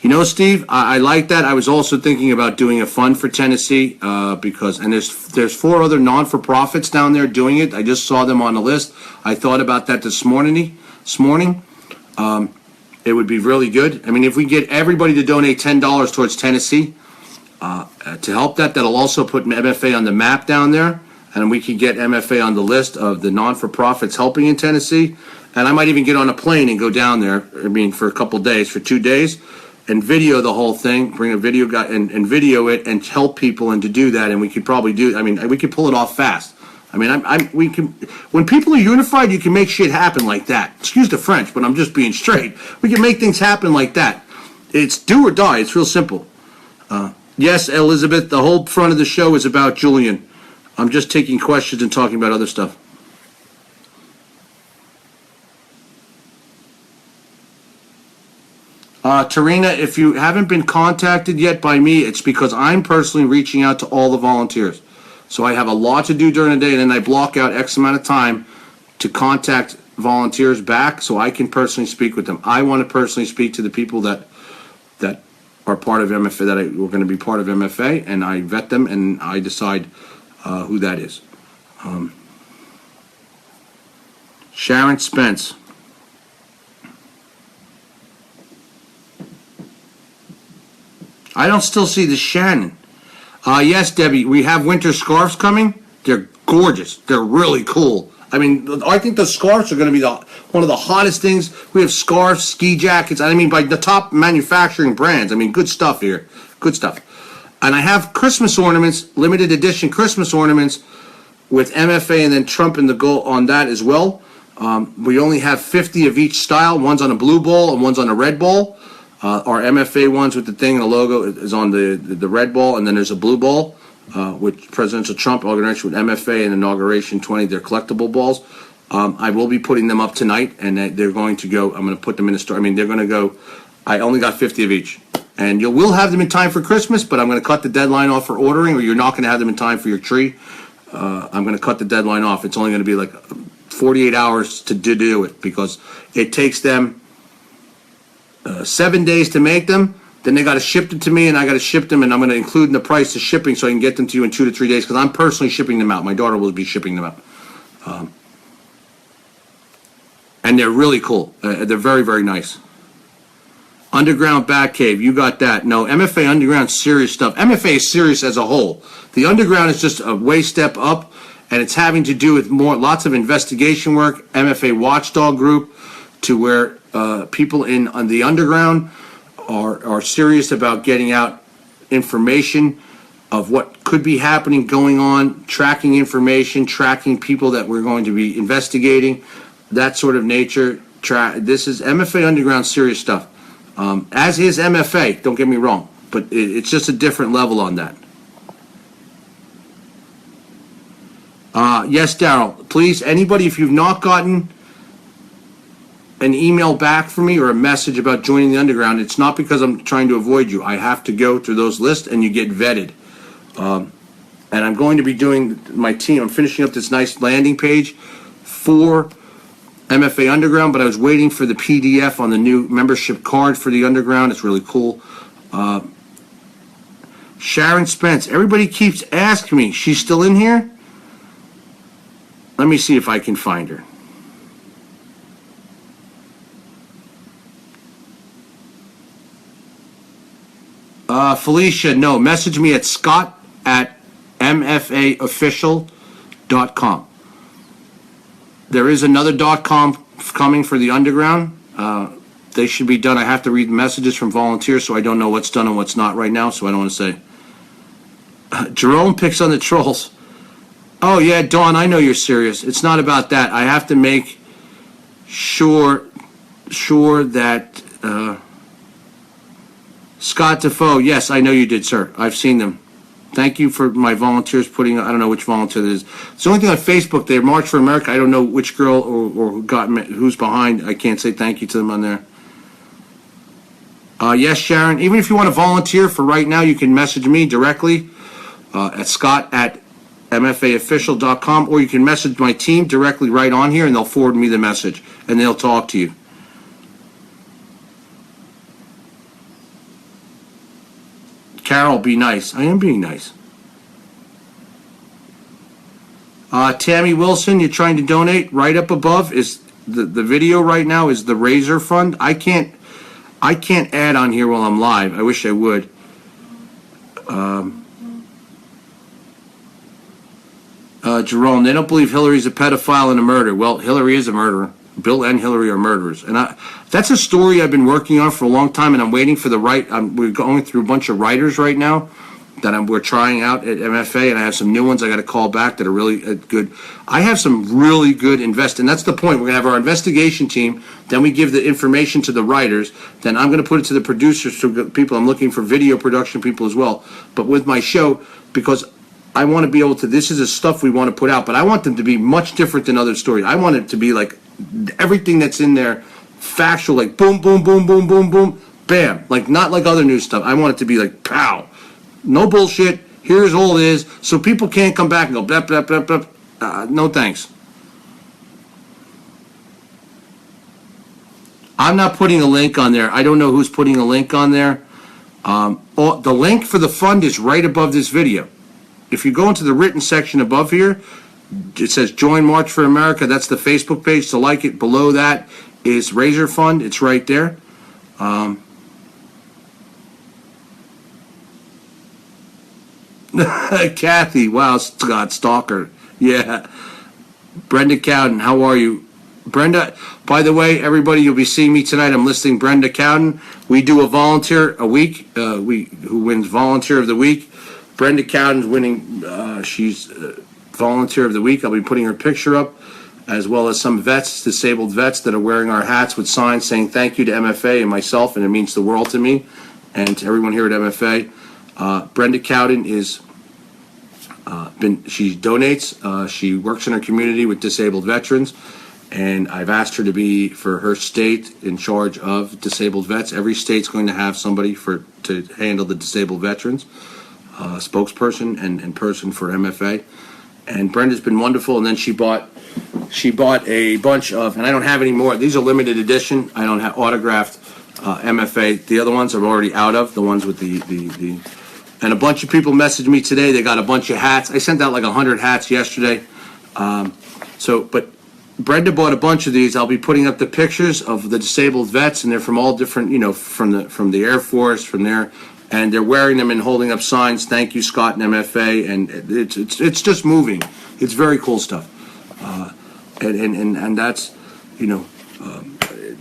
You know, Steve, I like that. I was also thinking about doing a fund for Tennessee and there's 4 other non-for-profits down there doing it. I just saw them on the list. I thought about that this morning. It would be really good. I mean, if we get everybody to donate $10 towards Tennessee to help that, that'll also put MFA on the map down there, and we could get MFA on the list of the non-for-profits helping in Tennessee. And I might even get on a plane and go down there, I mean, for a couple days, for 2 days, and video the whole thing, bring a video guy and video it and help people, and to do that. And we could probably do, I mean, we could pull it off fast. I mean, we can, when people are unified, you can make shit happen like that. Excuse the French, but I'm just being straight. We can make things happen like that. It's do or die. It's real simple. Yes, Elizabeth, the whole front of the show is about Julian. I'm just taking questions and talking about other stuff. Tarina, if you haven't been contacted yet by me, it's because I'm personally reaching out to all the volunteers. So I have a lot to do during the day, and then I block out X amount of time to contact volunteers back so I can personally speak with them. I want to personally speak to the people that are part of MFA, that are going to be part of MFA, and I vet them and I decide who that is. Sharon Spence. I don't still see the Shannon. Yes, Debbie, we have winter scarves coming. They're gorgeous. They're really cool. I mean, I think the scarves are going to be one of the hottest things. We have scarves, ski jackets. I mean, by the top manufacturing brands. I mean, good stuff here. Good stuff. And I have Christmas ornaments, limited edition Christmas ornaments with MFA and then Trump in the goal on that as well. We only have 50 of each style. One's on a blue ball and one's on a red ball. Our MFA ones with the thing and the logo is on the red ball, and then there's a blue ball, with Presidential Trump inauguration with MFA and Inauguration 20. They're collectible balls. I will be putting them up tonight, and they're going to go. I'm going to put them in the store. I mean, they're going to go. I only got 50 of each, and you will have them in time for Christmas. But I'm going to cut the deadline off for ordering, or you're not going to have them in time for your tree. I'm going to cut the deadline off. It's only going to be like 48 hours to do it, because it takes them 7 days to make them. Then they got to ship it to me, and I got to ship them, and I'm going to include in the price of shipping so I can get them to you in 2 to 3 days, because I'm personally shipping them out. My daughter will be shipping them out. And they're really cool. They're very, very nice. Underground Batcave, you got that. No, MFA Underground, serious stuff. MFA is serious as a whole. The Underground is just a way step up, and it's having to do with lots of investigation work, MFA watchdog group, to where people on the Underground are serious about getting out information of what could be happening, going on, tracking information, tracking people that we're going to be investigating, that sort of nature. This is MFA Underground, serious stuff. As is MFA, don't get me wrong, but it's just a different level on that. Yes, Daryl, please, anybody, if you've not gotten an email back from me or a message about joining the Underground, it's not because I'm trying to avoid you. I have to go through those lists, and you get vetted. And I'm going to be doing my team. I'm finishing up this nice landing page for MFA Underground, but I was waiting for the PDF on the new membership card for the Underground. It's really cool. Sharon Spence, everybody keeps asking me, she's still in here? Let me see if I can find her. Felicia, no, message me at scott@mfaofficial.com. There is another .com coming for the Underground. They should be done. I have to read messages from volunteers, so I don't know what's done and what's not right now, so I don't want to say. Jerome picks on the trolls. Oh, yeah, Dawn, I know you're serious. It's not about that. I have to make sure that... Scott Defoe, yes, I know you did, sir. I've seen them. Thank you for my volunteers putting, I don't know which volunteer it is. It's the only thing on Facebook, they March for America. I don't know which girl or who's behind. I can't say thank you to them on there. Yes, Sharon, even if you want to volunteer for right now, you can message me directly at scott@mfaofficial.com, or you can message my team directly right on here, and they'll forward me the message, and they'll talk to you. Carol, be nice. I am being nice. Tammy Wilson, you're trying to donate. Right up above is the video right now is the Razor Fund. I can't add on here while I'm live. I wish I would. Jerome, they don't believe Hillary's a pedophile and a murderer. Well, Hillary is a murderer. Bill and Hillary are murderers, and that's a story I've been working on for a long time, and I'm waiting for the right. We're going through a bunch of writers right now that we're trying out at MFA, and I have some new ones I got to call back that are really good. I have some really good and that's the point. We're going to have our investigation team, then we give the information to the writers, then I'm going to put it to the producers, to people. I'm looking for video production people as well, but with my show, because I want to be able to, this is the stuff we want to put out, but I want them to be much different than other stories. I want it to be like everything that's in there, factual, like boom, boom, boom, boom, boom, boom, bam. Like not like other news stuff. I want it to be like pow. No bullshit. Here's all it is. So people can't come back and go, blah, blah, blah, blah. No thanks. I'm not putting a link on there. I don't know who's putting a link on there. The link for the fund is right above this video. If you go into the written section above here, it says Join March for America. That's the Facebook page to like it. Below that is Razor Fund. It's right there. Kathy, wow, Scott Stalker. Yeah. Brenda Cowden, how are you? Brenda, by the way, everybody, you'll be seeing me tonight. I'm listing Brenda Cowden. We do a volunteer a week, who wins Volunteer of the Week. Brenda Cowden's winning, she's Volunteer of the Week. I'll be putting her picture up, as well as some vets, disabled vets that are wearing our hats with signs saying thank you to MFA and myself, and it means the world to me and to everyone here at MFA. Brenda Cowden is, she donates, she works in her community with disabled veterans, and I've asked her to be, for her state, in charge of disabled vets. Every state's going to have somebody to handle the disabled veterans, spokesperson and person for MFA. And Brenda's been wonderful, and then she bought a bunch of, and I don't have any more. These are limited edition. I don't have autographed MFA. The other ones I'm already out of, the ones with the and a bunch of people messaged me today. They got a bunch of hats. I sent out like 100 hats yesterday. But Brenda bought a bunch of these. I'll be putting up the pictures of the disabled vets, and they're from all different, from the Air Force, from there, and they're wearing them and holding up signs. Thank you, Scott and MFA, and it's just moving. It's very cool stuff, and that's,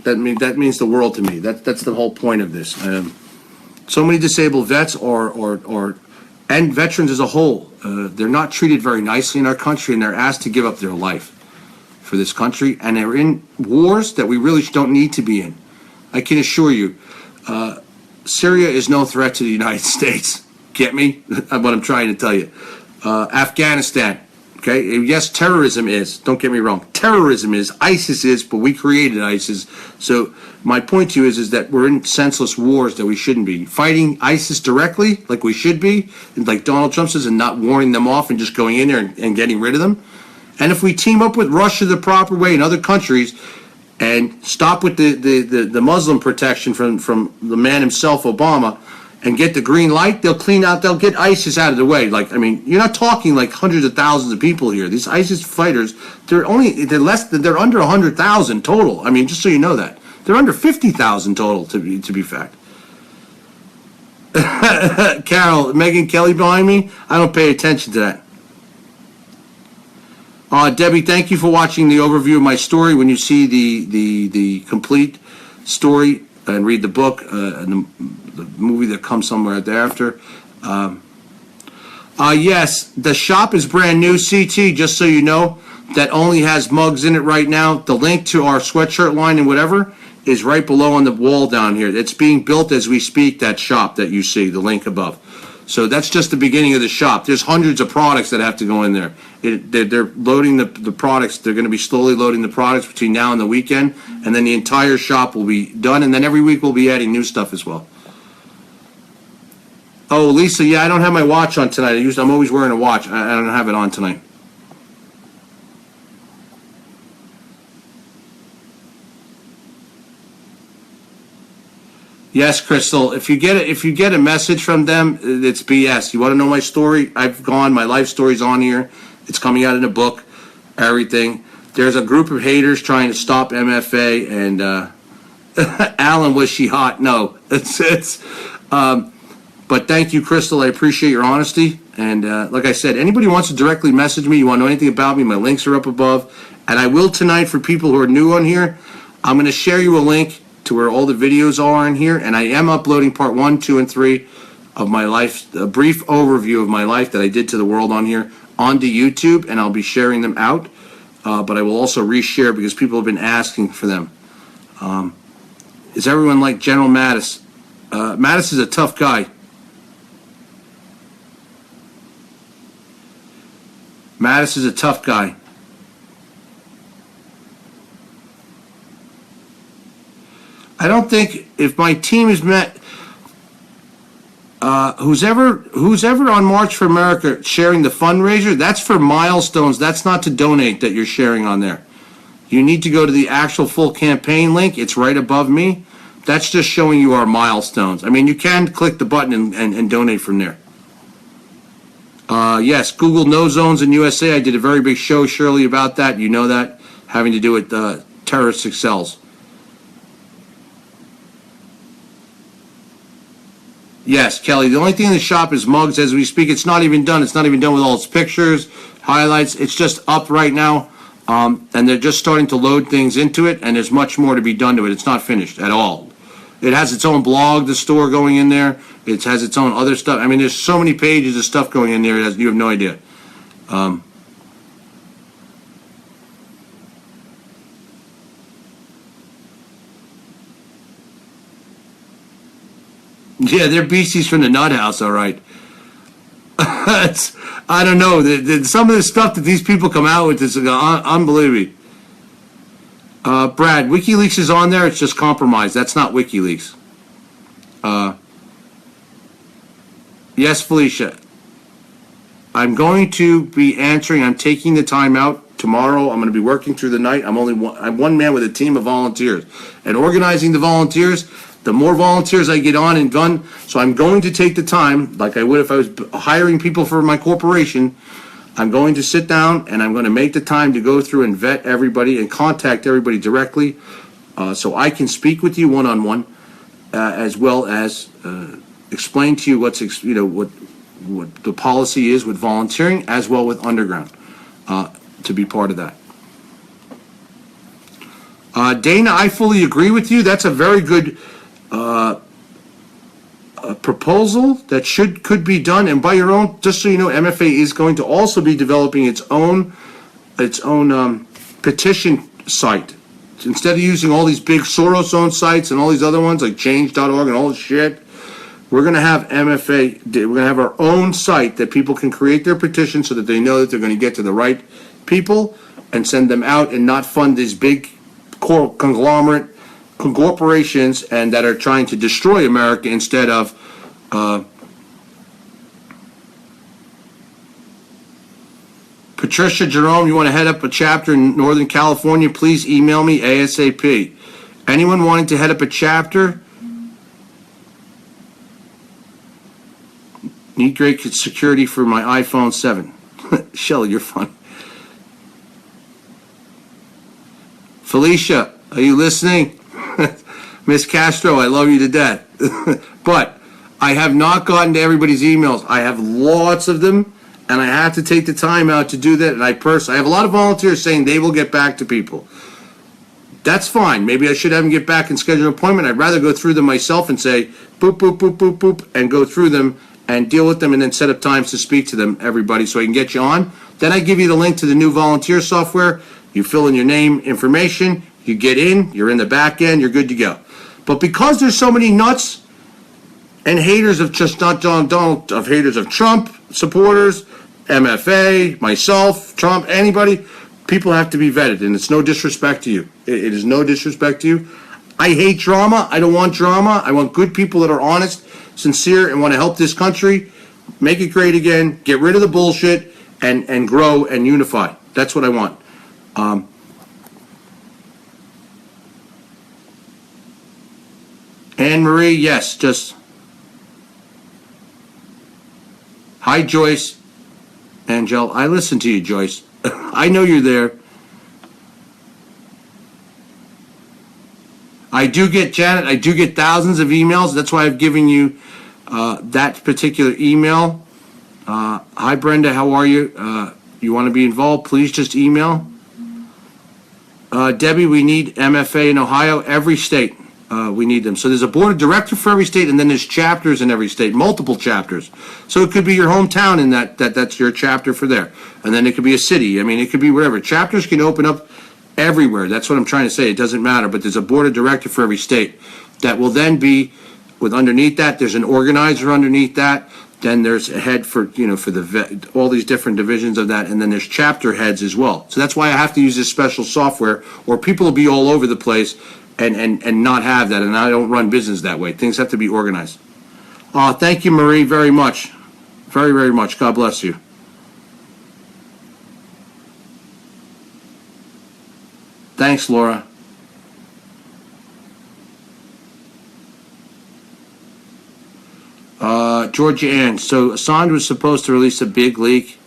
that means the world to me. That's the whole point of this. So many disabled vets and veterans as a whole, they're not treated very nicely in our country, and they're asked to give up their life for this country, and they're in wars that we really don't need to be in. I can assure you, Syria is no threat to the United States. Get me? What I'm trying to tell you. Afghanistan, okay? Yes, terrorism is. Don't get me wrong. Terrorism is. ISIS is, but we created ISIS. So my point to you is that we're in senseless wars that we shouldn't be. Fighting ISIS directly, like we should be, and like Donald Trump says, and not warning them off and just going in there and getting rid of them. And if we team up with Russia the proper way and other countries, and stop with the Muslim protection from the man himself, Obama, and get the green light, they'll get ISIS out of the way. Like, I mean, you're not talking like hundreds of thousands of people here. These ISIS fighters, they're under 100,000 total. I mean, just so you know that. They're under 50,000 total, to be fact. Carol, Megan Kelly behind me? I don't pay attention to that. Debbie, thank you for watching the overview of my story. When you see the complete story and read the book and the movie that comes somewhere thereafter. Yes, the shop is brand new, CT, just so you know. That only has mugs in it right now. The link to our sweatshirt line and whatever is right below on the wall down here. It's being built as we speak, that shop that you see, the link above. So that's just the beginning of the shop. There's hundreds of products that have to go in there. They're loading the products. They're going to be slowly loading the products between now and the weekend, and then the entire shop will be done, and then every week we'll be adding new stuff as well. Oh, Lisa, yeah, I don't have my watch on tonight. I'm always wearing a watch. I don't have it on tonight. Yes, Crystal. If you get a message from them, it's BS. You want to know my story? I've gone. My life story's on here. It's coming out in a book. Everything. there's a group of haters trying to stop MFA, and Alan, was she hot? No, but thank you, Crystal. I appreciate your honesty. And like I said, anybody who wants to directly message me, you want to know anything about me, my links are up above. And I will tonight, for people who are new on here, I'm going to share you a link to where all the videos are in here. And I am uploading part 1, 2, and 3 of my life, a brief overview of my life that I did to the world on here, onto YouTube, and I'll be sharing them out. But I will also reshare because people have been asking for them. Is everyone like General Mattis? Mattis is a tough guy. Mattis is a tough guy. I don't think if my team is met, who's ever on March for America sharing the fundraiser, that's for milestones. That's not to donate that you're sharing on there. You need to go to the actual full campaign link. It's right above me. That's just showing you our milestones. I mean, you can click the button and donate from there. Yes, Google No Zones in USA. I did a very big show, Shirley, about that. You know that, having to do with terroristic cells. Yes, Kelly, the only thing in the shop is mugs as we speak. It's not even done. It's not even done with all its pictures, highlights. It's just up right now, and they're just starting to load things into it, and there's much more to be done to it. It's not finished at all. It has its own blog, the store going in there. It has its own other stuff. I mean, there's so many pages of stuff going in there, you have no idea. Yeah, they're beasties from the nut house, all right. I don't know. Some of the stuff that these people come out with is unbelievable. Brad, WikiLeaks is on there. It's just compromised. That's not WikiLeaks. Yes, Felicia. I'm going to be answering. I'm taking the time out tomorrow. I'm going to be working through the night. I'm one man with a team of volunteers. And organizing the volunteers, the more volunteers I get on and done, so I'm going to take the time, like I would if I was hiring people for my corporation. I'm going to sit down and I'm going to make the time to go through and vet everybody and contact everybody directly, so I can speak with you one-on-one, as well as explain to you what the policy is with volunteering, as well with underground, to be part of that. Dana, I fully agree with you. That's a very good a proposal that could be done, and by your own, just so you know, MFA is going to also be developing its own petition site. Instead of using all these big Soros-owned sites and all these other ones like change.org and all this shit, we're going to have MFA, we're going to have our own site that people can create their petition so that they know that they're going to get to the right people and send them out and not fund these big conglomerate corporations and that are trying to destroy America instead of Patricia Jerome, you want to head up a chapter in Northern California, please email me ASAP. Anyone wanting to head up a chapter? Need great security for my iPhone 7. Shelly, you're fun. Felicia, are you listening? Miss Castro, I love you to death. But I have not gotten to everybody's emails. I have lots of them, and I have to take the time out to do that. And I have a lot of volunteers saying they will get back to people. That's fine. Maybe I should have them get back and schedule an appointment. I'd rather go through them myself and say, boop, boop, boop, boop, boop, and go through them and deal with them and then set up times to speak to them, everybody, so I can get you on. Then I give you the link to the new volunteer software. You fill in your name, information, you get in, you're in the back end, you're good to go. But because there's so many nuts and haters of just not Donald, of haters of Trump supporters, MFA, myself, Trump, anybody, people have to be vetted, and it's no disrespect to you. It is no disrespect to you. I hate drama. I don't want drama. I want good people that are honest, sincere, and want to help this country, make it great again, get rid of the bullshit, and grow and unify. That's what I want. Anne Marie, yes, just hi, Joyce. Angel, I listen to you, Joyce. I know you're there. I do get, Janet, I do get thousands of emails. That's why I've given you that particular email. Hi, Brenda, how are you? You want to be involved, please just email. Debbie, we need MFA in Ohio, every state. We need them. So there's a board of director for every state, and then there's chapters in every state, multiple chapters. So it could be your hometown in that's your chapter for there. And then it could be a city. I mean, it could be wherever. Chapters can open up everywhere. That's what I'm trying to say. It doesn't matter, but there's a board of director for every state that will then be with underneath that. There's an organizer underneath that. Then there's a head for, for all these different divisions of that, and then there's chapter heads as well. So that's why I have to use this special software, or people will be all over the place and not have that, and I don't run business that way. Things have to be organized. Thank you, Marie, very much. Very, very much. God bless you. Thanks, Laura. Georgia Ann, so Assange was supposed to release a big leak,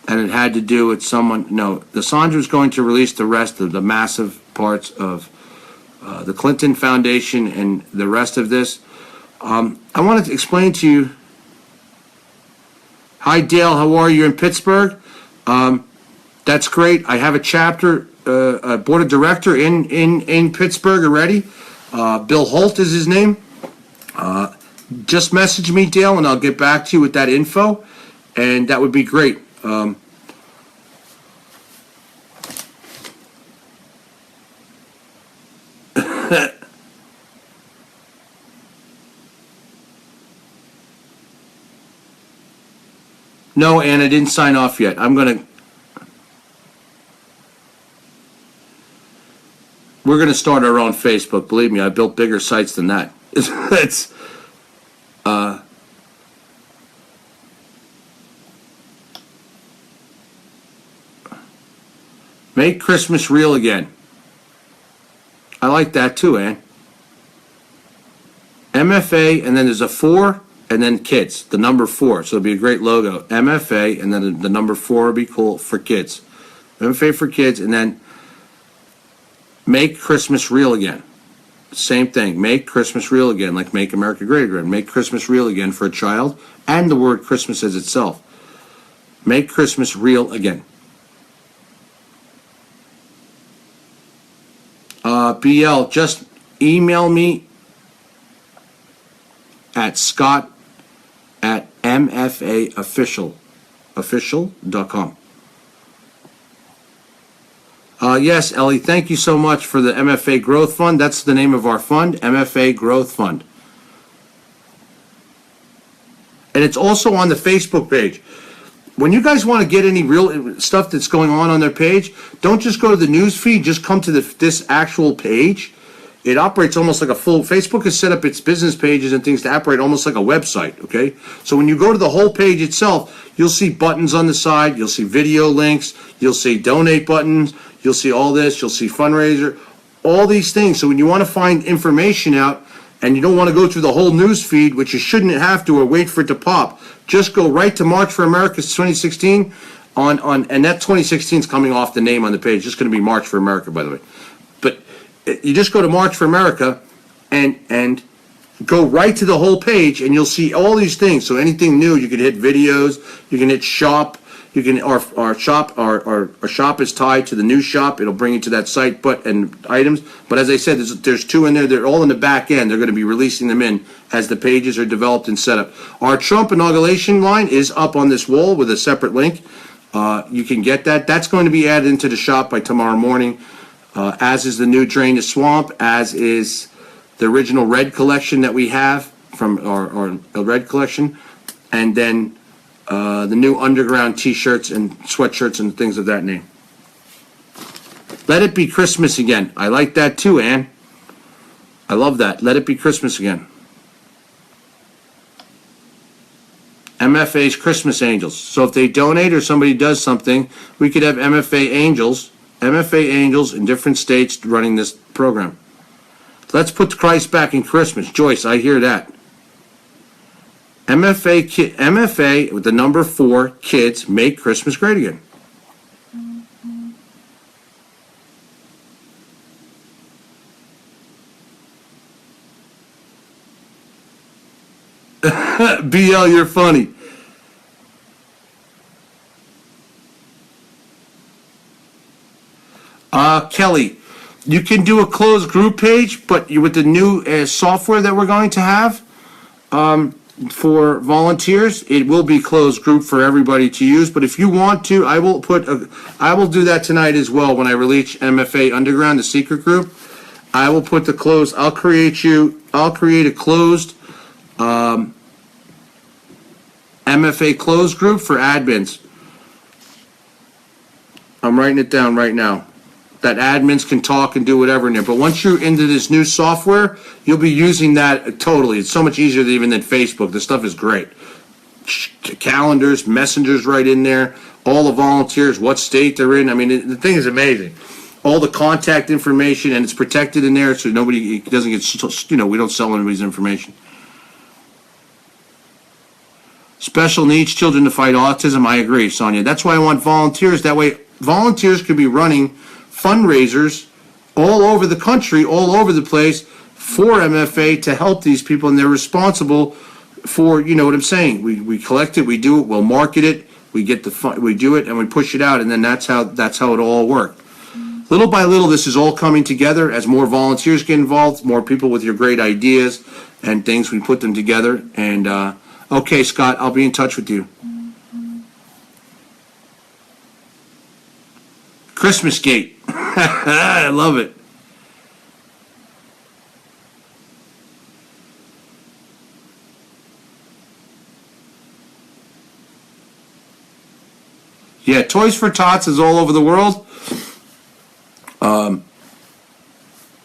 and it had to do with someone. No, Assange was going to release the rest of the massive parts of the Clinton Foundation and the rest of this. I wanted to explain to you. Hi, Dale, how are you in Pittsburgh? That's great. I have a chapter, a board of director in Pittsburgh already. Bill Holt is his name. Just message me, Dale, and I'll get back to you with that info, and that would be great. No, Ann, I didn't sign off yet. We're gonna start our own Facebook. Believe me, I built bigger sites than that. It's make Christmas real again. I like that too, Ann. MFA, and then there's a 4, and then kids, the number 4. So it'll be a great logo. MFA, and then the number 4 will be cool for kids. MFA for kids, and then make Christmas real again. Same thing. Make Christmas real again, like make America great again. Make Christmas real again for a child, and the word Christmas as itself. Make Christmas real again. BL, just email me at scott@mfaofficial.com. Yes, Ellie, thank you so much for the MFA Growth Fund. That's the name of our fund, MFA Growth Fund. And it's also on the Facebook page. When you guys want to get any real stuff that's going on their page, don't just go to the news feed, just come to this actual page. It operates almost like a full, Facebook has set up its business pages and things to operate almost like a website, okay? So when you go to the whole page itself, you'll see buttons on the side, you'll see video links, you'll see donate buttons, you'll see all this, you'll see fundraiser, all these things. So when you want to find information out and you don't want to go through the whole news feed, which you shouldn't have to or wait for it to pop, just go right to March for America 2016 and that 2016 is coming off the name on the page. It's just going to be March for America, by the way. But you just go to March for America and go right to the whole page, and you'll see all these things. So anything new, you can hit videos, you can hit shop, you can our shop is tied to the new shop. It'll bring you to that site, and items. But as I said, there's 2 in there. They're all in the back end. They're going to be releasing them in as the pages are developed and set up. Our Trump inauguration line is up on this wall with a separate link. You can get that. That's going to be added into the shop by tomorrow morning. As is the new Drain the Swamp, as is the original Red collection that we have from our Red collection, and then the new Underground t-shirts and sweatshirts and things of that name. Let it be Christmas again. I like that too, Ann. I love that. Let it be Christmas again. MFA's Christmas Angels. So if they donate or somebody does something, we could have MFA Angels in different states running this program. Let's put Christ back in Christmas. Joyce, I hear that. MFA with the number 4, kids, make Christmas great again. BL, you're funny. Kelly, you can do a closed group page, but with the new software that we're going to have for volunteers, it will be closed group for everybody to use. But if you want to, I will do that tonight as well when I release MFA Underground, the secret group. I will put the closed. I'll create a closed MFA closed group for admins. I'm writing it down right now. That admins can talk and do whatever in there. But once you're into this new software, you'll be using that totally. It's so much easier even than Facebook. The stuff is great. Calendars, messengers right in there, all the volunteers, what state they're in. I mean, the thing is amazing. All the contact information, and it's protected in there so nobody doesn't get, we don't sell anybody's information. Special needs children to fight autism. I agree, Sonia. That's why I want volunteers. That way, volunteers could be running fundraisers all over the country, all over the place for MFA to help these people, and they're responsible for, you know what I'm saying. We collect it, we do it, we'll market it, we get the fund, we do it, and we push it out, and then that's how it all worked. Little by little, this is all coming together as more volunteers get involved, more people with your great ideas and things. We put them together, and okay, Scott, I'll be in touch with you. Christmas Gate. I love it. Yeah, Toys for Tots is all over the world.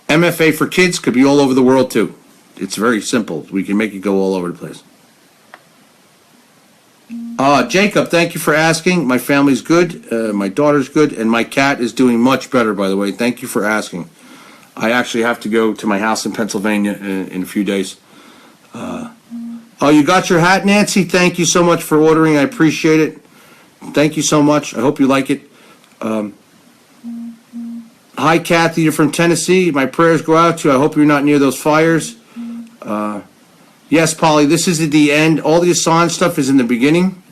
MFA for Kids could be all over the world too. It's very simple. We can make it go all over the place. Jacob, thank you for asking. My family's good, my daughter's good, and my cat is doing much better, by the way. Thank you for asking. I actually have to go to my house in Pennsylvania in a few days. Oh, you got your hat, Nancy? Thank you so much for ordering. I appreciate it. Thank you so much. I hope you like it. Hi, Kathy. You're from Tennessee. My prayers go out to you. I hope you're not near those fires. Yes, Polly, this is at the end. All the Assange stuff is in the beginning.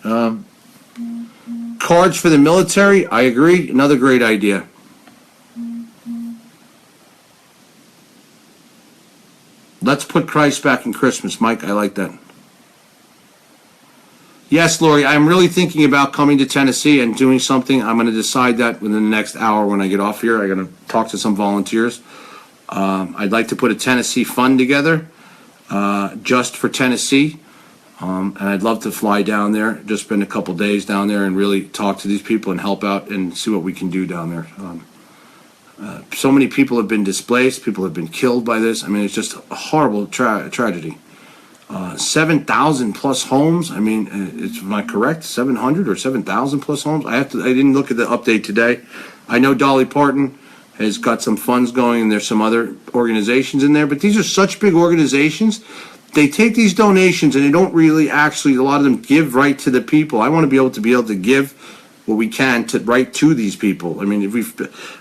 Cards for the military, I agree. Another great idea. Let's put Christ back in Christmas, Mike. I like that. Yes, Lori, I'm really thinking about coming to Tennessee and doing something. I'm going to decide that within the next hour when I get off here. I'm going to talk to some volunteers. I'd like to put a Tennessee fund together just for Tennessee. And I'd love to fly down there, just spend a couple days down there and really talk to these people and help out and see what we can do down there. So many people have been displaced. People have been killed by this. I mean, it's just a horrible tragedy. 7,000 plus homes. I mean, am I correct? 700 or 7,000 plus homes? I didn't look at the update today. I know Dolly Parton has got some funds going, and there's some other organizations in there. But these are such big organizations. They take these donations, and they don't really actually, a lot of them give right to the people. I want to be able to give what we can to right to these people. I mean, if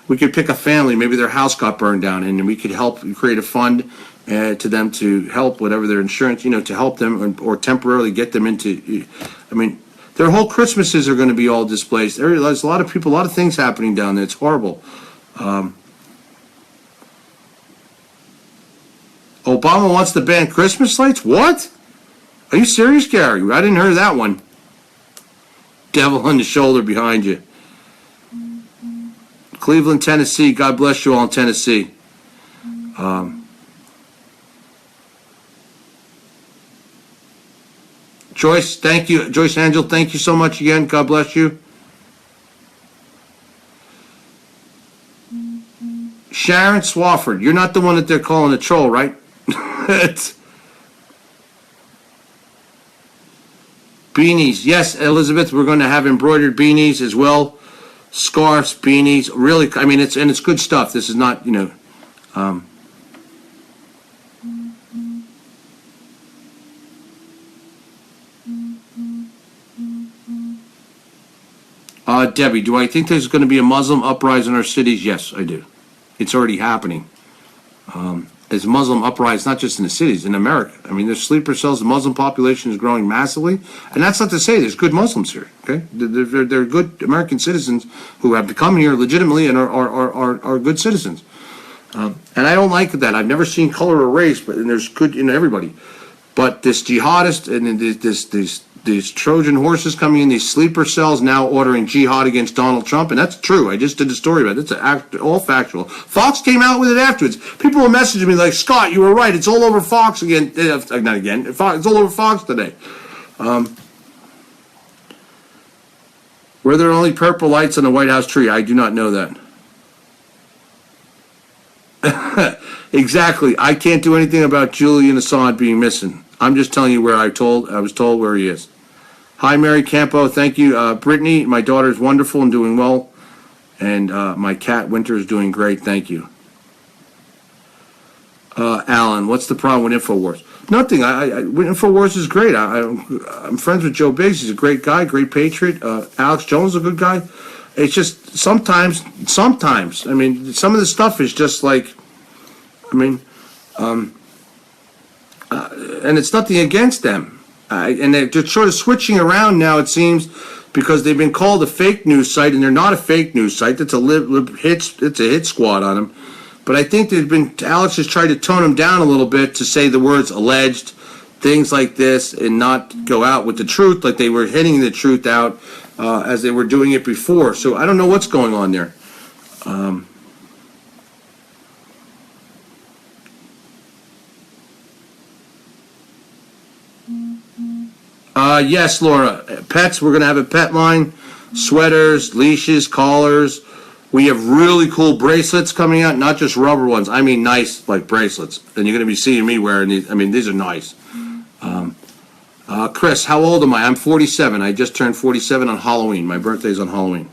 we could pick a family, maybe their house got burned down, and we could help create a fund to them to help whatever their insurance, to help them or temporarily get them into, I mean, their whole Christmases are going to be all displaced. There's a lot of people, a lot of things happening down there. It's horrible. Obama wants to ban Christmas lights? What? Are you serious, Gary? I didn't hear that one. Devil on the shoulder behind you. Cleveland, Tennessee. God bless you all in Tennessee. Joyce, thank you. Joyce Angel, thank you so much again. God bless you. Sharon Swafford, you're not the one that they're calling a troll, right? Beanies, yes, Elizabeth, we're going to have embroidered beanies as well. Scarves, beanies, really, I mean, it's good stuff. This is not, Debbie, do I think there's going to be a Muslim uprising in our cities? Yes, I do. It's already happening. is Muslim uprising, not just in the cities, in America. I mean, there's sleeper cells. The Muslim population is growing massively. And that's not to say there's good Muslims here, okay? They're good American citizens who have come here legitimately and are good citizens. And I don't like that. I've never seen color or race, and there's good in everybody. But this jihadist and these Trojan horses coming in, these sleeper cells now ordering jihad against Donald Trump, and that's true. I just did the story about it. It's all factual. Fox came out with it afterwards. People were messaging me like, Scott, you were right. It's all over Fox again. Not again. It's all over Fox today. Were there only purple lights on the White House tree? I do not know that. Exactly. I can't do anything about Julian Assange being missing. I'm just telling you where I was told where he is. Hi, Mary Campo. Thank you. Brittany, my daughter is wonderful and doing well. And my cat, Winter, is doing great. Thank you. Alan, what's the problem with InfoWars? Nothing. InfoWars is great. I'm friends with Joe Biggs. He's a great guy, great patriot. Alex Jones is a good guy. It's just sometimes, I mean, some of the stuff is just like, and it's nothing against them. And they're just sort of switching around now, it seems, because they've been called a fake news site, and they're not a fake news site. It's a hit squad on them. But I think Alex has tried to tone them down a little bit to say the words alleged, things like this, and not go out with the truth like they were hitting the truth out as they were doing it before. So I don't know what's going on there. Yes, Laura. Pets, we're going to have a pet line. Sweaters, leashes, collars. We have really cool bracelets coming out, not just rubber ones. I mean nice, like, bracelets. And you're going to be seeing me wearing these. I mean, these are nice. Chris, how old am I? I'm 47. I just turned 47 on Halloween. My birthday's on Halloween.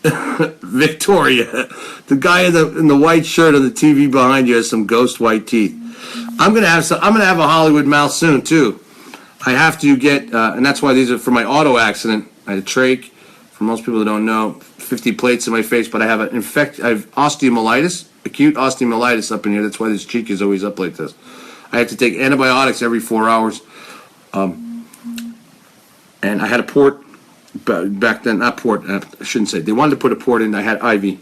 Victoria, the guy in the white shirt on the TV behind you has some ghost white teeth. I'm gonna have a Hollywood mouth soon too. I have to get, and that's why these are for my auto accident. I had a trach. For most people that don't know, 50 plates in my face, but I have I have osteomyelitis, acute osteomyelitis up in here. That's why this cheek is always up like this. I have to take antibiotics every 4 hours. And I had a port back then, not port. I shouldn't say. They wanted to put a port in. I had IV.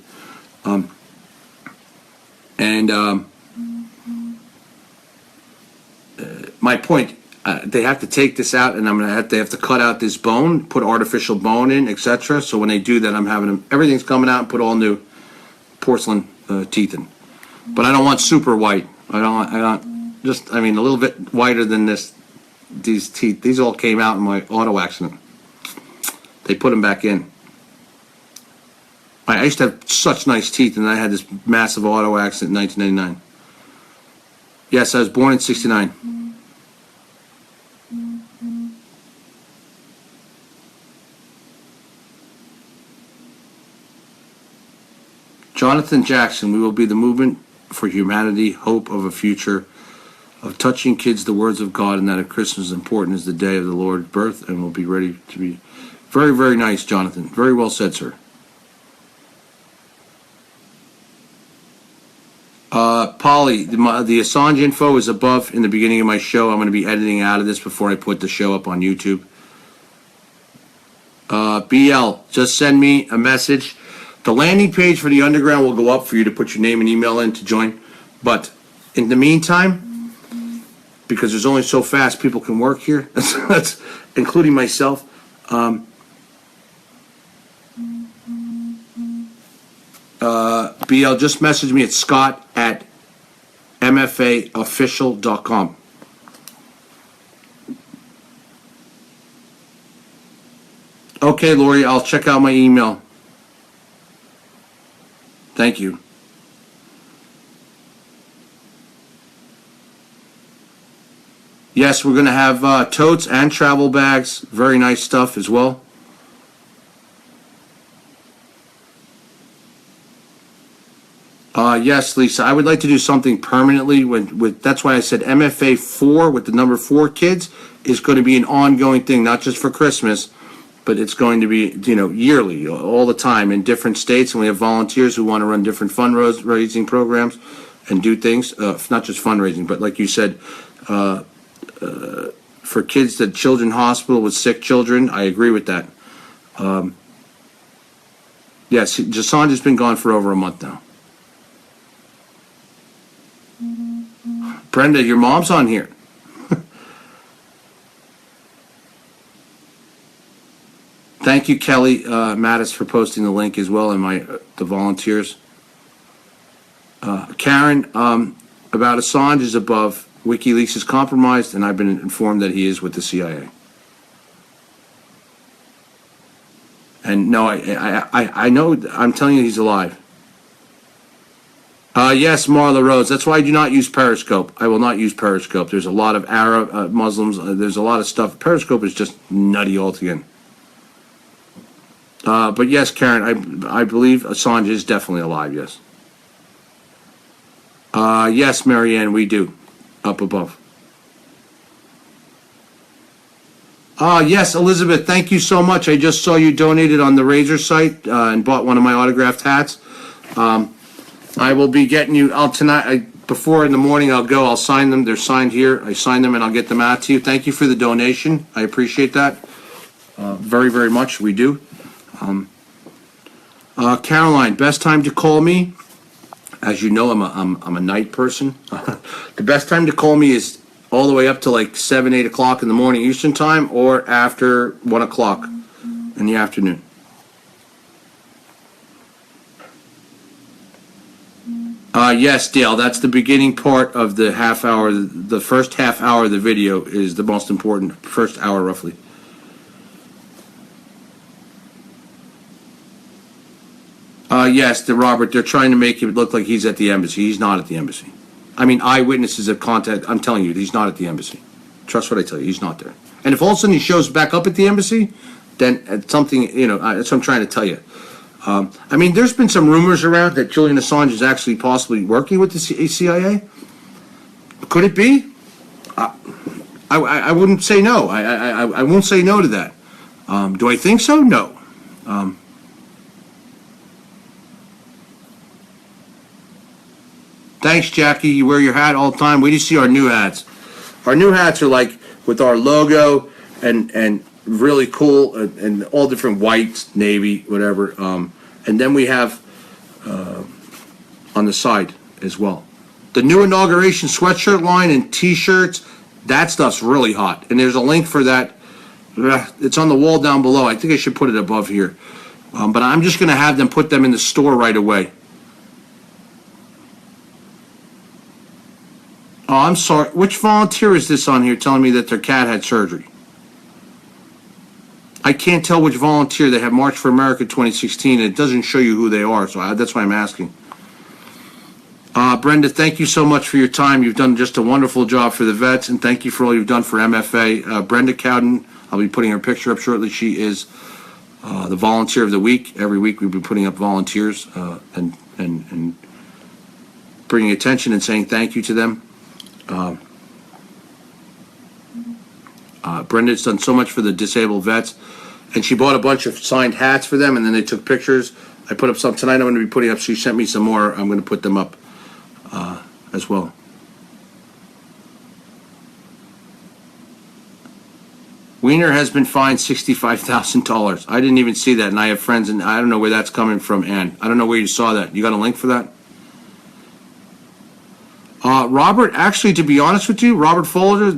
My point, they have to take this out, and they have to cut out this bone, put artificial bone in, etc. So when they do that, I'm having them, everything's coming out and put all new porcelain teeth in. But I don't want super white. I don't just, I mean, a little bit whiter than this. These teeth, these all came out in my auto accident. They put them back in. I used to have such nice teeth, and I had this massive auto accident in 1999. Yes, I was born in 69. Jonathan Jackson, we will be the movement for humanity, hope of a future, of touching kids the words of God, and that of Christmas is important as the day of the Lord's birth, and we'll be ready to be very, very nice, Jonathan. Very well said, sir. Polly, the Assange info is above in the beginning of my show. I'm going to be editing out of this before I put the show up on YouTube. BL, just send me a message. The landing page for the Underground will go up for you to put your name and email in to join. But in the meantime, because there's only so fast people can work here, that's including myself, BL, just message me at scott@mfaofficial.com. Okay, Lori, I'll check out my email. Thank you. Yes, we're going to have totes and travel bags. Very nice stuff as well. Yes, Lisa, I would like to do something permanently with that's why I said MFA 4 with the number 4 kids is going to be an ongoing thing, not just for Christmas, but it's going to be, yearly, all the time in different states, and we have volunteers who want to run different fundraising programs and do things, not just fundraising, but like you said, for kids at Children's Hospital with sick children. I agree with that. Yes, Assange has been gone for over a month now. Brenda, your mom's on here. Thank you, Kelly Mattis, for posting the link as well, and the volunteers. Karen, about Assange is above. WikiLeaks is compromised, and I've been informed that he is with the CIA. And no, I know. I'm telling you, he's alive. Yes, Marla Rose. That's why I do not use Periscope. I will not use Periscope. There's a lot of Arab Muslims. There's a lot of stuff. Periscope is just nutty altogether. But yes, Karen, I believe Assange is definitely alive, yes. Yes, Marianne, we do. Up above. Yes, Elizabeth, thank you so much. I just saw you donated on the Razor site and bought one of my autographed hats. I will be getting you out tonight. Before in the morning, I'll sign them. They're signed here. I sign them and I'll get them out to you. Thank you for the donation. I appreciate that very, very much. We do. Caroline, best time to call me. As you know, I'm a night person. The best time to call me is all the way up to like 7, 8 o'clock in the morning Eastern time, or after 1 o'clock in the afternoon. Yes, Dale, that's the beginning part of the half hour. The first half hour of the video is the most important, first hour roughly. Yes, Robert, they're trying to make it look like he's at the embassy. He's not at the embassy. I mean, eyewitnesses have contact. I'm telling you, he's not at the embassy. Trust what I tell you, he's not there. And if all of a sudden he shows back up at the embassy, then it's something, that's what I'm trying to tell you. I mean, there's been some rumors around that Julian Assange is actually possibly working with the CIA. Could it be? I wouldn't say no. I won't say no to that. Do I think so? No. Thanks, Jackie. You wear your hat all the time. Wait till you see our new hats. Our new hats are like with our logo and really cool and all different whites, navy, whatever. And then we have on the side as well. The new inauguration sweatshirt line and T-shirts, that stuff's really hot. And there's a link for that. It's on the wall down below. I think I should put it above here. But I'm just going to have them put them in the store right away. Oh, I'm sorry. Which volunteer is this on here telling me that their cat had surgery? I can't tell which volunteer. They have March for America 2016, and it doesn't show you who they are, so that's why I'm asking. Brenda, thank you so much for your time. You've done just a wonderful job for the vets, and thank you for all you've done for MFA. Brenda Cowden, I'll be putting her picture up shortly. She is the volunteer of the week. Every week we'll be putting up volunteers and bringing attention and saying thank you to them. Brenda's done so much for the disabled vets, and she bought a bunch of signed hats for them, and then they took pictures. I put up some tonight. I'm going to be putting up. She sent me some more. I'm going to put them up as well. Wiener has been fined $65,000. I didn't even see that, and I have friends, and I don't know where that's coming from. Ann, I don't know where you saw that. You got a link for that? Robert, actually, to be honest with you, Robert Folger,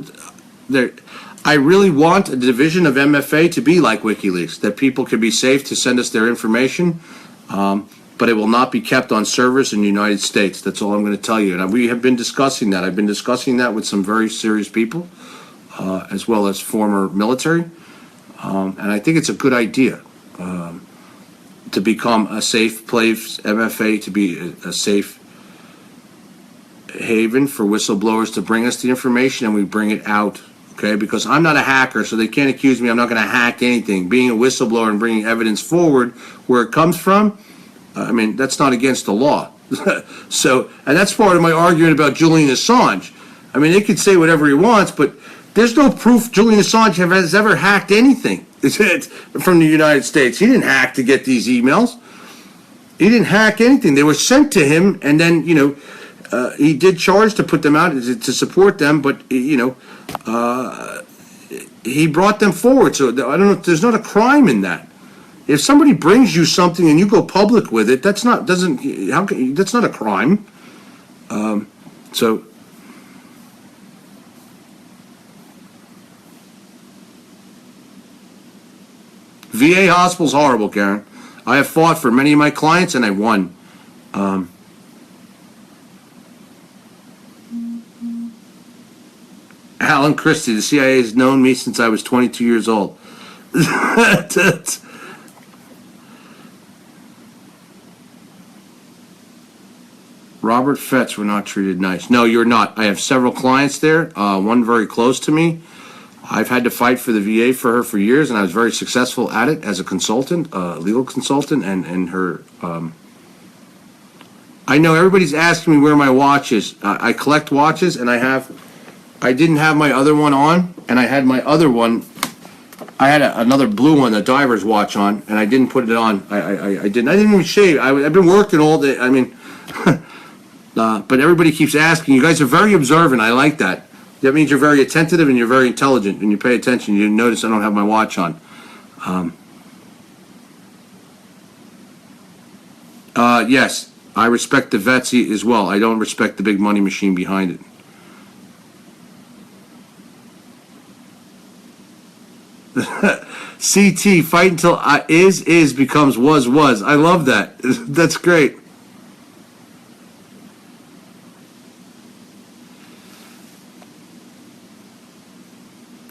I really want a division of MFA to be like WikiLeaks, that people can be safe to send us their information, but it will not be kept on servers in the United States. That's all I'm going to tell you. And we have been discussing that. I've been discussing that with some very serious people, as well as former military. And I think it's a good idea to become a safe place, MFA to be a safe haven for whistleblowers to bring us the information, and we bring it out. Okay, because I'm not a hacker, so they can't accuse me. I'm not going to hack anything. Being a whistleblower and bringing evidence forward where it comes from, I mean, that's not against the law. So, and that's part of my argument about Julian Assange. I mean, they could say whatever he wants, but There's no proof Julian Assange has ever hacked anything from the United States. He didn't hack to get these emails. He didn't hack anything. They were sent to him, and then, he did charge to put them out to support them, but, he brought them forward. So I don't know, there's not a crime in that. If somebody brings you something and you go public with it, that's not a crime. So VA hospital's horrible, Karen. I have fought for many of my clients and I won. Alan Christie, the CIA has known me since I was 22 years old. Robert Fetz, we're not treated nice. No, you're not. I have several clients there, one very close to me. I've had to fight for the VA for her for years, and I was very successful at it as a consultant, legal consultant, and her... I know everybody's asking me where my watch is. I collect watches, and I didn't have my other one on, and I had my other one. I had another blue one, a diver's watch on, and I didn't put it on. I didn't even shave. I've been working all day. I mean, but everybody keeps asking. You guys are very observant. I like that. That means you're very attentive and you're very intelligent, and you pay attention. You notice I don't have my watch on. Yes, I respect the Vetsy as well. I don't respect the big money machine behind it. CT, fight until is becomes was. I love that. That's great.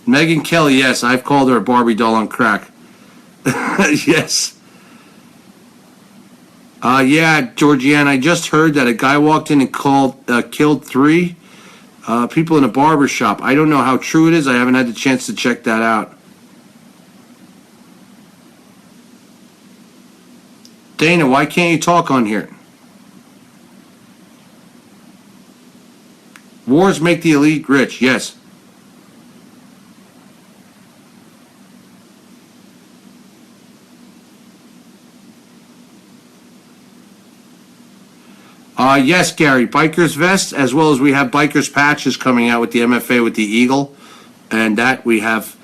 Megyn Kelly, yes, I've called her a Barbie doll on crack. Yes. Yeah, Georgianne, I just heard that a guy walked in and killed 3 people in a barber shop. I don't know how true it is. I haven't had the chance to check that out. Dana, why can't you talk on here? Wars make the elite rich, yes. Yes, Gary, bikers vests, as well as we have bikers patches coming out with the MFA with the eagle, and that we have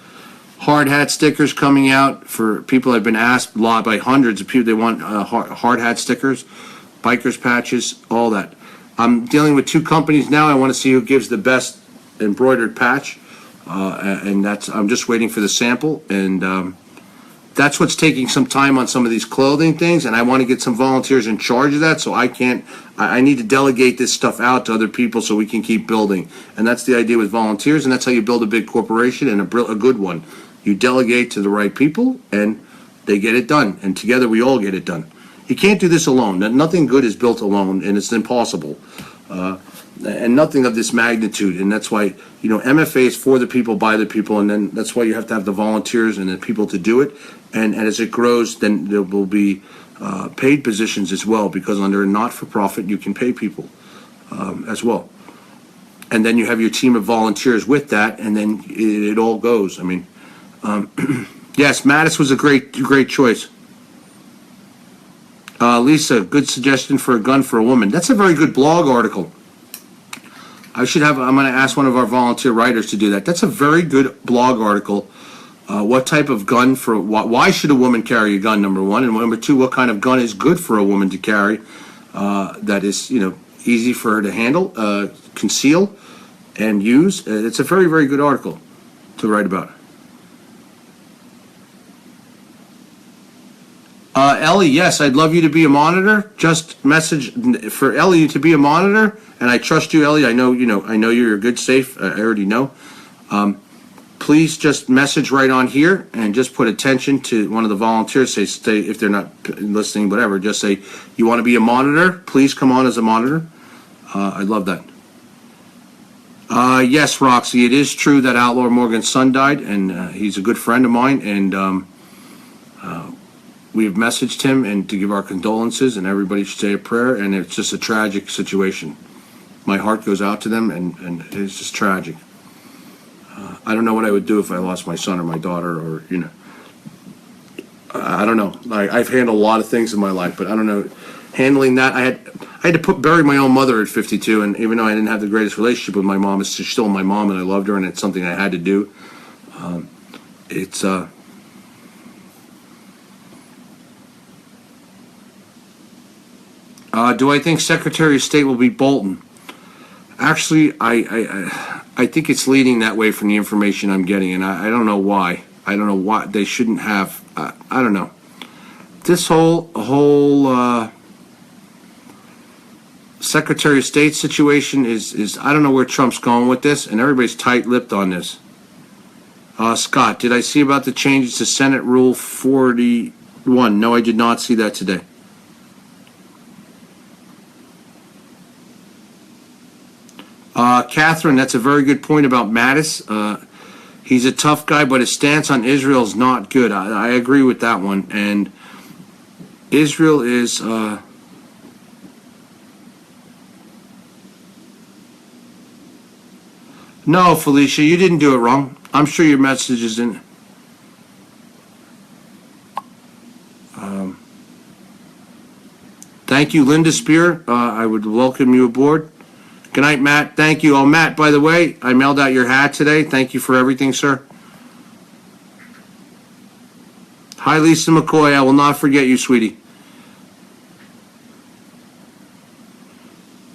hard hat stickers coming out for people that have been asked a lot by hundreds of people. They want hard hat stickers, bikers patches, all that. I'm dealing with 2 companies now. I want to see who gives the best embroidered patch, and I'm just waiting for the sample, and that's what's taking some time on some of these clothing things, and I want to get some volunteers in charge of that, so I need to delegate this stuff out to other people so we can keep building. And that's the idea with volunteers, and that's how you build a big corporation, and a good one. You delegate to the right people, and they get it done, and together we all get it done. You can't do this alone. Nothing good is built alone, and it's impossible. And nothing of this magnitude, and that's why, MFA is for the people, by the people, and then that's why you have to have the volunteers and the people to do it. And as it grows, then there will be paid positions as well, because under a not-for-profit, you can pay people as well. And then you have your team of volunteers with that, and then it all goes. I mean, yes, Mattis was a great choice. Lisa, good suggestion for a gun for a woman. That's a very good blog article. I'm going to ask one of our volunteer writers to do that. That's a very good blog article. What type of gun why should a woman carry a gun, number 1, and number 2, what kind of gun is good for a woman to carry that is, easy for her to handle, conceal, and use. It's a very, very good article to write about. Ellie, yes, I'd love you to be a monitor. Just message for Ellie to be a monitor, and I trust you, Ellie. I know you're a good, safe. I already know. Please just message right on here and just put attention to one of the volunteers. Say if they're not listening, whatever. Just say you want to be a monitor. Please come on as a monitor. I love that. Yes, Roxy, it is true that Outlaw Morgan's son died, and he's a good friend of mine, and we have messaged him and to give our condolences, and everybody should say a prayer, and it's just a tragic situation. My heart goes out to them, and it's just tragic. I don't know what I would do if I lost my son or my daughter, or I don't know. I've handled a lot of things in my life, but I don't know. Handling that, I had to bury my own mother at 52, and even though I didn't have the greatest relationship with my mom, it's still my mom, and I loved her, and it's something I had to do. Do I think Secretary of State will be Bolton? Actually, I think it's leading that way from the information I'm getting, and I don't know why. I don't know why they shouldn't have. I don't know. This whole Secretary of State situation is I don't know where Trump's going with this, and everybody's tight-lipped on this. Scott, did I see about the changes to Senate Rule 41? No, I did not see that today. Catherine, that's a very good point about Mattis. He's a tough guy, but his stance on Israel is not good. I agree with that one. And Israel is... No, Felicia, you didn't do it wrong. I'm sure your message is in... Thank you, Linda Spear. I would welcome you aboard. Good night, Matt. Thank you. Oh, Matt, by the way, I mailed out your hat today. Thank you for everything, sir. Hi, Lisa McCoy. I will not forget you, sweetie.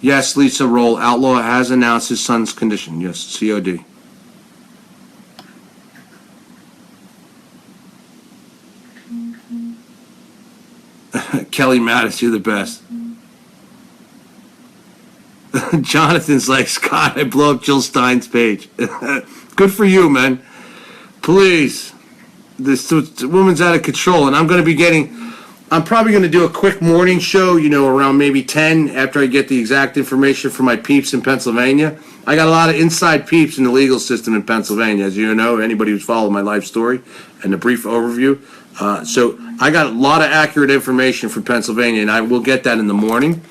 Yes, Lisa Roll. Outlaw has announced his son's condition. Yes, COD. Kelly Mattis, you're the best. Jonathan's like, Scott, I blow up Jill Stein's page. Good for you, man. Please. This woman's out of control, and I'm probably going to do a quick morning show, around maybe 10 after I get the exact information from my peeps in Pennsylvania. I got a lot of inside peeps in the legal system in Pennsylvania, as you know, anybody who's followed my life story and the brief overview. So I got a lot of accurate information from Pennsylvania, and I will get that in the morning.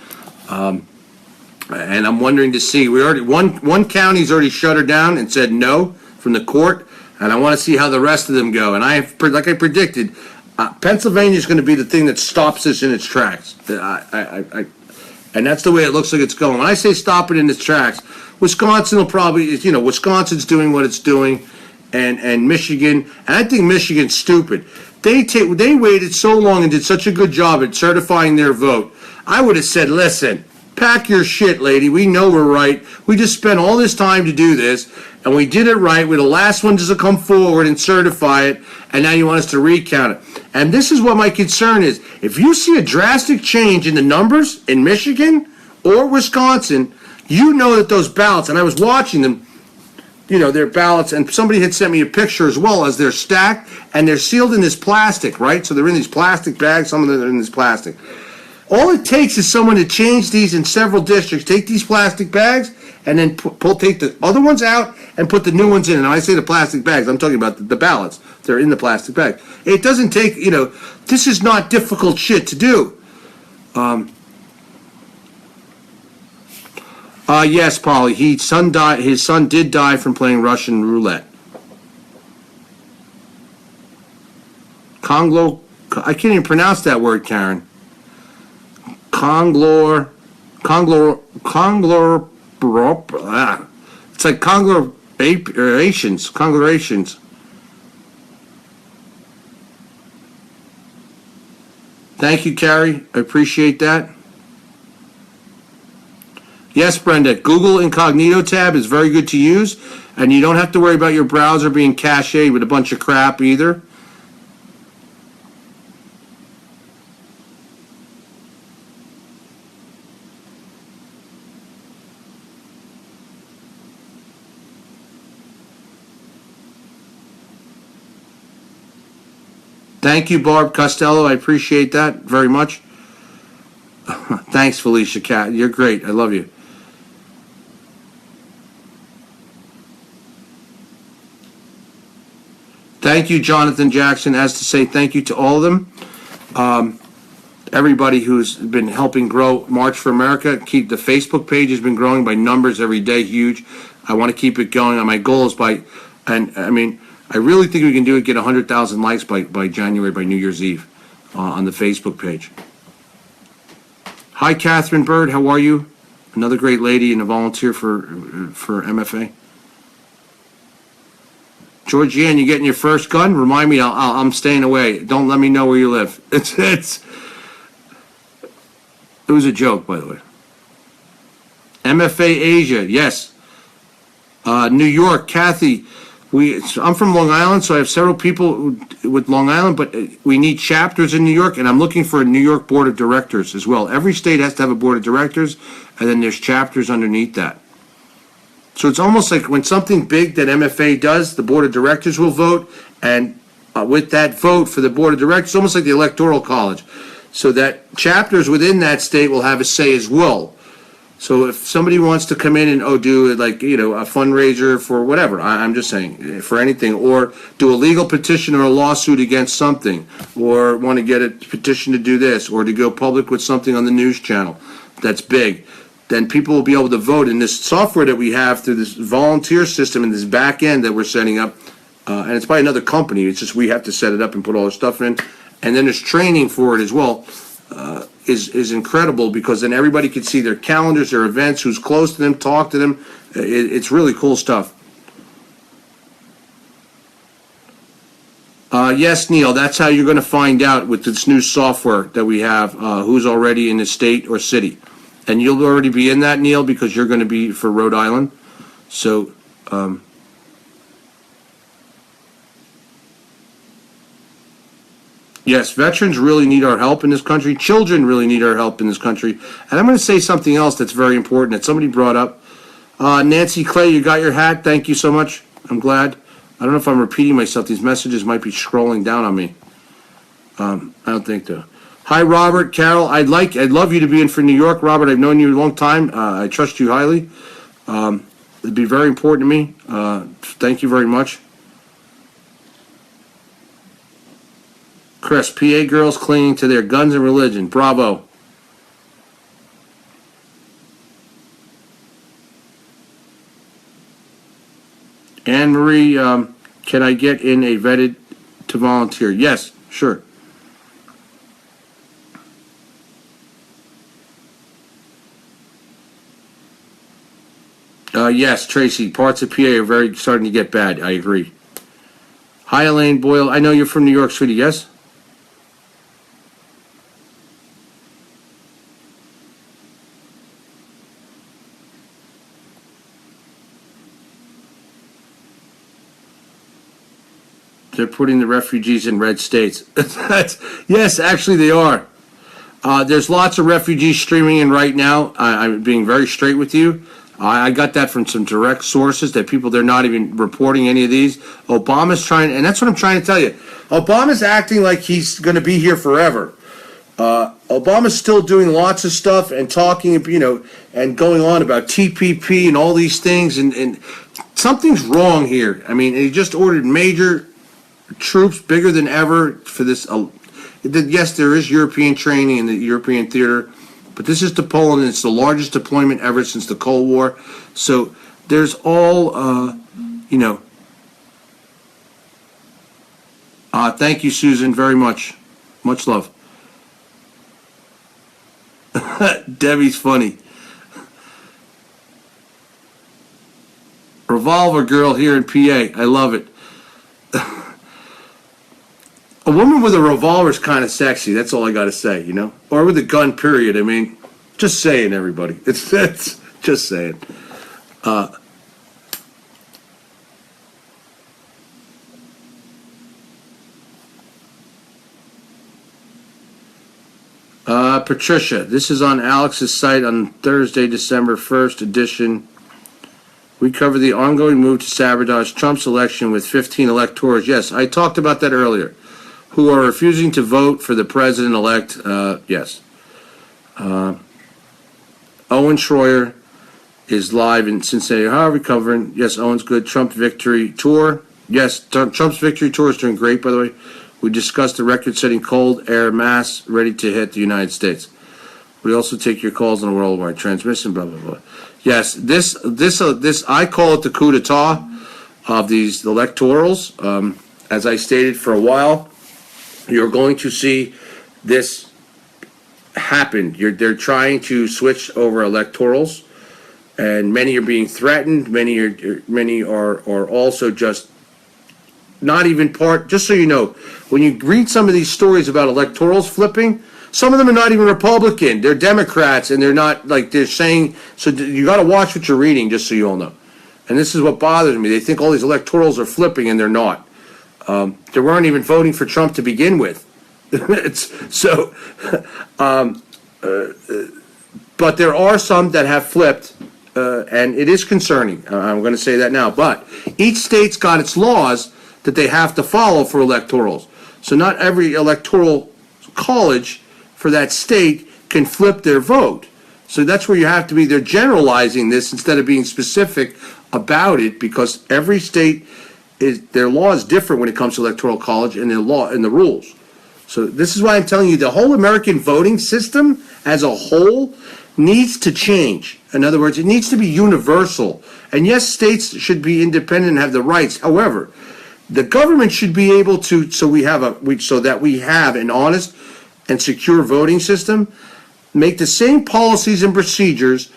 And I'm wondering to see, one county's already shut her down and said no from the court, and I want to see how the rest of them go. And like I predicted, Pennsylvania is going to be the thing that stops this in its tracks. And that's the way it looks like it's going. When I say stop it in its tracks, Wisconsin will probably, Wisconsin's doing what it's doing, and Michigan, and I think Michigan's stupid. They waited so long and did such a good job at certifying their vote. I would have said, listen, pack your shit, lady. We know we're right. We just spent all this time to do this, and we did it right. We're the last ones to come forward and certify it, and now you want us to recount it. And this is what my concern is. If you see a drastic change in the numbers in Michigan or Wisconsin, you know that those ballots, and I was watching them, their ballots, and somebody had sent me a picture as well, as they're stacked, and they're sealed in this plastic, right? So they're in these plastic bags, some of them are in this plastic. All it takes is someone to change these in several districts, take these plastic bags, and then take the other ones out and put the new ones in. And when I say the plastic bags, I'm talking about the ballots. They're in the plastic bag. It doesn't take, this is not difficult shit to do. Yes, Polly, his son did die from playing Russian roulette. I can't even pronounce that word, Karen. It's like conglomerations. Thank you, Carrie. I appreciate that. Yes, Brenda, Google Incognito tab is very good to use, and you don't have to worry about your browser being cached with a bunch of crap either. Thank you, Barb Costello. I appreciate that very much. Thanks, Felicia Cat. You're great. I love you. Thank you, Jonathan Jackson. As to say thank you to all of them. Everybody who's been helping grow March for America. Keep the Facebook page has been growing by numbers every day. Huge. I want to keep it going. My goal is And I mean, I really think we can do it, get 100,000 likes by January, by New Year's Eve, on the Facebook page. Hi, Catherine Bird. How are you? Another great lady and a volunteer for MFA. Georgianne, you getting your first gun? Remind me, I'm staying away. Don't let me know where you live. It was a joke, by the way. MFA Asia, yes. New York, Kathy. I'm from Long Island, so I have several people with Long Island, but we need chapters in New York, and I'm looking for a New York board of directors as well. Every state has to have a board of directors, and then there's chapters underneath that. So it's almost like when something big that MFA does, the board of directors will vote, and with that vote for the board of directors, almost like the electoral college, so that chapters within that state will have a say as well. So if somebody wants to come in and do like, you know, a fundraiser for whatever, I'm just saying, for anything, or do a legal petition or a lawsuit against something, or want to get a petition to do this, or to go public with something on the news channel that's big, then people will be able to vote in this software that we have through this volunteer system and this back end that we're setting up. And it's by another company. It's just we have to set it up and put all our stuff in. And then there's training for it as well. Is incredible, because then everybody can see their calendars, their events, who's close to them, talk to them. It's really cool stuff. Yes, Neil, that's how you're going to find out with this new software that we have, who's already in the state or city. And you'll already be in that, Neil, because you're going to be for Rhode Island. So, yes, veterans really need our help in this country. Children really need our help in this country. And I'm going to say something else that's very important that somebody brought up. Nancy Clay, you got your hat. Thank you so much. I'm glad. I don't know if I'm repeating myself. These messages might be scrolling down on me. I don't think though. Hi, Robert, Carol. I'd love you to be in for New York, Robert. I've known you a long time. I trust you highly. It'd be very important to me. Thank you very much. Chris, PA girls clinging to their guns and religion. Bravo. Anne Marie, can I get in a vetted to volunteer? Yes, sure. Yes, Tracy, parts of PA are very starting to get bad. I agree. Hi, Elaine Boyle. I know you're from New York City, yes? They're putting the refugees in red states. Yes, actually they are. There's lots of refugees streaming in right now. I'm being very straight with you. I got that from some direct sources that people, they're not even reporting any of these. Obama's trying, and that's what I'm trying to tell you. Obama's acting like he's going to be here forever. Obama's still doing lots of stuff and talking, you know, and going on about TPP and all these things, and something's wrong here. I mean, he just ordered major troops, bigger than ever, for this. Yes, there is European training in the European theater, but this is to Poland, and it's the largest deployment ever since the Cold War. So there's all, you know. Thank you, Susan, very much. Much love. Debbie's funny. Revolver girl here in PA. I love it. A woman with a revolver is kind of sexy. That's all I got to say, you know? Or with a gun, period. I mean, just saying, everybody. It's just saying. Patricia, this is on Alex's site on Thursday, December 1st edition. We cover the ongoing move to sabotage Trump's election with 15 electors. Yes, I talked about that earlier. Who are refusing to vote for the president-elect. Yes. Owen Schroyer is live in Cincinnati. How are we covering? Yes, Owen's good. Trump victory tour. Yes, Trump's victory tour is doing great, by the way. We discussed the record-setting cold air mass ready to hit the United States. We also take your calls on a worldwide transmission, blah, blah, blah. Yes, this I call it the coup d'etat. of these electorals. As I stated for a while, you're going to see this happen. They're trying to switch over electorals, and many are being threatened. Many are also just not even part. Just so you know, when you read some of these stories about electorals flipping, some of them are not even Republican. They're Democrats, and they're not, like, they're saying. So you got to watch what you're reading, just so you all know. And this is what bothers me. They think all these electorals are flipping, and they're not. They weren't even voting for Trump to begin with. But there are some that have flipped, and it is concerning. I'm going to say that now. But each state's got its laws that they have to follow for electorals. So not every electoral college for that state can flip their vote. So that's where you have to be. They're generalizing this instead of being specific about it, because every state their law is different when it comes to electoral college and their law and the rules. So this is why I'm telling you the whole American voting system as a whole needs to change. In other words, it needs to be universal. And yes, states should be independent and have the rights. However, the government should be able to, so that we have an honest and secure voting system, make the same policies and procedures,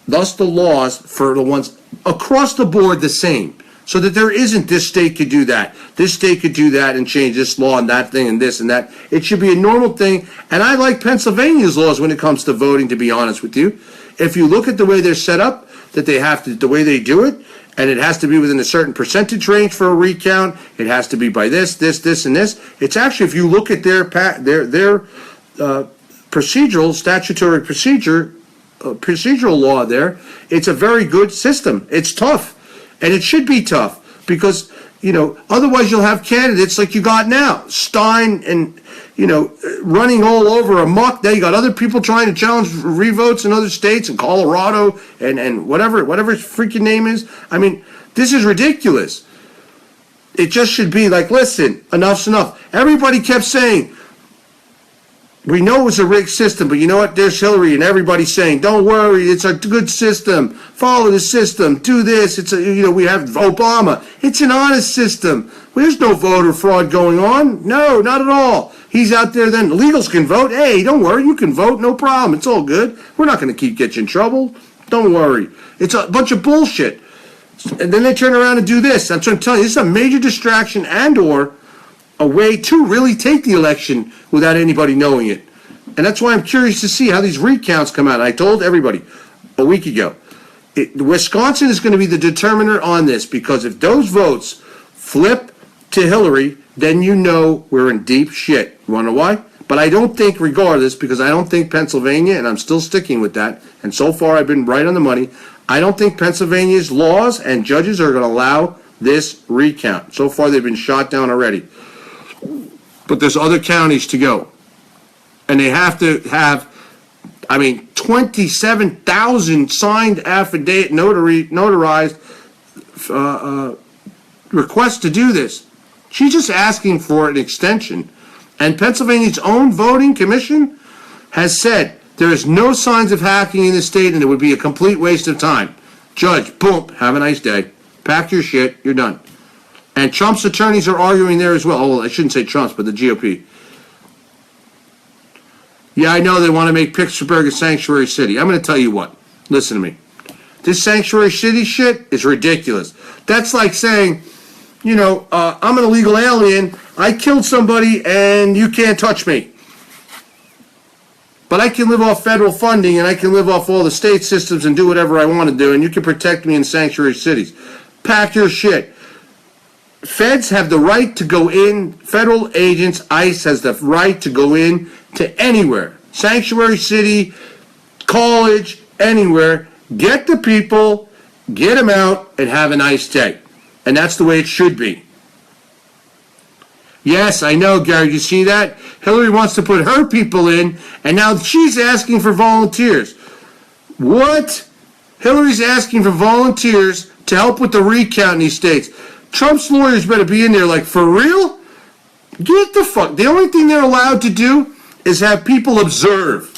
thus the laws for the ones across the board the same. So that there isn't this state could do that, this state could do that and change this law and that thing and this and that. It should be a normal thing. And I like Pennsylvania's laws when it comes to voting, to be honest with you. If you look at the way they're set up, that they have to, the way they do it, and it has to be within a certain percentage range for a recount, it has to be by this, and this. It's actually, if you look at their procedural, statutory procedural law there, it's a very good system. It's tough. And it should be tough because, otherwise you'll have candidates like you got now, Stein and, running all over amok. Now you got other people trying to challenge revotes in other states and Colorado and whatever his freaking name is. I mean, this is ridiculous. It just should be like, listen, enough's enough. Everybody kept saying, we know it was a rigged system, but you know what? There's Hillary, and everybody's saying, "Don't worry, it's a good system. Follow the system. Do this. It's we have Obama. It's an honest system. There's no voter fraud going on. No, not at all. He's out there. Then illegals can vote. Hey, don't worry, you can vote. No problem. It's all good. We're not going to get you in trouble. Don't worry. It's a bunch of bullshit." And then they turn around and do this. I'm trying to tell you, this is a major distraction and/or a way to really take the election without anybody knowing it. And that's why I'm curious to see how these recounts come out. I told everybody a week ago, Wisconsin is going to be the determiner on this, because if those votes flip to Hillary, then we're in deep shit. You want to know why? But I don't think, regardless, because I don't think Pennsylvania, and I'm still sticking with that, and so far I've been right on the money, I don't think Pennsylvania's laws and judges are going to allow this recount. So far they've been shot down already. But there's other counties to go. And they have to have, 27,000 signed affidavit, notarized requests to do this. She's just asking for an extension. And Pennsylvania's own voting commission has said there is no signs of hacking in the state and it would be a complete waste of time. Judge, boom, have a nice day. Pack your shit, you're done. And Trump's attorneys are arguing there as well. Oh, I shouldn't say Trump's, but the GOP. Yeah, I know they want to make Pittsburgh a sanctuary city. I'm going to tell you what. Listen to me. This sanctuary city shit is ridiculous. That's like saying, I'm an illegal alien. I killed somebody and you can't touch me. But I can live off federal funding and I can live off all the state systems and do whatever I want to do, and you can protect me in sanctuary cities. Pack your shit. Feds have the right to go in. Federal agents, ICE has the right to go in to anywhere. Sanctuary city, college, anywhere. Get the people, get them out, and have a nice day. And that's the way it should be. Yes, I know, Gary. You see that? Hillary wants to put her people in, and now she's asking for volunteers. What? Hillary's asking for volunteers to help with the recount in these states. Trump's lawyers better be in there like, for real? Get the fuck. The only thing they're allowed to do is have people observe.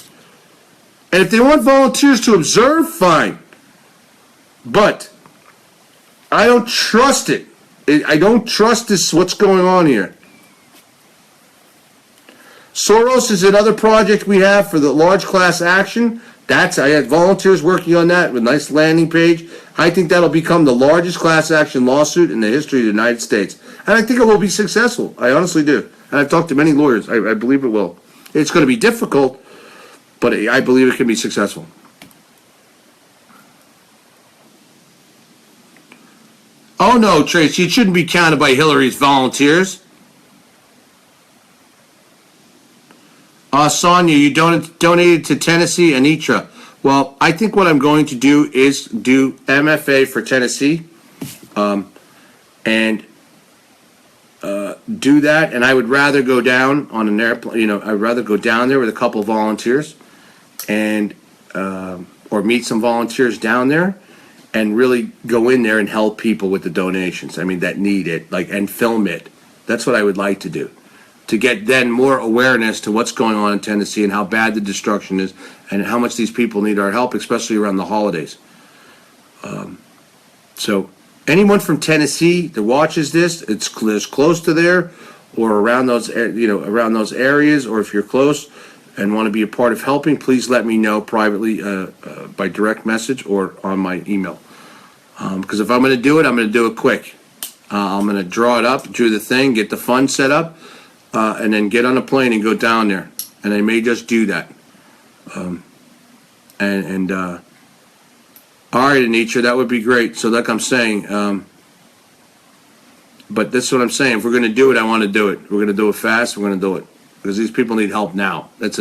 And if they want volunteers to observe, fine. But I don't trust it. I don't trust this, what's going on here. Soros is another project we have for the large class action. I had volunteers working on that with a nice landing page. I think that'll become the largest class action lawsuit in the history of the United States. And I think it will be successful. I honestly do. And I've talked to many lawyers. I believe it will. It's going to be difficult, but I believe it can be successful. Oh no, Tracy, it shouldn't be counted by Hillary's volunteers. Sonia, you donated to Tennessee and Anitra. Well, I think what I'm going to do is do MFA for Tennessee, and do that. And I would rather go down on an airplane. I'd rather go down there with a couple of volunteers, and or meet some volunteers down there, and really go in there and help people with the donations. I mean, that need it, and film it. That's what I would like to do, to get then more awareness to what's going on in Tennessee and how bad the destruction is and how much these people need our help, especially around the holidays. So anyone from Tennessee that watches this, it's close to there or around those, around those areas, or if you're close and want to be a part of helping, please let me know privately by direct message or on my email. Because if I'm going to do it, I'm going to do it quick. I'm going to draw it up, do the thing, get the fund set up, and then get on a plane and go down there. And I may just do that. All right, Anitra, that would be great. So like I'm saying, but this is what I'm saying. If we're going to do it, I want to do it. We're going to do it fast. We're going to do it because these people need help now. That's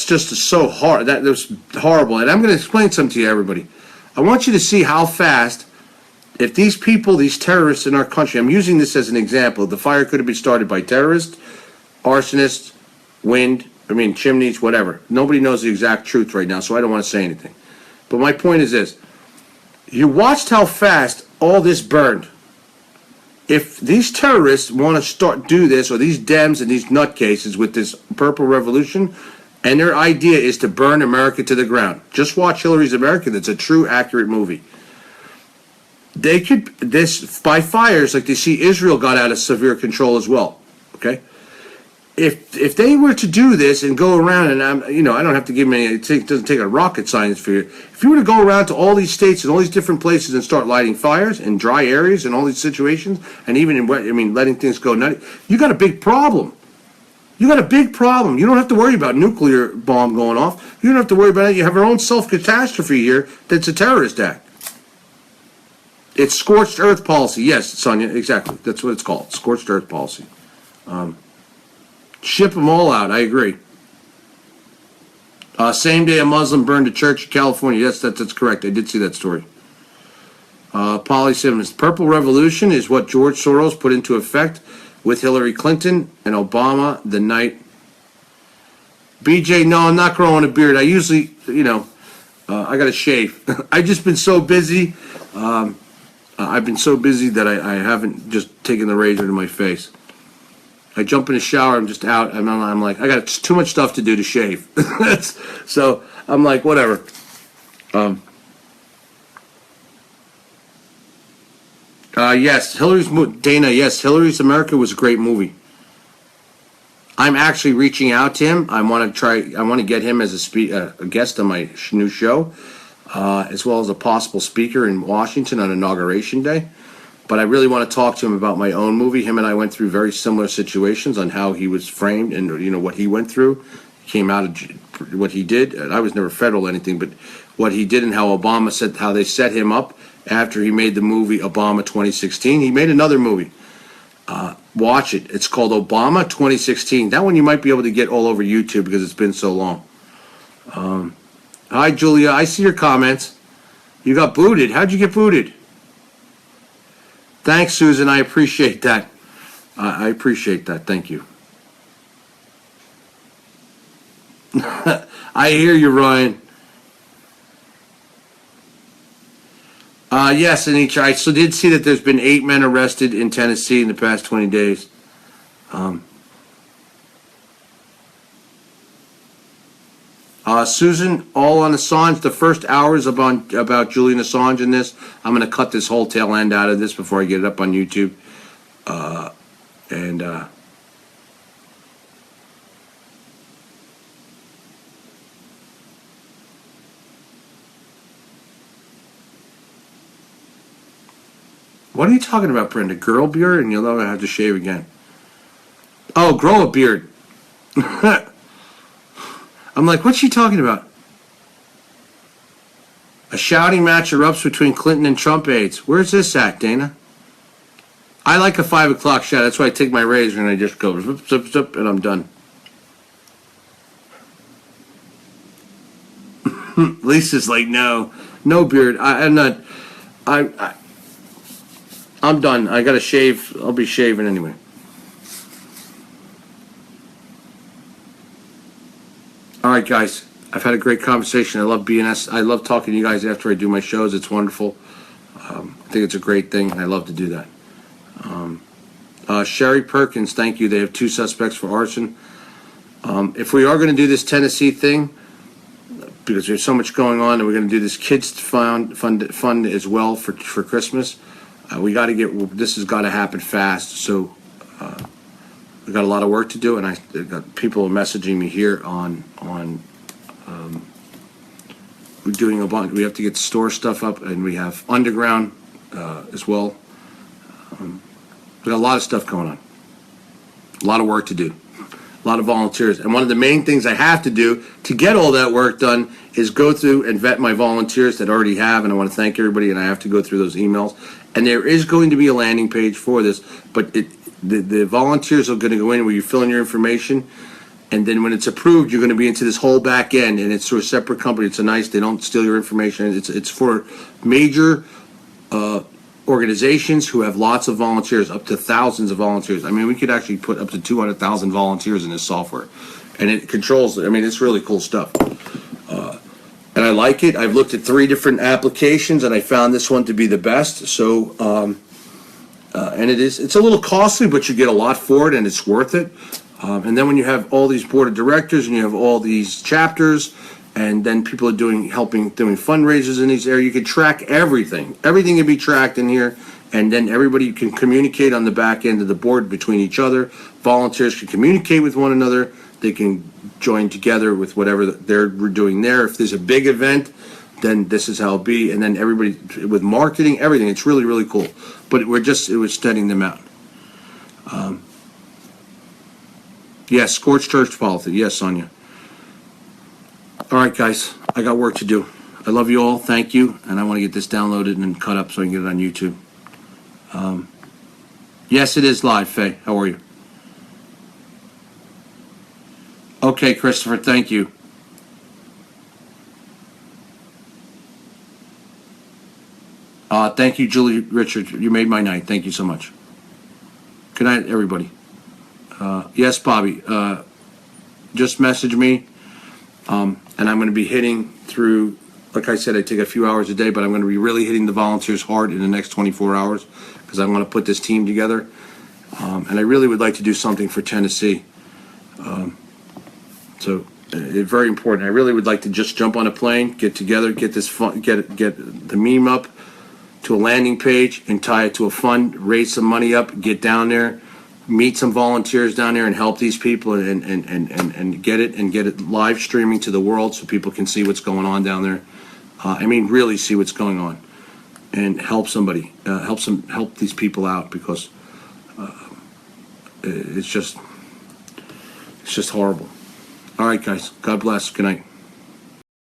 just so hard. That's horrible. And I'm going to explain something to you, everybody. I want you to see how fast, if these people, these terrorists in our country, I'm using this as an example. The fire could have been started by terrorists, arsonists, chimneys, whatever. Nobody knows the exact truth right now, so I don't want to say anything. But my point is this. You watched how fast all this burned. If these terrorists want to do this, or these Dems and these nutcases with this purple revolution, and their idea is to burn America to the ground. Just watch Hillary's America. That's a true, accurate movie. They could, by fires, like they see Israel got out of severe control as well. Okay? If they were to do this and go around, and I don't have to give them any, it doesn't take a rocket science for you. If you were to go around to all these states and all these different places and start lighting fires in dry areas and all these situations, and even in wet, letting things go nutty, you got a big problem. You got a big problem. You don't have to worry about nuclear bomb going off. You don't have to worry about it. You have our own self-catastrophe here that's a terrorist act. It's scorched earth policy. Yes, Sonia, exactly. That's what it's called, scorched earth policy. Ship them all out. I agree. Same day a Muslim burned a church in California. Yes, that's correct. I did see that story. Polly Simmons. Purple Revolution is what George Soros put into effect with Hillary Clinton and Obama the night. BJ, no, I'm not growing a beard. I usually, I got to shave. I've just been so busy. I've been so busy that I haven't just taken the razor to my face. I jump in the shower, I'm just out, and I'm like, I got too much stuff to do to shave. So I'm like, whatever. Yes, Dana, yes, Hillary's America was a great movie. I'm actually reaching out to him. I want to get him as a guest on my new show, as well as a possible speaker in Washington on Inauguration Day. But I really want to talk to him about my own movie. Him and I went through very similar situations on how he was framed and, what he went through. He came out of what he did. And I was never federal or anything, but what he did and how Obama said, how they set him up after he made the movie Obama 2016. He made another movie. Watch it. It's called Obama 2016. That one you might be able to get all over YouTube because it's been so long. Hi, Julia. I see your comments. You got booted. How'd you get booted? Thanks, Susan. I appreciate that. I appreciate that. Thank you. I hear you, Ryan. Yes, Anitra, I did see that there's been 8 men arrested in Tennessee in the past 20 days. Susan, all on Assange. The first hours about Julian Assange in this. I'm going to cut this whole tail end out of this before I get it up on YouTube. What are you talking about, Brenda? Girl beard, and you'll never have to shave again. Oh, grow a beard. I'm like, what's she talking about? A shouting match erupts between Clinton and Trump aides. Where's this at, Dana? I like a 5 o'clock shot. That's why I take my razor and I just go zip, zip, zip, and I'm done. Lisa's like, no beard. I'm not. I'm done. I gotta shave. I'll be shaving anyway. All right, guys. I've had a great conversation. I love BNS. I love talking to you guys after I do my shows. It's wonderful. I think it's a great thing, and I love to do that. Sherry Perkins, thank you. They have 2 suspects for arson. If we are going to do this Tennessee thing, because there's so much going on, and we're going to do this kids fund as well for Christmas, we got to get. This has got to happen fast. So we got a lot of work to do, and I got people messaging me here on. We're doing a bunch. We have to get store stuff up, and we have underground as well. We got a lot of stuff going on. A lot of work to do. A lot of volunteers. And one of the main things I have to do to get all that work done is go through and vet my volunteers that already have, and I want to thank everybody, and I have to go through those emails. And there is going to be a landing page for this, but the volunteers are going to go in where you fill in your information, and then when it's approved, you're going to be into this whole back end, and it's through a separate company. It's they don't steal your information. It's for major organizations who have lots of volunteers, up to thousands of volunteers. I mean, we could actually put up to 200,000 volunteers in this software, and it controls. I mean, it's really cool stuff, and I like it. I've looked at 3 different applications, and I found this one to be the best. So, and it's a little costly, but you get a lot for it, and it's worth it. And then when you have all these board of directors, and you have all these chapters, and then people are doing fundraisers in these areas, you can track everything. Everything can be tracked in here, and then everybody can communicate on the back end of the board between each other. Volunteers can communicate with one another. They can join together with whatever we're doing there. If there's a big event, then this is how it'll be. And then everybody with marketing, everything. It's really, really cool. But it was studying them out. Yes, scorched church politics. Yes, Sonia. All right, guys. I got work to do. I love you all. Thank you. And I want to get this downloaded and cut up so I can get it on YouTube. Yes, it is live, Faye. How are you? Okay, Christopher. Thank you. Thank you, Julie Richard. You made my night. Thank you so much. Good night, everybody. Yes, Bobby. Just message me. And I'm going to be hitting through, like I said, I take a few hours a day, but I'm going to be really hitting the volunteers hard in the next 24 hours because I want to put this team together. And I really would like to do something for Tennessee. So it's very important. I really would like to just jump on a plane, get together, get this fun, get the meme up to a landing page and tie it to a fund, raise some money up, get down there, meet some volunteers down there and help these people and get it live streaming to the world so people can see what's going on down there. I mean, really see what's going on and help somebody, help these people out because it's just horrible. All right, guys. God bless. Good night.